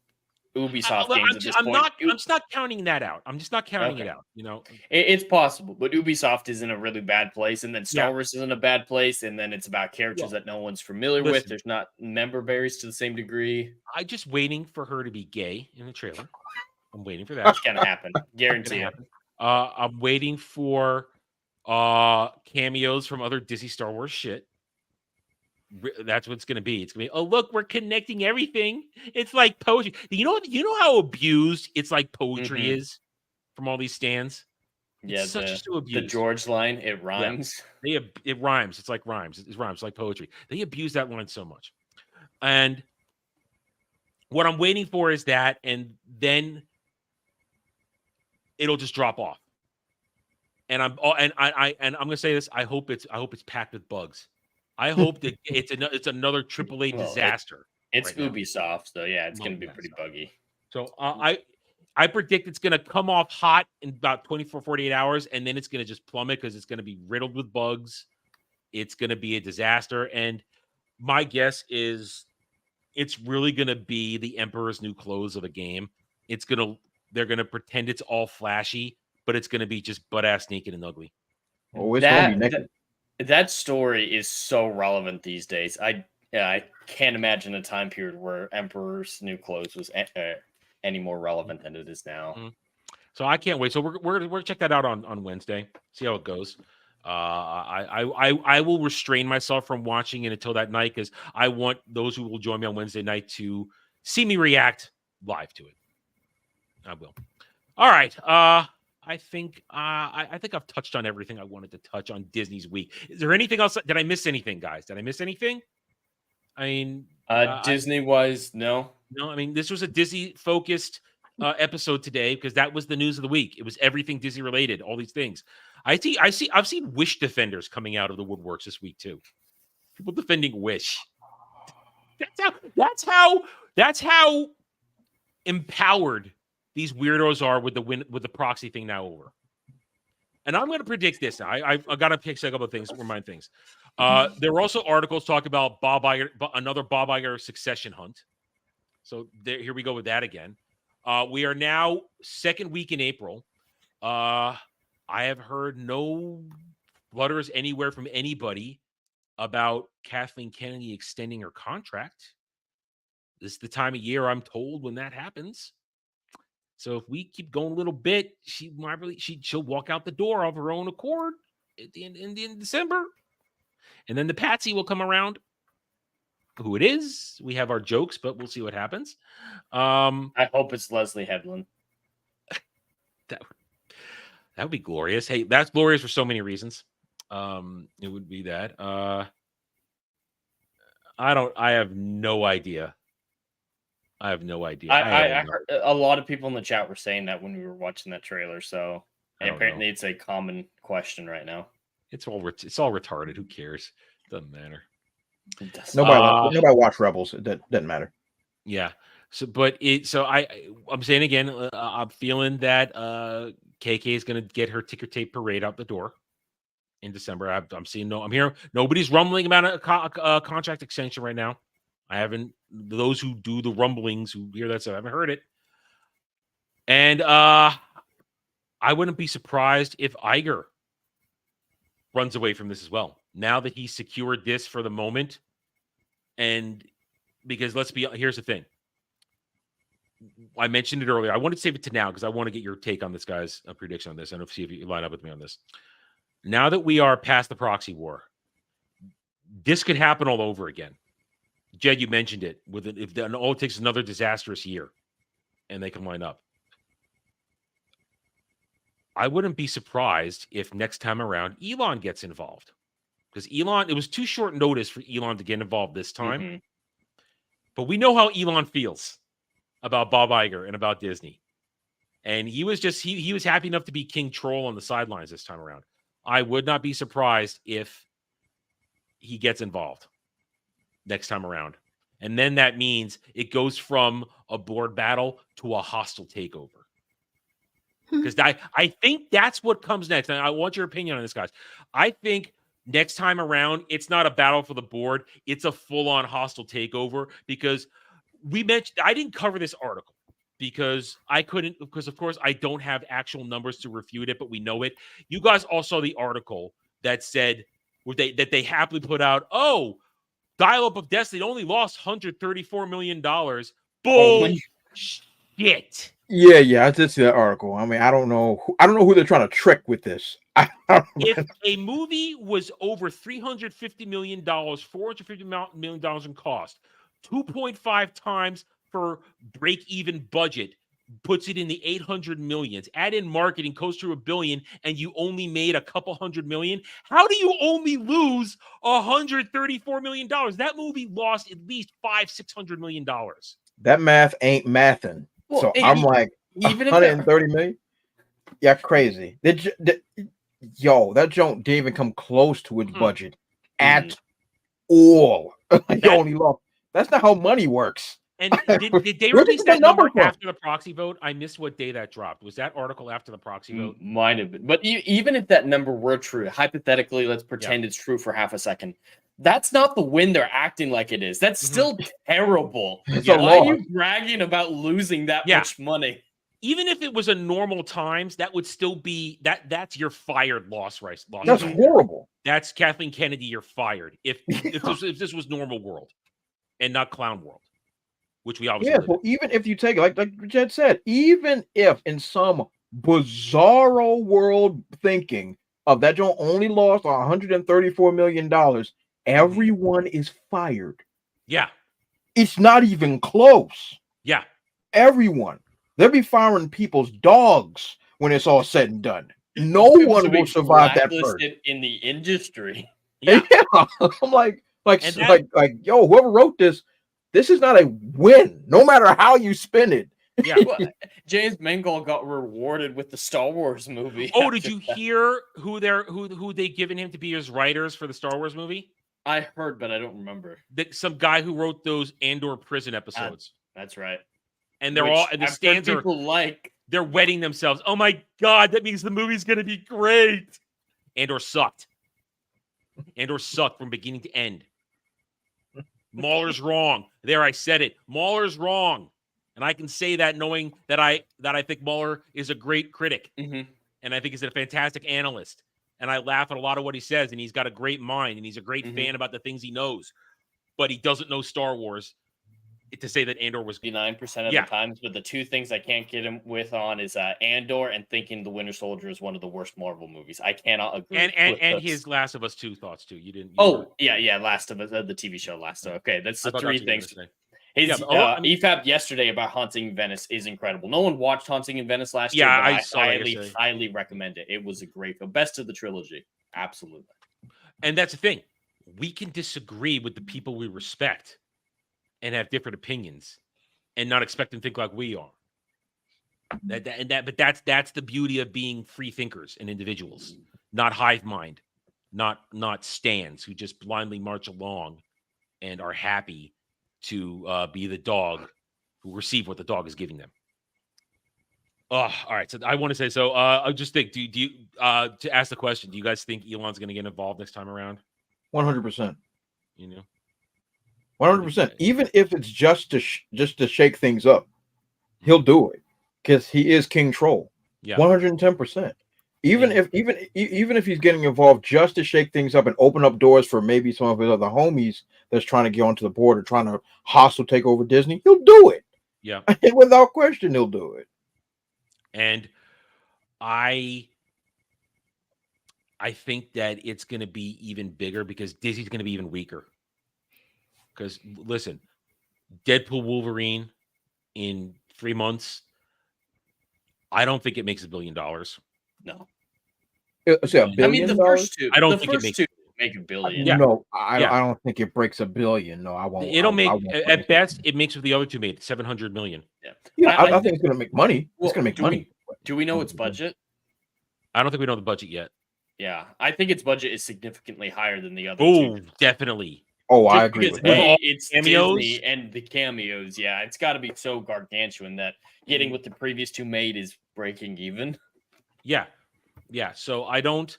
Ubisoft games at this point? I'm just not counting that out. I'm just not counting it out. You know, it's possible, but Ubisoft is in a really bad place, and then Star Wars is in a bad place, and then it's about characters that no one's familiar with. There's not member berries to the same degree. I'm just waiting for her to be gay in the trailer. I'm waiting for that. That's gonna happen. Guarantee it. I'm waiting for cameos from other Disney Star Wars shit. That's what it's gonna be. It's gonna be, oh look, we're connecting everything. It's like poetry. You know how abused it's like poetry is from all these stands. Yeah, the George line, it rhymes. Yeah. It rhymes. It's like rhymes. It rhymes like poetry. They abuse that line so much. And what I'm waiting for is that, and then it'll just drop off. And I'm gonna say this. I hope it's packed with bugs. I hope that it's another AAA disaster. It's Ubisoft, so yeah, it's going to be pretty buggy. So I predict it's going to come off hot in about 24, 48 hours, and then it's going to just plummet because it's going to be riddled with bugs. it's going to be a disaster. And my guess is it's really going to be the Emperor's New Clothes of a game. They're going to pretend it's all flashy, but it's going to be just butt-ass naked and ugly. Oh, it's going to be naked. That story is so relevant these days. I can't imagine a time period where Emperor's New Clothes was any more relevant than it is now. Mm-hmm. So I can't wait. So we're gonna check that out on Wednesday. See how it goes. I will restrain myself from watching it until that night because I want those who will join me on Wednesday night to see me react live to it. I will. All right. I think I've touched on everything I wanted to touch on Disney's week. Is there anything else? Did I miss anything, guys? Did I miss anything? I mean, Disney-wise, no. No, I mean, this was a Disney-focused episode today because that was the news of the week. It was everything Disney related, all these things. I've seen Wish defenders coming out of the woodworks this week too. People defending Wish. That's how empowered these weirdos are with the proxy thing now over. And I'm going to predict this. I got to pick a couple of things, remind things. There were also articles talking about another Bob Iger succession hunt. So here we go with that again. We are now second week in April. I have heard no flutters anywhere from anybody about Kathleen Kennedy extending her contract. This is the time of year I'm told when that happens. So if we keep going a little bit, she'll walk out the door of her own accord at the end in December, and then the Patsy will come around. Who it is? We have our jokes, but we'll see what happens. I hope it's Leslie Headland. That would be glorious. Hey, that's glorious for so many reasons. It would be that. I have no idea. I have no idea. I heard a lot of people in the chat were saying that when we were watching that trailer. So apparently it's a common question right now. It's all retarded. Who cares? Doesn't matter. Nobody watched Rebels. It doesn't matter. Yeah. I'm saying again, I'm feeling that KK is going to get her ticker tape parade out the door in December. I'm hearing nobody's rumbling about a contract extension right now. I haven't. Those who do the rumblings, who hear that stuff, I haven't heard it. And I wouldn't be surprised if Iger runs away from this as well. Now that he's secured this for the moment, and because here's the thing. I mentioned it earlier. I wanted to save it to now because I want to get your take on this, guys. A prediction on this, and see if you line up with me on this. Now that we are past the proxy war, this could happen all over again. Jed, you mentioned it. All it takes is another disastrous year, and they can line up. I wouldn't be surprised if next time around Elon gets involved, because it was too short notice for Elon to get involved this time. Mm-hmm. But we know how Elon feels about Bob Iger and about Disney, and he was happy enough to be King Troll on the sidelines this time around. I would not be surprised if he gets involved next time around. And then that means it goes from a board battle to a hostile takeover. Because I think that's what comes next. And I want your opinion on this, guys. I think next time around, it's not a battle for the board. It's a full-on hostile takeover. Because I didn't cover this article because of course I don't have actual numbers to refute it, but we know it. You guys all saw the article that said that they happily put out, Dial-Up of Destiny only lost $134 million. Bullshit. Yeah, I did see that article. I mean, I don't know who they're trying to trick with this. If a movie was over $350 million, $450 million in cost, 2.5 times for break-even budget puts it in the 800 millions. Add in marketing, goes to $1 billion, and you only made a couple $100 million. How do you only lose $134 million? That movie lost at least $500-600 million. That math ain't mathing. Well, so I'm like, even 130 million? Yeah, crazy. That joint didn't even come close to its budget at all. You only lost. That's not how money works. And did they release that number after the proxy vote? I missed what day that dropped. Was that article after the proxy vote? Might have been. But even if that number were true, hypothetically, let's pretend it's true for half a second. That's not the win they're acting like it is. That's still terrible. Why are you bragging about losing that much money? Even if it was a normal times, that would still be that's your fired loss. That's horrible. That's Kathleen Kennedy. You're fired if this was normal world and not clown world, which we always well, even if you take it like Jed said, even if in some bizarro world thinking of that Joe only lost $134 million, everyone is fired. Yeah, it's not even close. Yeah, everyone. They'll be firing people's dogs when it's all said and done. No one will survive that person in the industry. Yeah, I'm like, yo, whoever wrote this is not a win, no matter how you spin it. Yeah, well, James Mangold got rewarded with the Star Wars movie. Oh, did you hear who they given him to be his writers for the Star Wars movie? I heard, but I don't remember. Some guy who wrote those Andor prison episodes. That's right. And they're all the stands are they're wetting themselves. Oh my god, that means the movie's gonna be great. Andor sucked. Andor sucked from beginning to end. Mahler's wrong. There, I said it. Mahler's wrong, and I can say that knowing that I think Mahler is a great critic, and I think he's a fantastic analyst. And I laugh at a lot of what he says, and he's got a great mind, and he's a great fan about the things he knows, but he doesn't know Star Wars. To say that Andor was 9% of the times, but the two things I can't get him with on is Andor and thinking The Winter Soldier is one of the worst Marvel movies. I cannot agree. And his Last of Us 2 thoughts too. You didn't. Last of Us, the TV show Last of Us. Okay, that's the three things. His EFAP yesterday about Haunting Venice is incredible. No one watched Haunting in Venice last year. Yeah, I highly recommend it. It was a great film, best of the trilogy. Absolutely. And that's the thing. We can disagree with the people we respect and have different opinions and not expect them to think like we are. But that's the beauty of being free thinkers and individuals, not hive mind, not stands who just blindly march along and are happy to be the dog who receive what the dog is giving them. Oh, all right. So I want to say, I just think, do you to ask the question, do you guys think Elon's going to get involved next time around? 100%. You know, 100%. Even if it's just to shake things up, he'll do it because he is King Troll. Yeah, 110%. Even if he's getting involved just to shake things up and open up doors for maybe some of his other homies that's trying to get onto the board or trying to hostile take over Disney, he'll do it. Yeah, without question, he'll do it. And I think that it's going to be even bigger because Disney's going to be even weaker. Because listen, Deadpool Wolverine in 3 months, I don't think it makes $1 billion. No. I mean, the first two. I don't think it makes make $1 billion. Yeah. No, I don't think it breaks $1 billion. No, I won't. It'll make at best. It makes what the other two made, $700 million. Yeah, I think it's going to make money. It's going to make money. Do we know its budget? I don't think we know the budget yet. Yeah, I think its budget is significantly higher than the other two. two. Definitely. Oh, I agree. It's cameos Disney and the cameos. Yeah, it's got to be so gargantuan that getting what the previous two made is breaking even. Yeah. So I don't.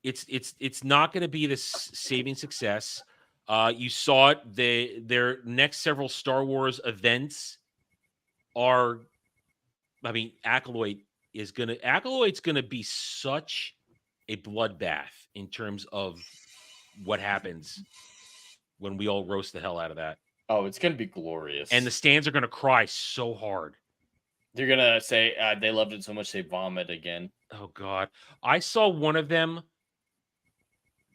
It's not going to be this saving success. You saw it. Their next several Star Wars events are. I mean, Acolyte's gonna be such a bloodbath in terms of what happens when we all roast the hell out of that. Oh, it's gonna be glorious. And the stands are gonna cry so hard. They're gonna say they loved it so much they vomit again. Oh God. I saw one of them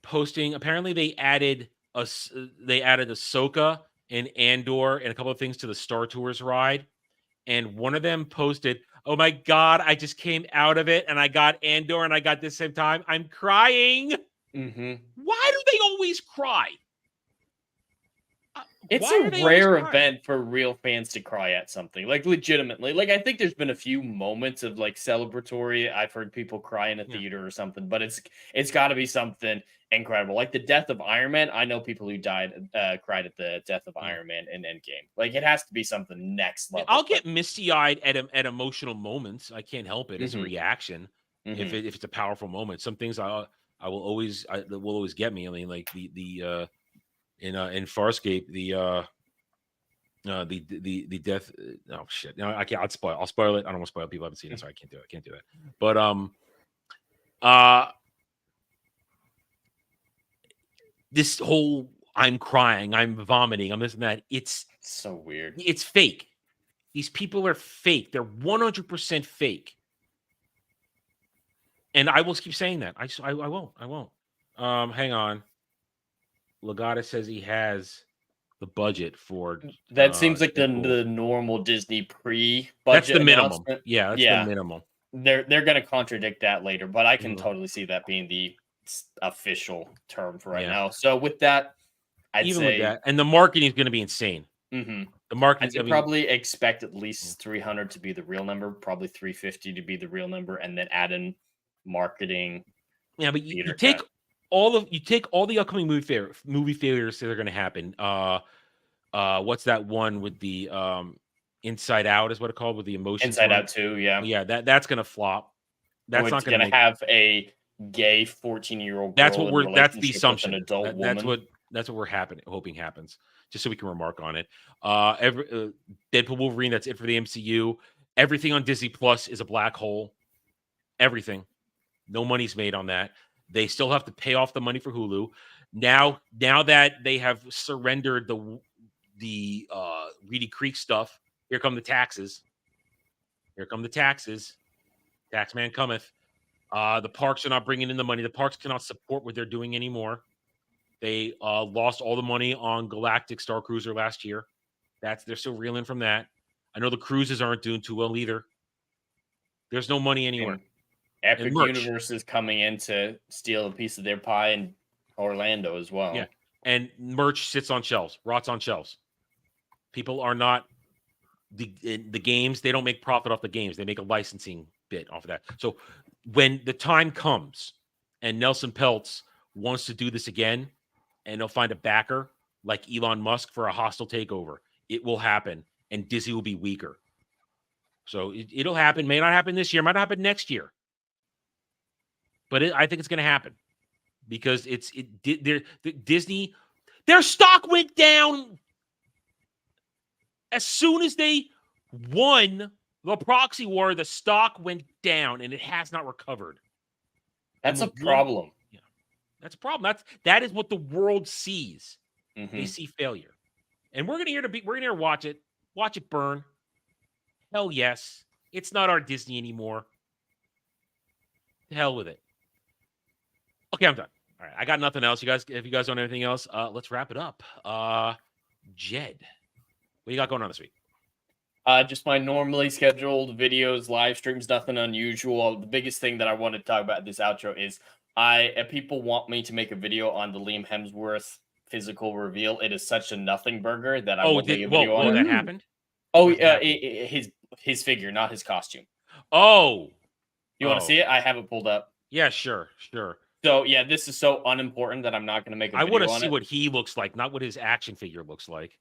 posting. Apparently they added Ahsoka and Andor and a couple of things to the Star Tours ride. And one of them posted, "Oh my God, I just came out of it and I got Andor and I got this same time. I'm crying." Mm-hmm. Why do they always cry? It's a rare event for real fans to cry at something, like legitimately. Like I think there's been a few moments of like celebratory. I've heard people cry in a theater or something, but it's got to be something. incredible. Like the death of Iron Man. I know people who cried at the death of Iron Man in Endgame. Like it has to be something next level. I'll get misty-eyed at emotional moments. I can't help it as a reaction. If it's a powerful moment. Some things will always get me. I mean, like in Farscape, the death. Oh shit! No, I can't. I'll spoil it. I don't want to spoil. People haven't seen it, so I can't do it. But this whole I'm crying, I'm vomiting, I'm this and that. It's so weird. It's fake. These people are fake. They're 100% fake. And I will keep saying that. I won't. Hang on. Legata says he has the budget for that. Seems like the normal Disney pre-budget. That's the minimum. Announcement. Yeah, that's the minimum. They're going to contradict that later, but I can totally see that being the official term for right now. So with that, I'd say with that, and the marketing is going to be insane. The marketing, I'd probably expect at least 300 to be the real number, probably 350 to be the real number, and then add in marketing. Yeah, but you take all the upcoming movie failures that are going to happen. What's that one with the Inside Out is what it's called, with the emotion. Inside Out 2, yeah. That's going to flop. That's not going to have a gay 14-year-old. That's the assumption. An adult woman. That's what we're hoping happens. Just so we can remark on it. Deadpool Wolverine. That's it for the MCU. Everything on Disney Plus is a black hole. Everything. No money's made on that. They still have to pay off the money for Hulu. Now that they have surrendered the Reedy Creek stuff, here come the taxes. Taxman cometh. The parks are not bringing in the money. The parks cannot support what they're doing anymore. They lost all the money on Galactic Star Cruiser last year. They're still reeling from that. I know the cruises aren't doing too well either. There's no money anywhere. Epic Universe is coming in to steal a piece of their pie in Orlando as well. Yeah, and merch sits on shelves, rots on shelves. People are not the games. They don't make profit off the games. They make a licensing bit off of that. So when the time comes and Nelson Peltz wants to do this again, and they'll find a backer like Elon Musk for a hostile takeover, it will happen, and Disney will be weaker. So it'll happen. May not happen this year. Might not happen next year. But I think it's going to happen because Disney, their stock went down as soon as they won the proxy war. The stock went down and it has not recovered. That's a problem. Yeah, that's a problem. That is what the world sees. They see failure, and we're gonna watch it burn. Hell yes, it's not our Disney anymore. The hell with it. Okay, I'm done. All right, I got nothing else. You guys, if you guys don't have anything else, let's wrap it up. Jed, what you got going on this week? Just my normally scheduled videos, live streams, nothing unusual. The biggest thing that I want to talk about in this outro is people want me to make a video on the Liam Hemsworth physical reveal. It is such a nothing burger that I will make a video on. That happened? Oh, his figure, not his costume. Oh. You want to see it? I have it pulled up. Yeah, sure. So, yeah, this is so unimportant that I'm not going to make a video on it. I want to see what he looks like, not what his action figure looks like.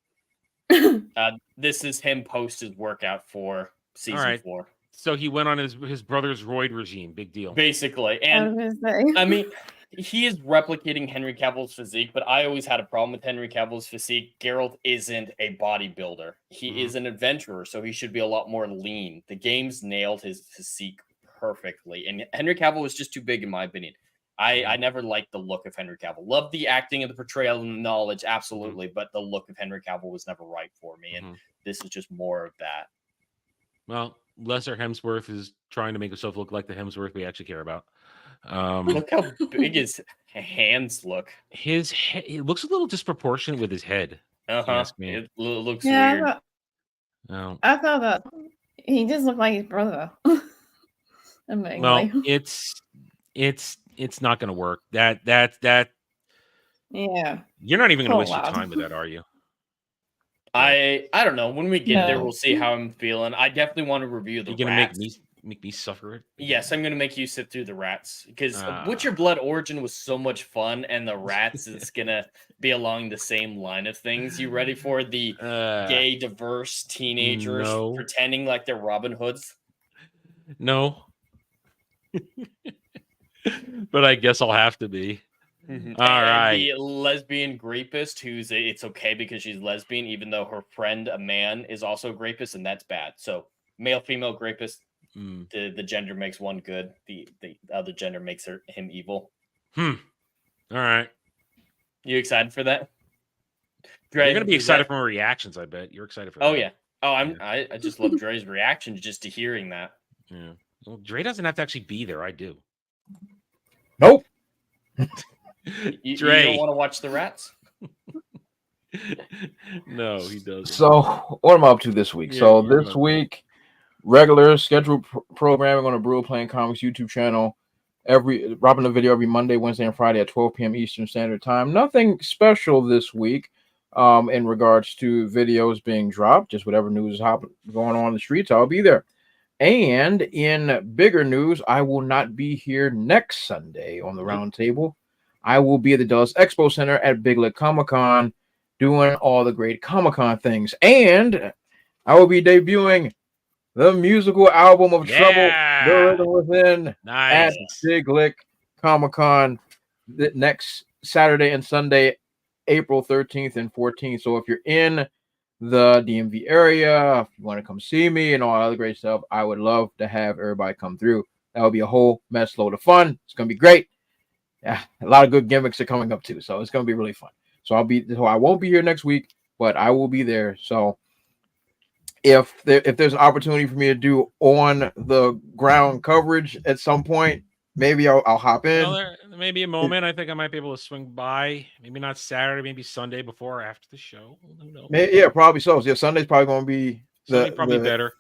This is him post his workout for season 4. So he went on his brother's roid regime. Big deal. Basically. And I mean, he is replicating Henry Cavill's physique, but I always had a problem with Henry Cavill's physique. Geralt isn't a bodybuilder. He is an adventurer, so he should be a lot more lean. The games nailed his physique perfectly. And Henry Cavill was just too big, in my opinion. I never liked the look of Henry Cavill. Loved the acting and the portrayal and the knowledge, absolutely, but the look of Henry Cavill was never right for me, and this is just more of that. Well, Lesser Hemsworth is trying to make himself look like the Hemsworth we actually care about. Look how big his hands look. It looks a little disproportionate with his head. Ask me. It looks weird. I thought that he just looked like his brother. Well, it's not going to work. That. Yeah. You're not even going to waste your time with that, are you? I don't know. When we get there, we'll see how I'm feeling. I definitely want to review the rats. make me suffer it? Yes, I'm gonna make you sit through the rats because What's Your Blood Origin was so much fun, and the rats is gonna be along the same line of things. You ready for the gay, diverse teenagers pretending like they're Robin Hoods? No. But I guess I'll have to be. Mm-hmm. All right. The lesbian grapist it's okay because she's lesbian, even though her friend, a man, is also a rapist, and that's bad. So male, female rapist, the gender makes one good. The other gender makes him evil. All right. You excited for that? You're gonna be excited for my reactions, I bet. You're excited for that. Oh yeah. Oh, I just love Dre's reaction just to hearing that. Yeah. Well, Dre doesn't have to actually be there. I do. Nope. You Dre. don't want to watch the rats? No, he doesn't. So, what am I up to this week? Yeah, so, this week, regular scheduled programming on the Brew Playing Comics YouTube channel. Dropping a video every Monday, Wednesday, and Friday at 12 p.m. Eastern Standard Time. Nothing special this week in regards to videos being dropped. Just whatever news is going on in the streets, I'll be there. And in bigger news, I will not be here next Sunday on the round table. I will be at the Dallas Expo Center at Big Lit Comic-Con doing all the great Comic-Con things. And I will be debuting the musical album of Trouble, The Rhythm Within, at Big Lit Comic-Con next Saturday and Sunday, April 13th and 14th. So if you're in the DMV area, if you want to come see me and all other great stuff, I would love to have everybody come through. That would be a whole mess load of fun. It's going to be great. Yeah, a lot of good gimmicks are coming up too, so it's going to be really fun. So I won't be here next week, but I will be there. So if there's an opportunity for me to do on the ground coverage at some point, maybe I'll hop in. Well, there may be a moment. I think I might be able to swing by. Maybe not Saturday, maybe Sunday before or after the show. Who knows? Yeah, probably so. Yeah, Sunday's probably going to be better.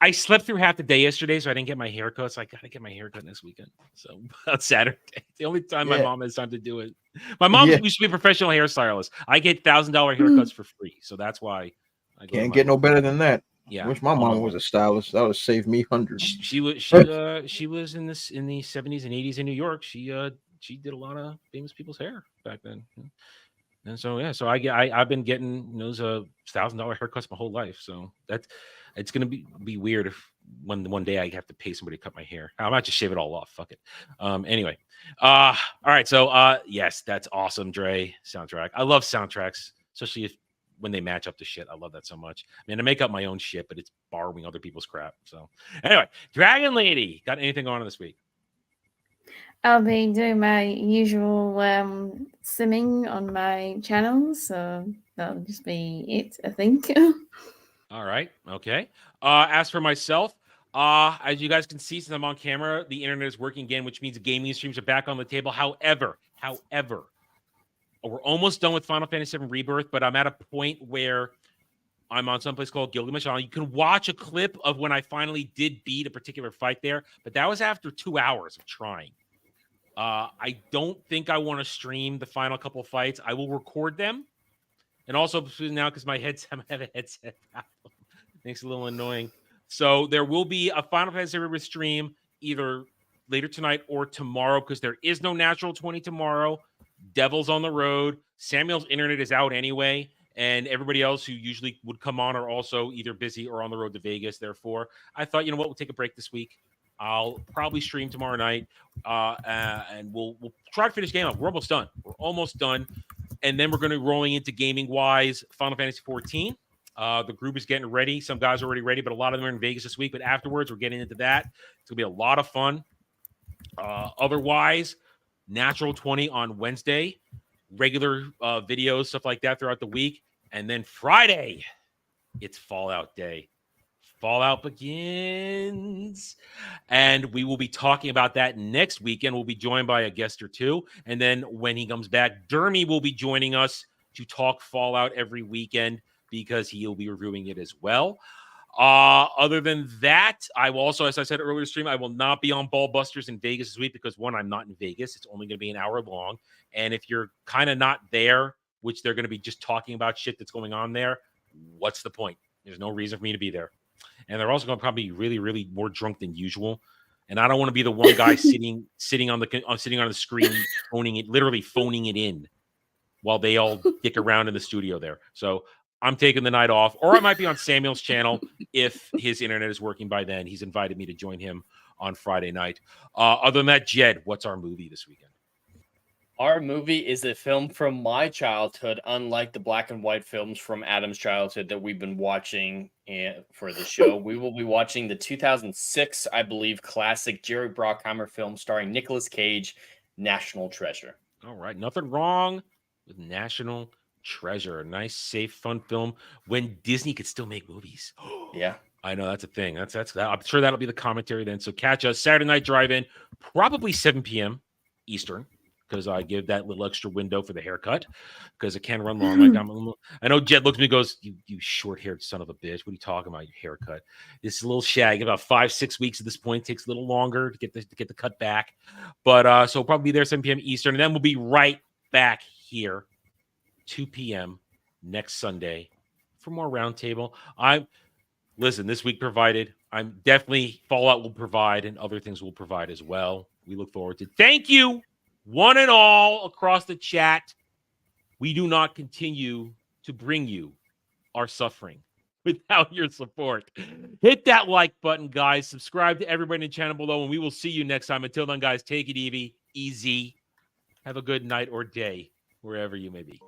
I slept through half the day yesterday, so I didn't get my haircut. So I got to get my haircut this weekend. So on Saturday, the only time my mom has time to do it. My mom used to be a professional hairstylist. I get $1,000 haircuts for free, so that's why I can't get no better than that. Yeah, I wish my mom was a stylist. That would save me hundreds. She was in the 70s and 80s in New York. She did a lot of famous people's hair back then. And so I've been getting those $1,000 haircuts my whole life. So it's gonna be weird if one day I have to pay somebody to cut my hair. I might just shave it all off. Fuck it. Anyway. All right. So yes, that's awesome, Dre. Soundtrack. I love soundtracks, especially when they match up to shit. I love that so much. I mean, I make up my own shit, but it's borrowing other people's crap. So anyway, Dragon Lady, got anything going on this week? I'll be doing my usual simming on my channel, so that'll just be it, I think. All right. Okay. As for myself, as you guys can see, since I'm on camera, the internet is working again, which means gaming streams are back on the table. However, we're almost done with Final Fantasy VII Rebirth, but I'm at a point where I'm on someplace called Gilgamesh. You can watch a clip of when I finally did beat a particular fight there, but that was after 2 hours of trying. I don't think I want to stream the final couple fights. I will record them. And also now, because I have a headset problem, makes it a little annoying. So there will be a Final Fantasy Rebirth stream either later tonight or tomorrow, because there is no Natural 20 tomorrow. Devil's on the road. Samuel's internet is out anyway, and everybody else who usually would come on are also either busy or on the road to Vegas. Therefore, I thought, you know what, we'll take a break this week. I'll probably stream tomorrow night, and we'll try to finish the game up. We're almost done. And then we're going to be rolling into gaming-wise Final Fantasy 14. The group is getting ready. Some guys are already ready, but a lot of them are in Vegas this week. But afterwards, we're getting into that. It's going to be a lot of fun. Otherwise, Natural 20 on Wednesday, regular videos, stuff like that throughout the week. And then Friday, it's Fallout Day. Fallout begins. And we will be talking about that next weekend. We'll be joined by a guest or two. And then when he comes back, Dermy will be joining us to talk Fallout every weekend because he'll be reviewing it as well. Other than that, I will also, as I said earlier stream, I will not be on Ballbusters in Vegas this week because, one, I'm not in Vegas. It's only going to be an hour long. And if you're kind of not there, which they're going to be just talking about shit that's going on there, what's the point? There's no reason for me to be there. And they're also going to probably be really, really more drunk than usual. And I don't want to be the one guy sitting on the screen, literally phoning it in while they all dick around in the studio there. So I'm taking the night off, or I might be on Samuel's channel if his internet is working by then. He's invited me to join him on Friday night. Other than that, Jed, what's our movie this weekend? Our movie is a film from my childhood, unlike the black and white films from Adam's childhood that we've been watching for the show. We will be watching the 2006, I believe, classic Jerry Bruckheimer film starring Nicolas Cage, National Treasure. All right. Nothing wrong with National Treasure. A nice, safe, fun film when Disney could still make movies. Yeah. I know that's a thing. That's I'm sure that'll be the commentary then. So catch us Saturday Night Drive-In, probably 7 p.m. Eastern, because I give that little extra window for the haircut because it can run long. I know Jed looks at me and goes, you short-haired son of a bitch. What are you talking about, your haircut? It's a little shaggy. About 5-6 weeks at this point. Takes a little longer to get the cut back. But so probably be there 7 p.m. Eastern. And then we'll be right back here 2 p.m. next Sunday for more Roundtable. Listen, this week provided. I'm definitely Fallout will provide and other things will provide as well. We look forward to it. Thank you, one and all across the chat. We do not continue to bring you our suffering without your support. Hit that like button, guys. Subscribe to everybody in the channel below, and we will see you next time. Until then, guys, take it easy. Have a good night or day, wherever you may be.